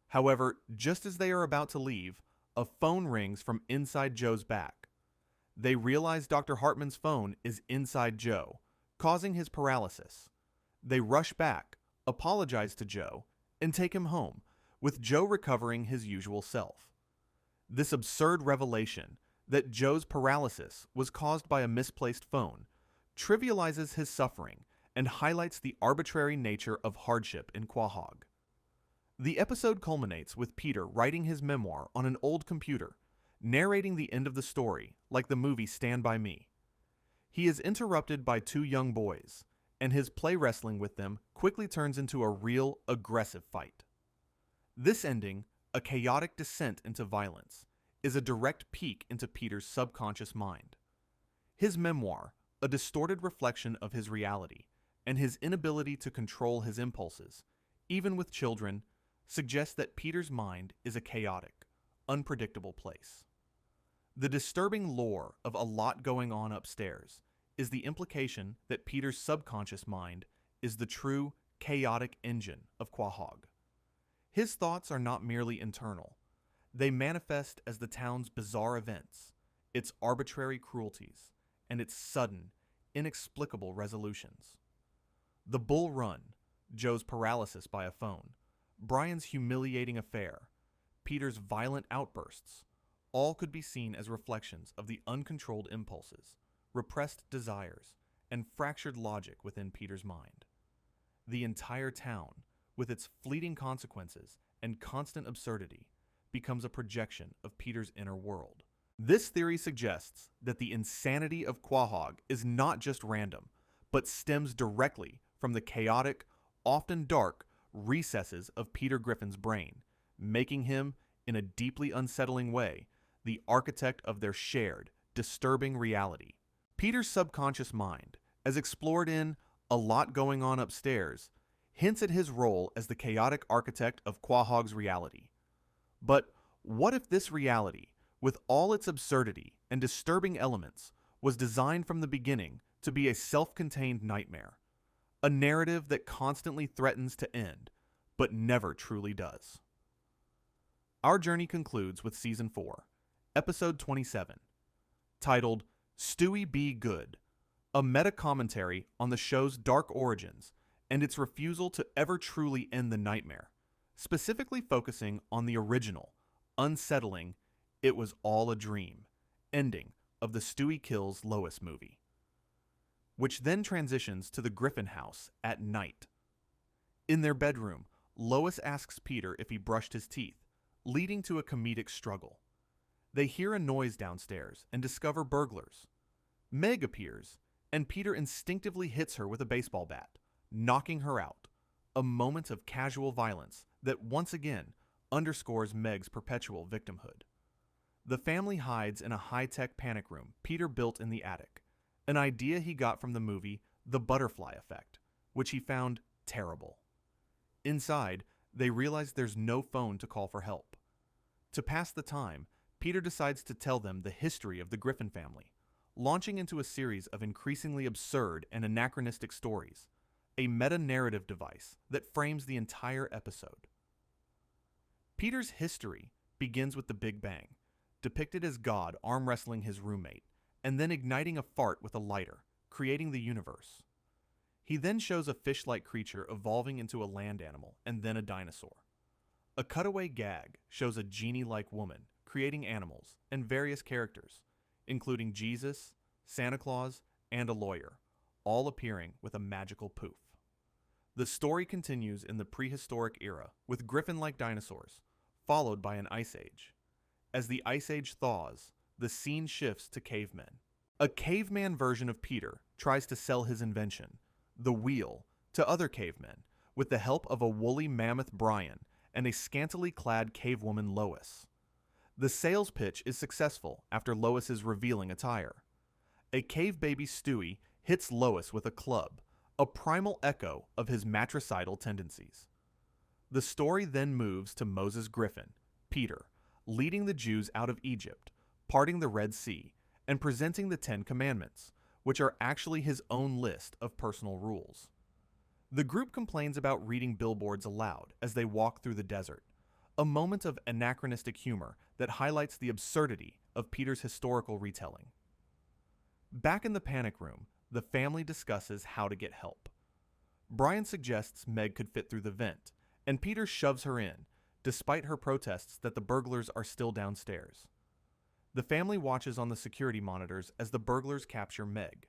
However, just as they are about to leave, a phone rings from inside Joe's back. They realize Dr. Hartman's phone is inside Joe, causing his paralysis. They rush back, apologize to Joe, and take him home, with Joe recovering his usual self. This absurd revelation that Joe's paralysis was caused by a misplaced phone trivializes his suffering and highlights the arbitrary nature of hardship in Quahog. The episode culminates with Peter writing his memoir on an old computer, narrating the end of the story like the movie Stand By Me. He is interrupted by two young boys, and his play wrestling with them quickly turns into a real, aggressive fight. This ending, a chaotic descent into violence, is a direct peek into Peter's subconscious mind. His memoir, a distorted reflection of his reality, and his inability to control his impulses, even with children, suggests that Peter's mind is a chaotic, unpredictable place. The disturbing lore of a lot going on upstairs is the implication that Peter's subconscious mind is the true, chaotic engine of Quahog. His thoughts are not merely internal. They manifest as the town's bizarre events, its arbitrary cruelties, and its sudden, inexplicable resolutions. The bull run, Joe's paralysis by a phone, Brian's humiliating affair, Peter's violent outbursts, all could be seen as reflections of the uncontrolled impulses, repressed desires, and fractured logic within Peter's mind. The entire town, with its fleeting consequences and constant absurdity, becomes a projection of Peter's inner world. This theory suggests that the insanity of Quahog is not just random, but stems directly from the chaotic, often dark, recesses of Peter Griffin's brain, making him, in a deeply unsettling way, the architect of their shared, disturbing reality. Peter's subconscious mind, as explored in A Lot Going On Upstairs, hints at his role as the chaotic architect of Quahog's reality. But what if this reality, with all its absurdity and disturbing elements, was designed from the beginning to be a self-contained nightmare, a narrative that constantly threatens to end, but never truly does. Our journey concludes with Season 4, Episode 27, titled Stewie Be Good, a meta-commentary on the show's dark origins and its refusal to ever truly end the nightmare, specifically focusing on the original, unsettling, "It was all a dream" ending of the Stewie kills Lois movie, which then transitions to the Griffin house at night. In their bedroom, Lois asks Peter if he brushed his teeth, leading to a comedic struggle. They hear a noise downstairs and discover burglars. Meg appears, and Peter instinctively hits her with a baseball bat, knocking her out, a moment of casual violence that once again underscores Meg's perpetual victimhood. The family hides in a high-tech panic room Peter built in the attic, an idea he got from the movie The Butterfly Effect, which he found terrible. Inside, they realize there's no phone to call for help. To pass the time, Peter decides to tell them the history of the Griffin family, launching into a series of increasingly absurd and anachronistic stories, a meta-narrative device that frames the entire episode. Peter's history begins with the Big Bang, depicted as God arm wrestling his roommate, and then igniting a fart with a lighter, creating the universe. He then shows a fish-like creature evolving into a land animal and then a dinosaur. A cutaway gag shows a genie-like woman creating animals and various characters, including Jesus, Santa Claus, and a lawyer, all appearing with a magical poof. The story continues in the prehistoric era with Griffin-like dinosaurs, followed by an ice age. As the ice age thaws, the scene shifts to cavemen. A caveman version of Peter tries to sell his invention, the wheel, to other cavemen with the help of a woolly mammoth Brian and a scantily clad cavewoman Lois. The sales pitch is successful after Lois's revealing attire. A cave baby Stewie hits Lois with a club, a primal echo of his matricidal tendencies. The story then moves to Moses Griffin, Peter, leading the Jews out of Egypt, parting the Red Sea, and presenting the 10 Commandments, which are actually his own list of personal rules. The group complains about reading billboards aloud as they walk through the desert, a moment of anachronistic humor that highlights the absurdity of Peter's historical retelling. Back in the panic room, the family discusses how to get help. Brian suggests Meg could fit through the vent, and Peter shoves her in, despite her protests that the burglars are still downstairs. The family watches on the security monitors as the burglars capture Meg.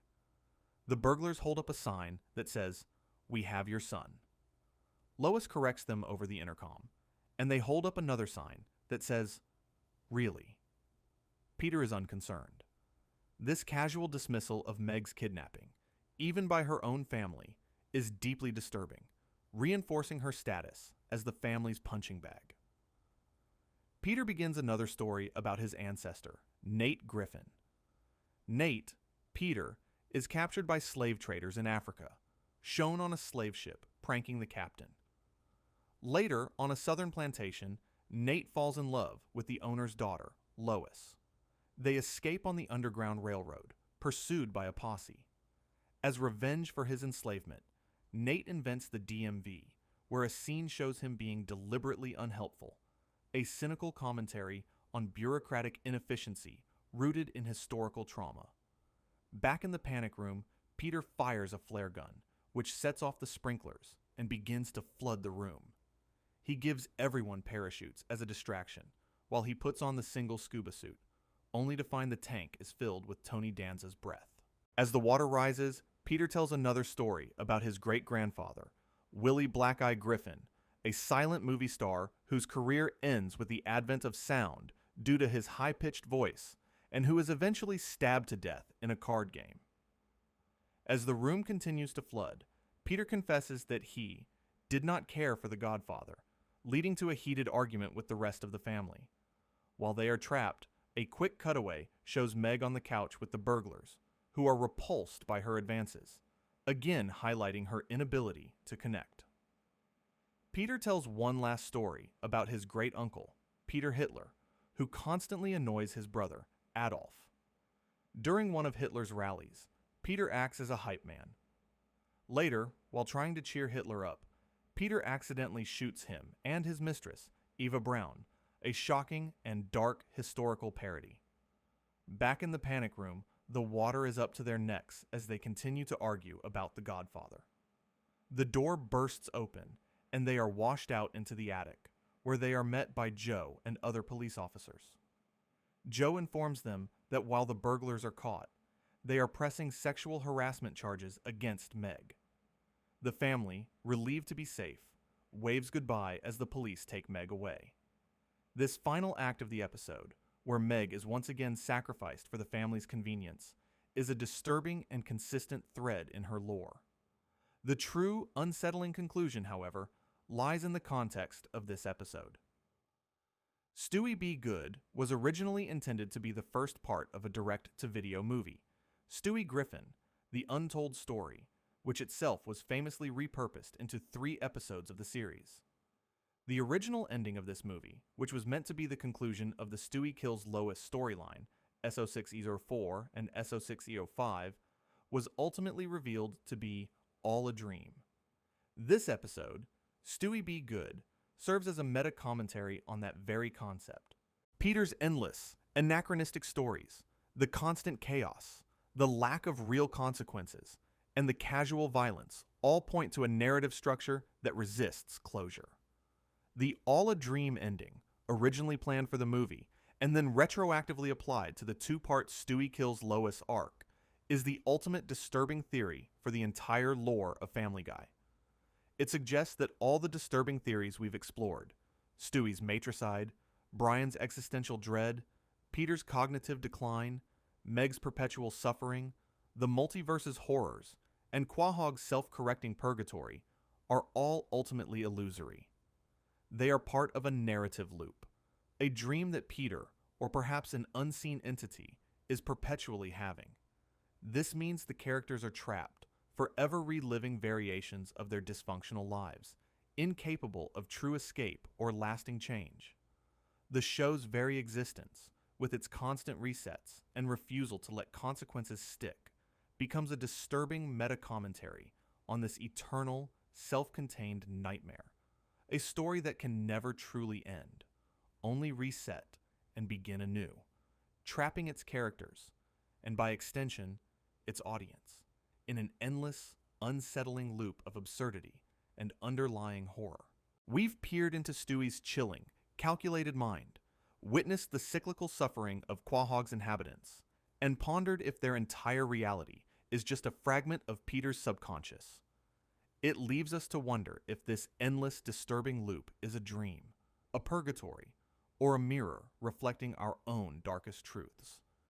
The burglars hold up a sign that says, "We have your son." Lois corrects them over the intercom, and they hold up another sign that says, "Really?" Peter is unconcerned. This casual dismissal of Meg's kidnapping, even by her own family, is deeply disturbing, reinforcing her status as the family's punching bag. Peter begins another story about his ancestor, Nate Griffin. Nate, Peter, is captured by slave traders in Africa, shown on a slave ship pranking the captain. Later, on a southern plantation, Nate falls in love with the owner's daughter, Lois. They escape on the Underground Railroad, pursued by a posse. As revenge for his enslavement, Nate invents the DMV, where a scene shows him being deliberately unhelpful, a cynical commentary on bureaucratic inefficiency rooted in historical trauma. Back in the panic room, Peter fires a flare gun, which sets off the sprinklers and begins to flood the room. He gives everyone parachutes as a distraction, while he puts on the single scuba suit, only to find the tank is filled with Tony Danza's breath. As the water rises, Peter tells another story about his great-grandfather, Willie Black-Eye Griffin, a silent movie star whose career ends with the advent of sound due to his high-pitched voice, and who is eventually stabbed to death in a card game. As the room continues to flood, Peter confesses that he did not care for the Godfather, leading to a heated argument with the rest of the family. While they are trapped, a quick cutaway shows Meg on the couch with the burglars, who are repulsed by her advances, again highlighting her inability to connect. Peter tells one last story about his great-uncle, Peter Hitler, who constantly annoys his brother, Adolf. During one of Hitler's rallies, Peter acts as a hype man. Later, while trying to cheer Hitler up, Peter accidentally shoots him and his mistress, Eva Braun, a shocking and dark historical parody. Back in the panic room, the water is up to their necks as they continue to argue about the Godfather. The door bursts open, and they are washed out into the attic, where they are met by Joe and other police officers. Joe informs them that while the burglars are caught, they are pressing sexual harassment charges against Meg. The family, relieved to be safe, waves goodbye as the police take Meg away. This final act of the episode, where Meg is once again sacrificed for the family's convenience, is a disturbing and consistent thread in her lore. The true, unsettling conclusion, however, lies in the context of this episode. Stewie Be Good was originally intended to be the first part of a direct-to-video movie, Stewie Griffin, The Untold Story, which itself was famously repurposed into 3 episodes of the series. The original ending of this movie, which was meant to be the conclusion of the Stewie Kills Lois storyline, SO6E04 and SO6E05, was ultimately revealed to be all a dream. This episode, Stewie Be Good, serves as a meta-commentary on that very concept. Peter's endless, anachronistic stories, the constant chaos, the lack of real consequences, and the casual violence all point to a narrative structure that resists closure. The all a dream ending, originally planned for the movie, and then retroactively applied to the 2-part Stewie Kills Lois arc, is the ultimate disturbing theory for the entire lore of Family Guy. It suggests that all the disturbing theories we've explored, Stewie's matricide, Brian's existential dread, Peter's cognitive decline, Meg's perpetual suffering, the multiverse's horrors, and Quahog's self-correcting purgatory, are all ultimately illusory. They are part of a narrative loop, a dream that Peter, or perhaps an unseen entity, is perpetually having. This means the characters are trapped, forever reliving variations of their dysfunctional lives, incapable of true escape or lasting change. The show's very existence, with its constant resets and refusal to let consequences stick, becomes a disturbing meta-commentary on this eternal, self-contained nightmare, a story that can never truly end, only reset and begin anew, trapping its characters, and by extension, its audience, in an endless, unsettling loop of absurdity and underlying horror. We've peered into Stewie's chilling, calculated mind, witnessed the cyclical suffering of Quahog's inhabitants, and pondered if their entire reality is just a fragment of Peter's subconscious. It leaves us to wonder if this endless, disturbing loop is a dream, a purgatory, or a mirror reflecting our own darkest truths.